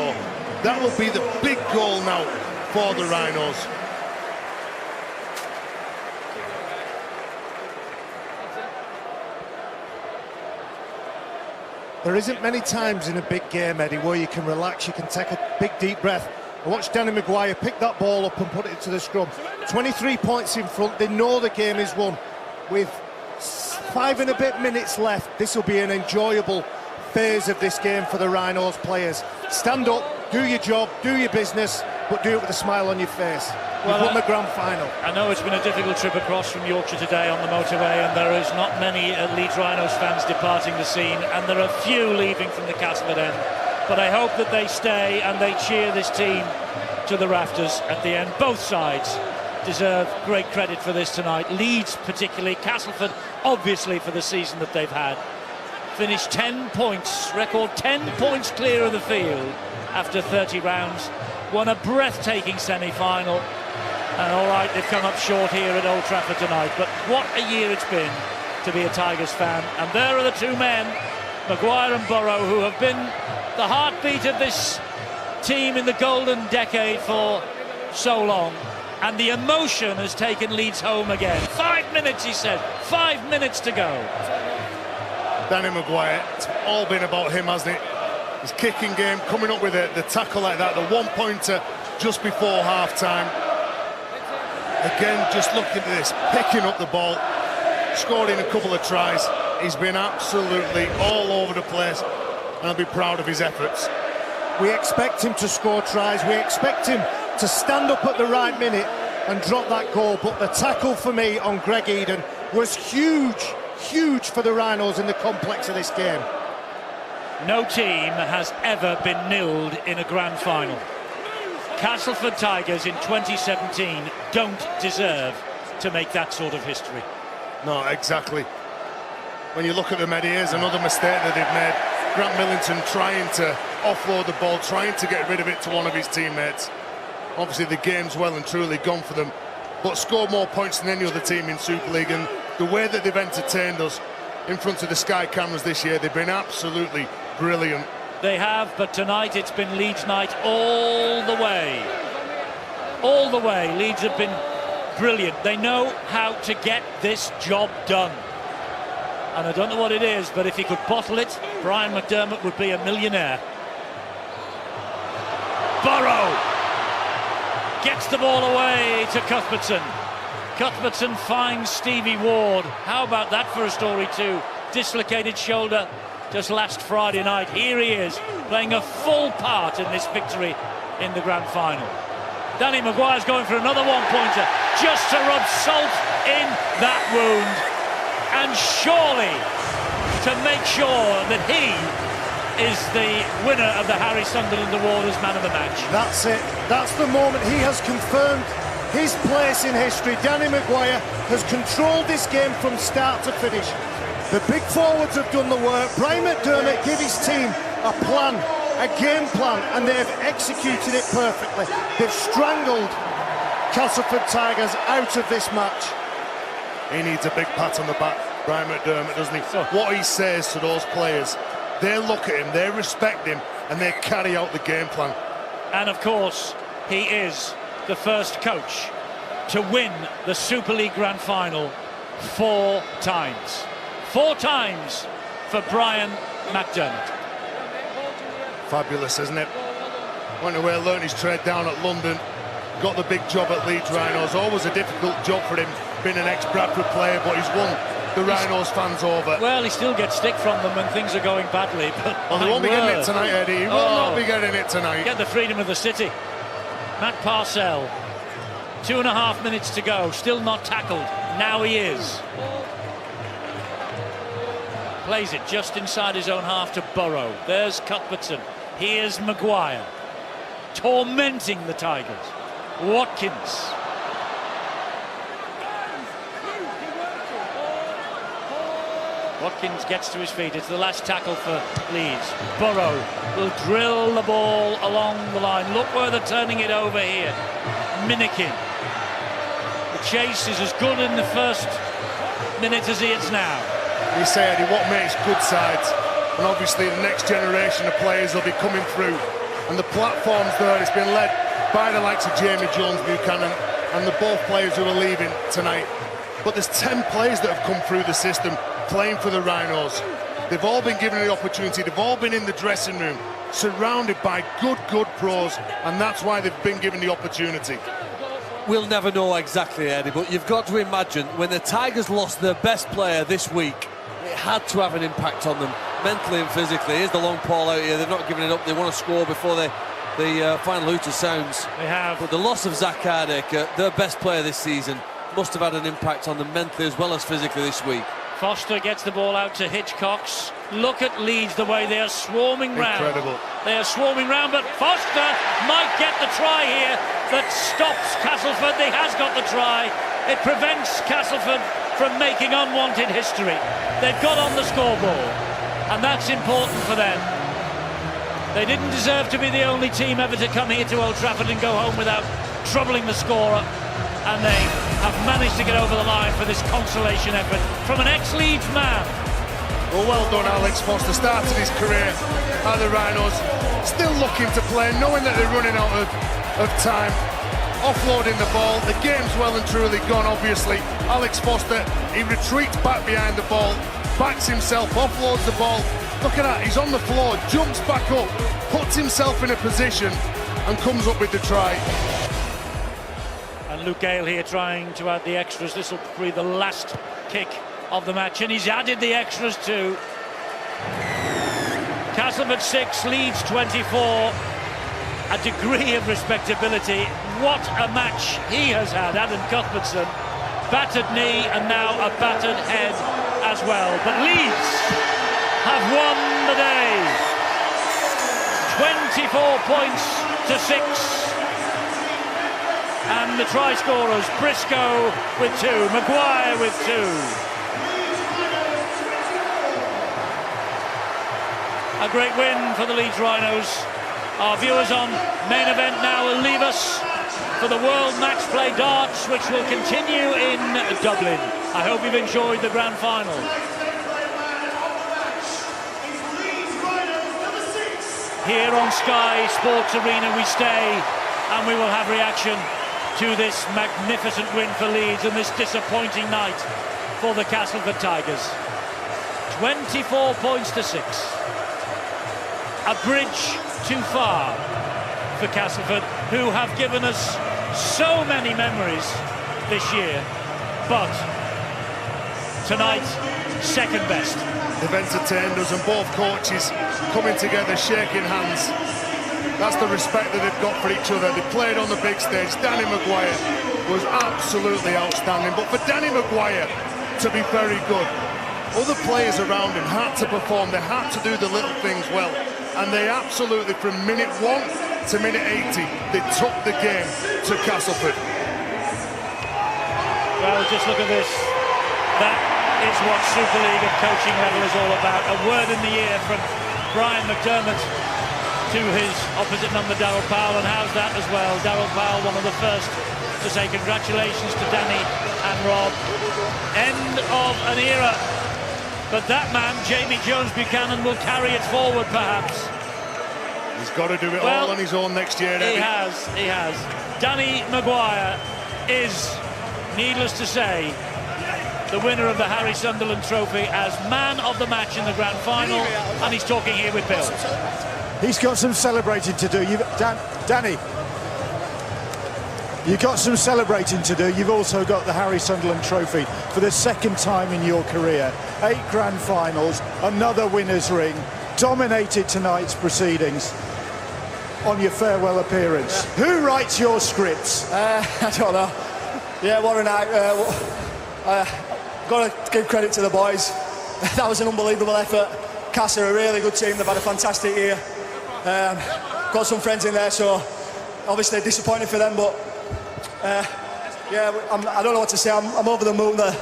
That will be the big goal now for the Rhinos. There isn't many times in a big game, Eddie, where you can relax, you can take a big deep breath. I watched Danny Maguire pick that ball up and put it into the scrum. 23 points in front, they know the game is won. With 5 and a bit minutes left, this will be an enjoyable phase of this game for the Rhinos players. Stand up, do your job, do your business, but do it with a smile on your face. Well, won the grand final. I know it's been a difficult trip across from Yorkshire today on the motorway, and there is not many Leeds Rhinos fans departing the scene, and there are few leaving from the Castleford end. But I hope that they stay and they cheer this team to the rafters at the end. Both sides deserve great credit for this tonight. Leeds particularly, Castleford obviously for the season that they've had. Finished 10 points, record 10 points clear of the field after 30 rounds. Won a breathtaking semi-final. And all right, they've come up short here at Old Trafford tonight, but what a year it's been to be a Tigers fan. And there are the two men, Maguire and Burrow, who have been the heartbeat of this team in the golden decade for so long. And the emotion has taken Leeds home again. 5 minutes, he said. 5 minutes to go. Danny Maguire, it's all been about him, hasn't it? His kicking game, coming up with the tackle like that, the one-pointer just before half-time. Again, just looking at this, picking up the ball, scoring a couple of tries. He's been absolutely all over the place, and I'll be proud of his efforts. We expect him to score tries, we expect him to stand up at the right minute and drop that goal, but the tackle for me on Greg Eden was huge, huge for the Rhinos in the complex of this game. No team has ever been nilled in a grand final. Castleford Tigers in 2017 don't deserve to make that sort of history. No, exactly. When you look at them, Eddie, here's another mistake that they've made. Grant Millington trying to offload the ball, trying to get rid of it to one of his teammates. Obviously the game's well and truly gone for them, but scored more points than any other team in Super League, and the way that they've entertained us in front of the Sky cameras this year, they've been absolutely brilliant. They have, but tonight it's been Leeds night all the way. All the way, Leeds have been brilliant. They know how to get this job done. And I don't know what it is, but if he could bottle it, Brian McDermott would be a millionaire. Burrow gets the ball away to Cuthbertson. Cuthbertson finds Stevie Ward. How about that for a story too? Dislocated shoulder just last Friday night. Here he is, playing a full part in this victory in the grand final. Danny Maguire's going for another one-pointer, just to rub salt in that wound, and surely to make sure that he is the winner of the Harry Sunderland Award as man of the match. That's it. That's the moment. He has confirmed his place in history. Danny Maguire has controlled this game from start to finish. The big forwards have done the work. Brian McDermott gave his team a plan, a game plan, and they've executed it perfectly. They've strangled Castleford Tigers out of this match. He needs a big pat on the back, Brian McDermott, doesn't he? What he says to those players, they look at him, they respect him, and they carry out the game plan. And of course, he is the first coach to win the Super League Grand Final 4 times. 4 times for Brian McDermott. Fabulous, isn't it? Went away, learnt his trade down at London, got the big job at Leeds Rhinos. Always a difficult job for him, being an ex-Bradford player, but he's won the Rhinos fans over. Well, he still gets stick from them when things are going badly, but well, they won't be getting it tonight, Eddie. He will not be getting it tonight. Get the freedom of the city. Matt Parcell, 2.5 minutes to go, still not tackled. Now he is. Plays it just inside his own half to Burrow. There's Cuthbertson. Here's Maguire, tormenting the Tigers. Watkins. Watkins gets to his feet. It's the last tackle for Leeds. Burrow will drill the ball along the line. Look where they're turning it over here. Minikin. The chase is as good in the first minute as it is now. We say, Eddie, what makes good sides? And obviously the next generation of players will be coming through. And the platform's there. It's been led by the likes of Jamie Jones, Buchanan, and the both players who are leaving tonight. But there's 10 players that have come through the system playing for the Rhinos. They've all been given the opportunity. They've all been in the dressing room, surrounded by good pros, and that's why they've been given the opportunity. We'll never know exactly, Eddie, but you've got to imagine when the Tigers lost their best player this week, it had to have an impact on them, mentally and physically. Here's the long ball out here. They've not given it up. They want to score before the final hooter sounds. They have. But the loss of Zach Hardaker, their best player this season, must have had an impact on them mentally as well as physically this week. Foster gets the ball out to Hitchcocks. Look at Leeds, the way they are swarming round. Incredible. They are swarming round, but Foster might get the try here that stops Castleford. He has got the try. It prevents Castleford from making unwanted history. They've got on the scoreboard, and that's important for them. They didn't deserve to be the only team ever to come here to Old Trafford and go home without troubling the scorer, and they have managed to get over the line for this consolation effort from an ex-Leeds man. Well, well done, Alex Foster. Started his career at the Rhinos, still looking to play, knowing that they're running out of time, offloading the ball. The game's well and truly gone, obviously. Alex Foster, he retreats back behind the ball, backs himself, offloads the ball. Look at that, he's on the floor, jumps back up, puts himself in a position and comes up with the try. And Luke Gale here trying to add the extras. This will be the last kick of the match, and he's added the extras too. Castleford 6, Leeds 24. A degree of respectability. What a match he has had, Adam Cuthbertson. Battered knee and now a battered head as well. But Leeds have won the day. 24 points to 6. And the try scorers, Briscoe with 2, Maguire with 2. A great win for the Leeds Rhinos. Our viewers on main event now will leave us for the World Match Play Darts, which will continue in Dublin. I hope you've enjoyed the grand final. Here on Sky Sports Arena we stay, and we will have reaction to this magnificent win for Leeds and this disappointing night for the Castleford Tigers. 24 points to 6. A bridge too far for Castleford, who have given us so many memories this year, but tonight, second best. They've entertained us, and both coaches coming together, shaking hands. That's the respect that they've got for each other. They played on the big stage. Danny Maguire was absolutely outstanding, but for Danny Maguire to be very good, other players around him had to perform. They had to do the little things well, and they absolutely, from minute 1 to minute 80, they took the game to Castleford. Well, just look at this. That is what Super League of coaching level is all about. A word in the ear from Brian McDermott to his opposite number, Darryl Powell, and how's that as well? Darryl Powell, one of the first to say congratulations to Danny and Rob. End of an era. But that man, Jamie Jones Buchanan, will carry it forward, perhaps. He's got to do it all on his own next year. He has. Danny Maguire is, needless to say, the winner of the Harry Sunderland Trophy as man of the match in the grand final, and he's talking here with Bill. He's got some celebrating to do. Danny, you've got some celebrating to do. You've also got the Harry Sunderland Trophy for the second time in your career. 8 grand finals, another winner's ring, dominated tonight's proceedings on your farewell appearance. Yeah. Who writes your scripts? I don't know. Yeah, what a night. Got to give credit to the boys. That was an unbelievable effort. Cas are a really good team. They've had a fantastic year. Got some friends in there, so obviously disappointed for them, but yeah, I don't know what to say. I'm over the moon. The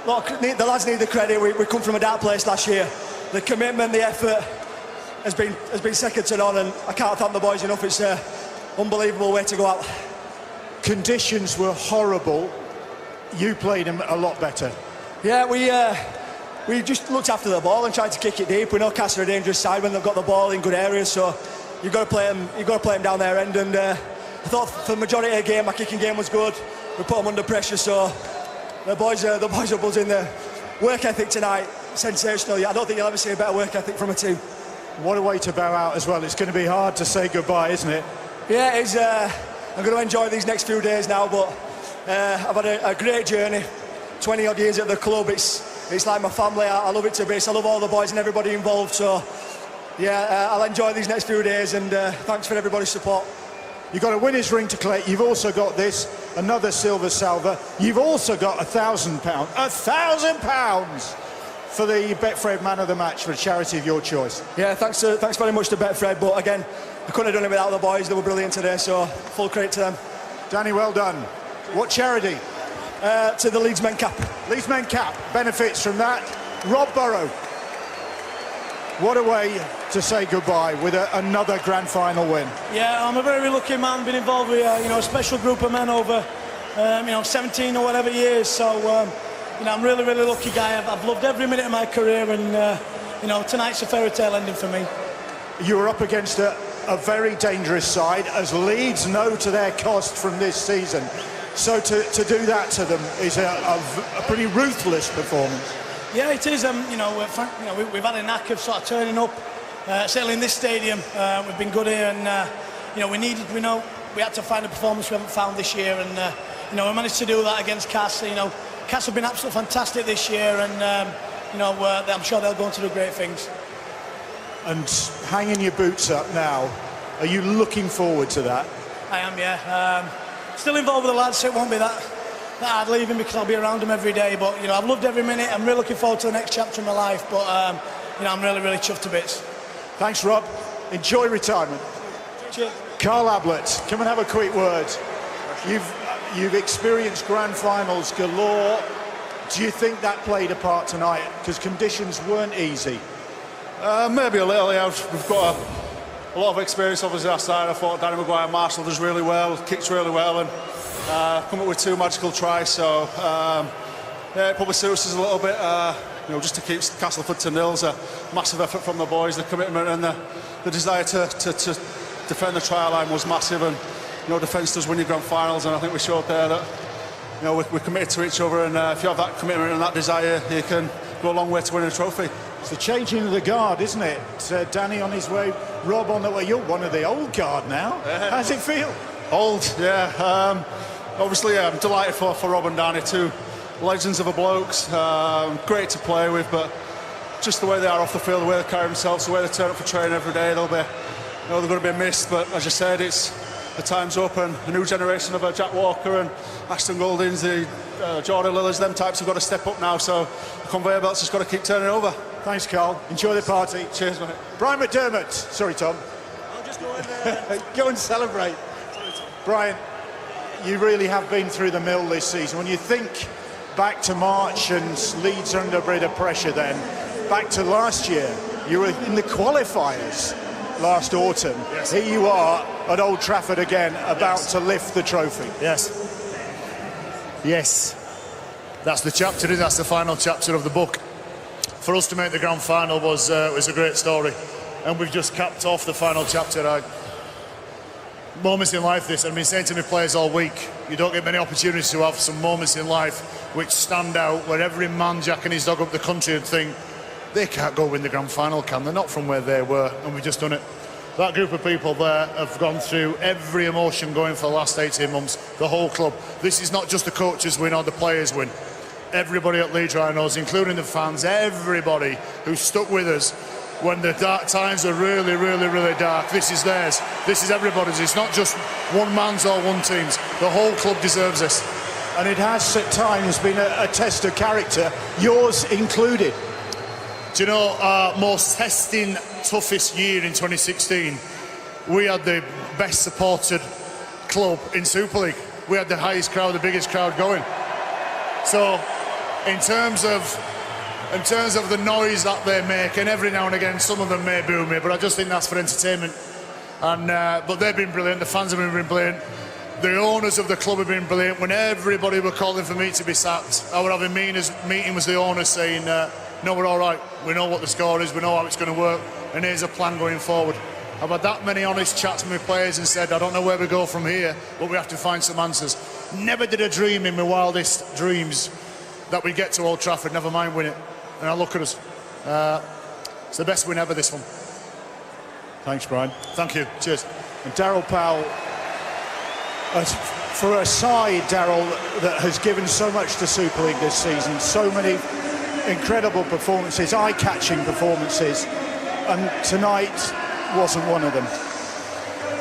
lads need the credit. We come from a dark place last year. The commitment, the effort has been second to none, and I can't thank the boys enough. It's an unbelievable way to go out. Conditions were horrible. You played them a lot better. Yeah, we just looked after the ball and tried to kick it deep. We know Cas are a dangerous side when they've got the ball in good areas, so you've got to play them down their end. And I thought for the majority of the game, my kicking game was good. We put them under pressure, so the boys are buzzing. The work ethic tonight, sensational. I don't think you'll ever see a better work ethic from a team. What a way to bow out as well. It's going to be hard to say goodbye, isn't it? Yeah, it is. I'm going to enjoy these next few days now, but I've had a great journey. 20 odd years at the club. It's like my family. I love it to bits. I love all the boys and everybody involved. So yeah, I'll enjoy these next few days, and thanks for everybody's support. You've got a winner's ring to collect. You've also got this, another silver salver. You've also got £1,000. £1,000 for the Betfred Man of the Match for a charity of your choice. Yeah, thanks very much to Betfred. But again, I couldn't have done it without the boys. They were brilliant today, so full credit to them. Danny, well done. What charity? To the Leeds Men Cap. Leeds Men Cap benefits from that. Rob Burrow. What a way to say goodbye with another grand final win. Yeah, I'm a very lucky man, been involved with a special group of men over 17 or whatever years. So I'm really lucky guy. I've loved every minute of my career, and tonight's a fairy tale ending for me. You were up against a very dangerous side, as Leeds know to their cost from this season. So to do that to them is a pretty ruthless performance. Yeah, it is. We've had a knack of sort of turning up. Certainly in this stadium, we've been good here, and we had to find a performance we haven't found this year, and we managed to do that against Cas. Cas have been absolutely fantastic this year, and I'm sure they'll go on to do great things. And hanging your boots up now, are you looking forward to that? I am, yeah. Still involved with the lads, so it won't be that hard leaving because I'll be around them every day. But I've loved every minute. I'm really looking forward to the next chapter of my life. But I'm really chuffed to bits. Thanks, Rob. Enjoy retirement. Cheers. Carl Ablett, come and have a quick word. You've experienced grand finals galore. Do you think that played a part tonight? Because conditions weren't easy. Maybe a little. Yeah, we've got a lot of experience obviously last night. I thought Danny Maguire marshalled us really well, kicked really well, and come up with 2 magical tries. So it probably suits us a little bit. Just to keep Castleford to nils. A massive effort from the boys. The commitment and the desire to defend the try line was massive, and defence does win your grand finals. And I think we showed there that we're committed to each other. And if you have that commitment and that desire, you can go a long way to winning a trophy. It's the changing of the guard, isn't it? Danny on his way, Rob on the way. You're one of the old guard now. How's it feel? Old, yeah. Obviously, I'm delighted for Rob and Danny, two legends of a blokes. Great to play with, but just the way they are off the field, the way they carry themselves, the way they turn up for training every day, they're going to be missed. But as you said, the time's up, and the new generation of Jack Walker and Ashton Goldings, the Jordan Lillards, them types have got to step up now. So the conveyor belt's just got to keep turning over. Thanks, Carl. Enjoy the party. Cheers, mate. Brian McDermott. Sorry, Tom. I'll just go in there. Go and celebrate. Brian, you really have been through the mill this season. When you think back to March and Leeds under a bit of pressure then, back to last year, you were in the qualifiers last autumn. Yes. Here you are at Old Trafford again, about to lift the trophy. Yes. That's the chapter, that's the final chapter of the book. For us to make the grand final was a great story, and we've just capped off the final chapter. Moments in life, this, I've been saying to my players all week, you don't get many opportunities to have some moments in life which stand out, where every man, Jack and his dog up the country and think, they can't go win the grand final, can they? Not from where they were, and we've just done it. That group of people there have gone through every emotion going for the last 18 months, the whole club. This is not just the coaches win or the players win. Everybody at Leeds Rhinos, including the fans, everybody who stuck with us when the dark times are really, really, really dark. This is theirs. This is everybody's. It's not just one man's or one team's. The whole club deserves this. And it has at times been a test of character, yours included. Do you know, our most testing, toughest year in 2016, we had the best supported club in Super League. We had the highest crowd, the biggest crowd going. So, in terms of the noise that they make, and every now and again some of them may boo me, but I just think that's for entertainment. And but they've been brilliant. The fans have been brilliant. The owners of the club have been brilliant. When everybody were calling for me to be sacked, I would have a meeting with the owners saying, no, we're all right. We know what the score is. We know how it's going to work. And here's a plan going forward. I've had that many honest chats with my players and said, I don't know where we go from here, but we have to find some answers. Never did a dream in my wildest dreams that we'd get to Old Trafford, never mind win it. And I look at us. It's the best win ever, this one. Thanks, Brian. Thank you. Cheers. And Darryl Powell, for a side, Darryl, that has given so much to Super League this season, so many incredible performances, eye-catching performances, and tonight wasn't one of them.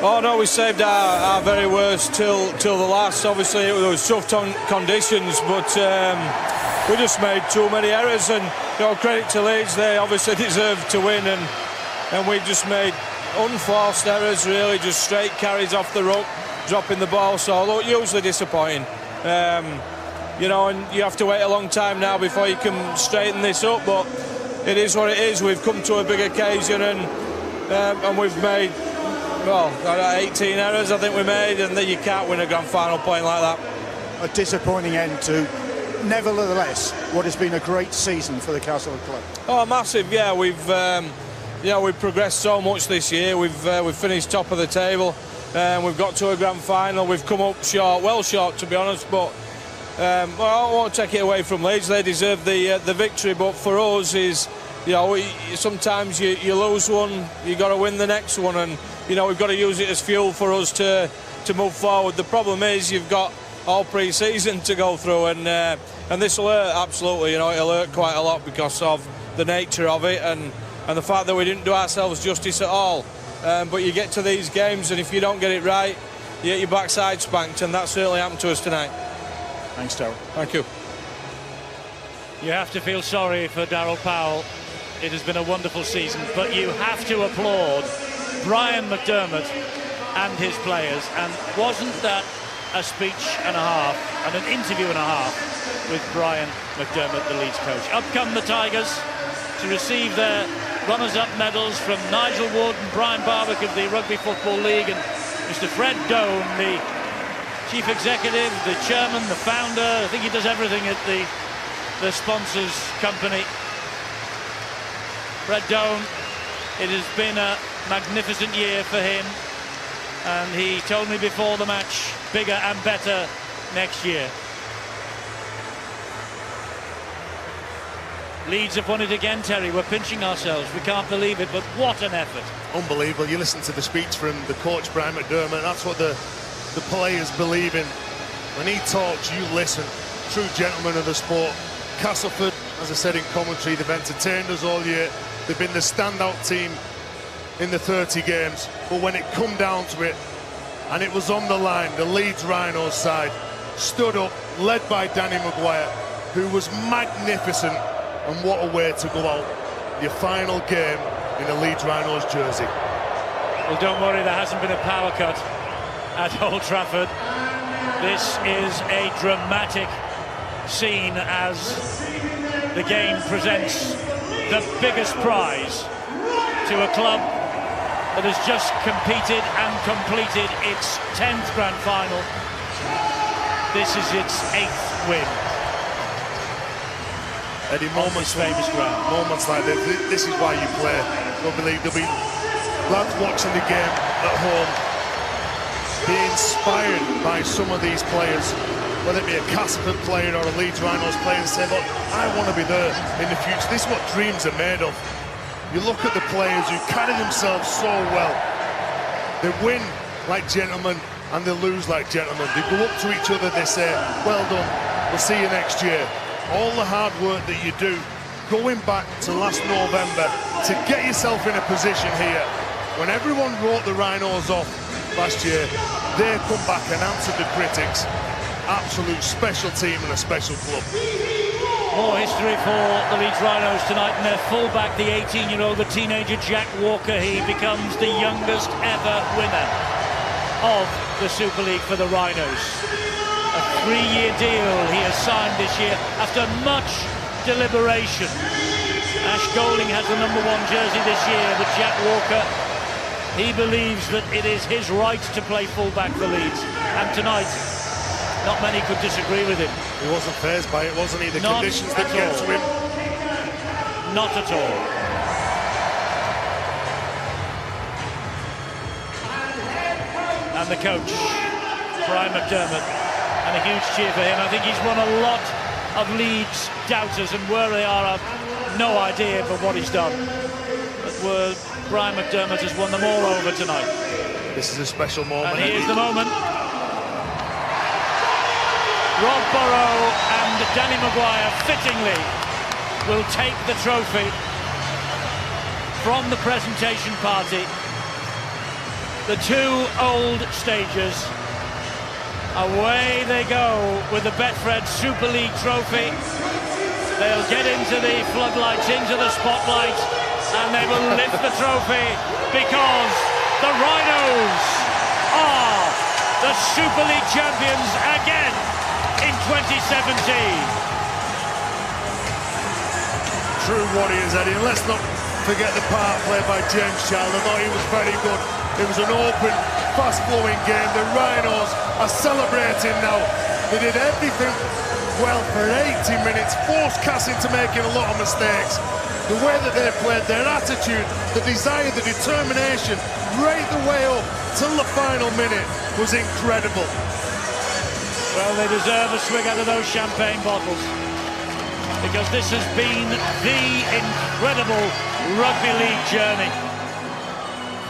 Oh no, we saved our very worst till the last. Obviously it was tough conditions, but we just made too many errors, and credit to Leeds, they obviously deserved to win, and we just made unforced errors, really, just straight carries off the ruck, dropping the ball. So look, usually disappointing, and you have to wait a long time now before you can straighten this up, but it is what it is. We've come to a big occasion, and we've made 18 errors I think we made, and then you can't win a grand final playing like that. A disappointing end to, nevertheless, what has been a great season for the Castleford club. Oh, massive, yeah. We've progressed so much this year. We've finished top of the table, and we've got to a grand final. We've come up short, well short to be honest, but I won't take it away from Leeds. They deserve the victory, but for us is, sometimes you lose one, you got to win the next one, and we've got to use it as fuel for us to move forward. The problem is you've got all pre-season to go through, and this will hurt, absolutely. It'll hurt quite a lot because of the nature of it and the fact that we didn't do ourselves justice at all. But you get to these games, and if you don't get it right, you get your backside spanked, and that certainly happened to us tonight. Thanks, Darryl. Thank you. You have to feel sorry for Darryl Powell. It has been a wonderful season, but you have to applaud Brian McDermott and his players. And wasn't that a speech and a half and an interview and a half with Brian McDermott, the Leeds coach? Up come the Tigers to receive their runners-up medals from Nigel Wood and Brian Barwick of the Rugby Football League, and Mr. Fred Doan, the chief executive, the chairman, the founder. I think he does everything at the sponsors company. Fred Doan, it has been a magnificent year for him, and he told me before the match, bigger and better next year. Leeds have won it again, Terry. We're pinching ourselves. We can't believe it, but what an effort. Unbelievable. You listen to the speech from the coach, Brian McDermott. That's what the players believe in. When he talks, you listen. True gentleman of the sport. Castleford, as I said in commentary, they've entertained us all year. They've been the standout team in the 30 games. But when it come down to it, and it was on the line, the Leeds Rhinos side stood up, led by Danny Maguire, who was magnificent. And what a way to go out. Your final game in a Leeds Rhinos jersey. Well, don't worry, there hasn't been a power cut at Old Trafford. This is a dramatic scene as the game presents the biggest prize to a club that has just competed and completed its 10th grand final. This is its 8th win. Eddie, moments famous ground. Moments like this is why you play. There'll be lads watching the game at home, be inspired by some of these players, whether it be a Castleford player or a Leeds Rhinos player, and say, look, I want to be there in the future. This is what dreams are made of. You look at the players who carry themselves so well. They win like gentlemen and they lose like gentlemen. They go up to each other, they say, well done, we'll see you next year. All the hard work that you do, going back to last November, to get yourself in a position here, when everyone wrote the Rhinos off last year, they come back and answered the critics. Absolute special team and a special club. More history for the Leeds Rhinos tonight, and their fullback, the 18-year-old, the teenager Jack Walker. He becomes the youngest ever winner of the Super League for the Rhinos. A 3-year deal he has signed this year after much deliberation. Ash Golding has the #1 jersey this year, but Jack Walker, he believes that it is his right to play fullback for Leeds. And tonight, not many could disagree with him. He wasn't fazed by it, wasn't he? The conditions that get to him. Not at all. And the coach, Brian McDermott, and a huge cheer for him. I think he's won a lot of Leeds doubters, and where they are, I've no idea for what he's done. But Brian McDermott has won them all over tonight. This is a special moment. And here's the moment. Rob Burrow and Danny Maguire fittingly will take the trophy from the presentation party. The two old stagers. Away they go with the Betfred Super League trophy. They'll get into the floodlights, into the spotlight, and they will lift the trophy because the Rhinos are the Super League champions again in 2017. True warriors, Eddie. And let's not forget the part played by James Child. I thought he was very good. It was an open, fast-flowing game. The Rhinos are celebrating now. They did everything well for 80 minutes, forced Cass into making a lot of mistakes. The way that they played, their attitude, the desire, the determination, right the way up till the final minute was incredible. Well, they deserve a swig out of those champagne bottles, because this has been the incredible rugby league journey.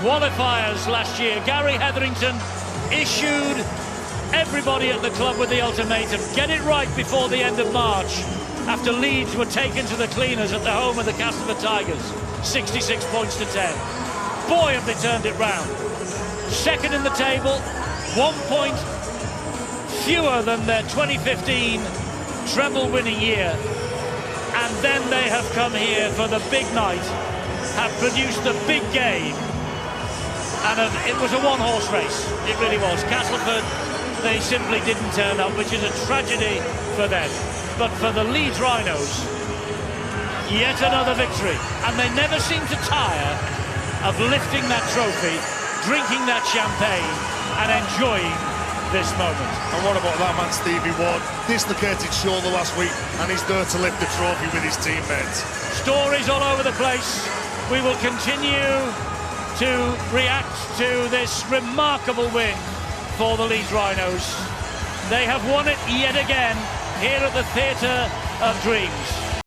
Qualifiers last year, Gary Hetherington issued everybody at the club with the ultimatum: get it right before the end of March, after Leeds were taken to the cleaners at the home of the Castleford Tigers, 66 points to 10. Boy, have they turned it round. Second in the table, 1 point fewer than their 2015 treble-winning year. And then they have come here for the big night, have produced the big game, and it was a one-horse race. It really was. Castleford, they simply didn't turn up, which is a tragedy for them. But for the Leeds Rhinos, yet another victory. And they never seem to tire of lifting that trophy, drinking that champagne, and enjoying this moment. And what about that man, Stevie Ward? Dislocated shoulder last week, and he's there to lift the trophy with his teammates. Stories all over the place. We will continue to react to this remarkable win for the Leeds Rhinos. They have won it yet again here at the Theatre of Dreams.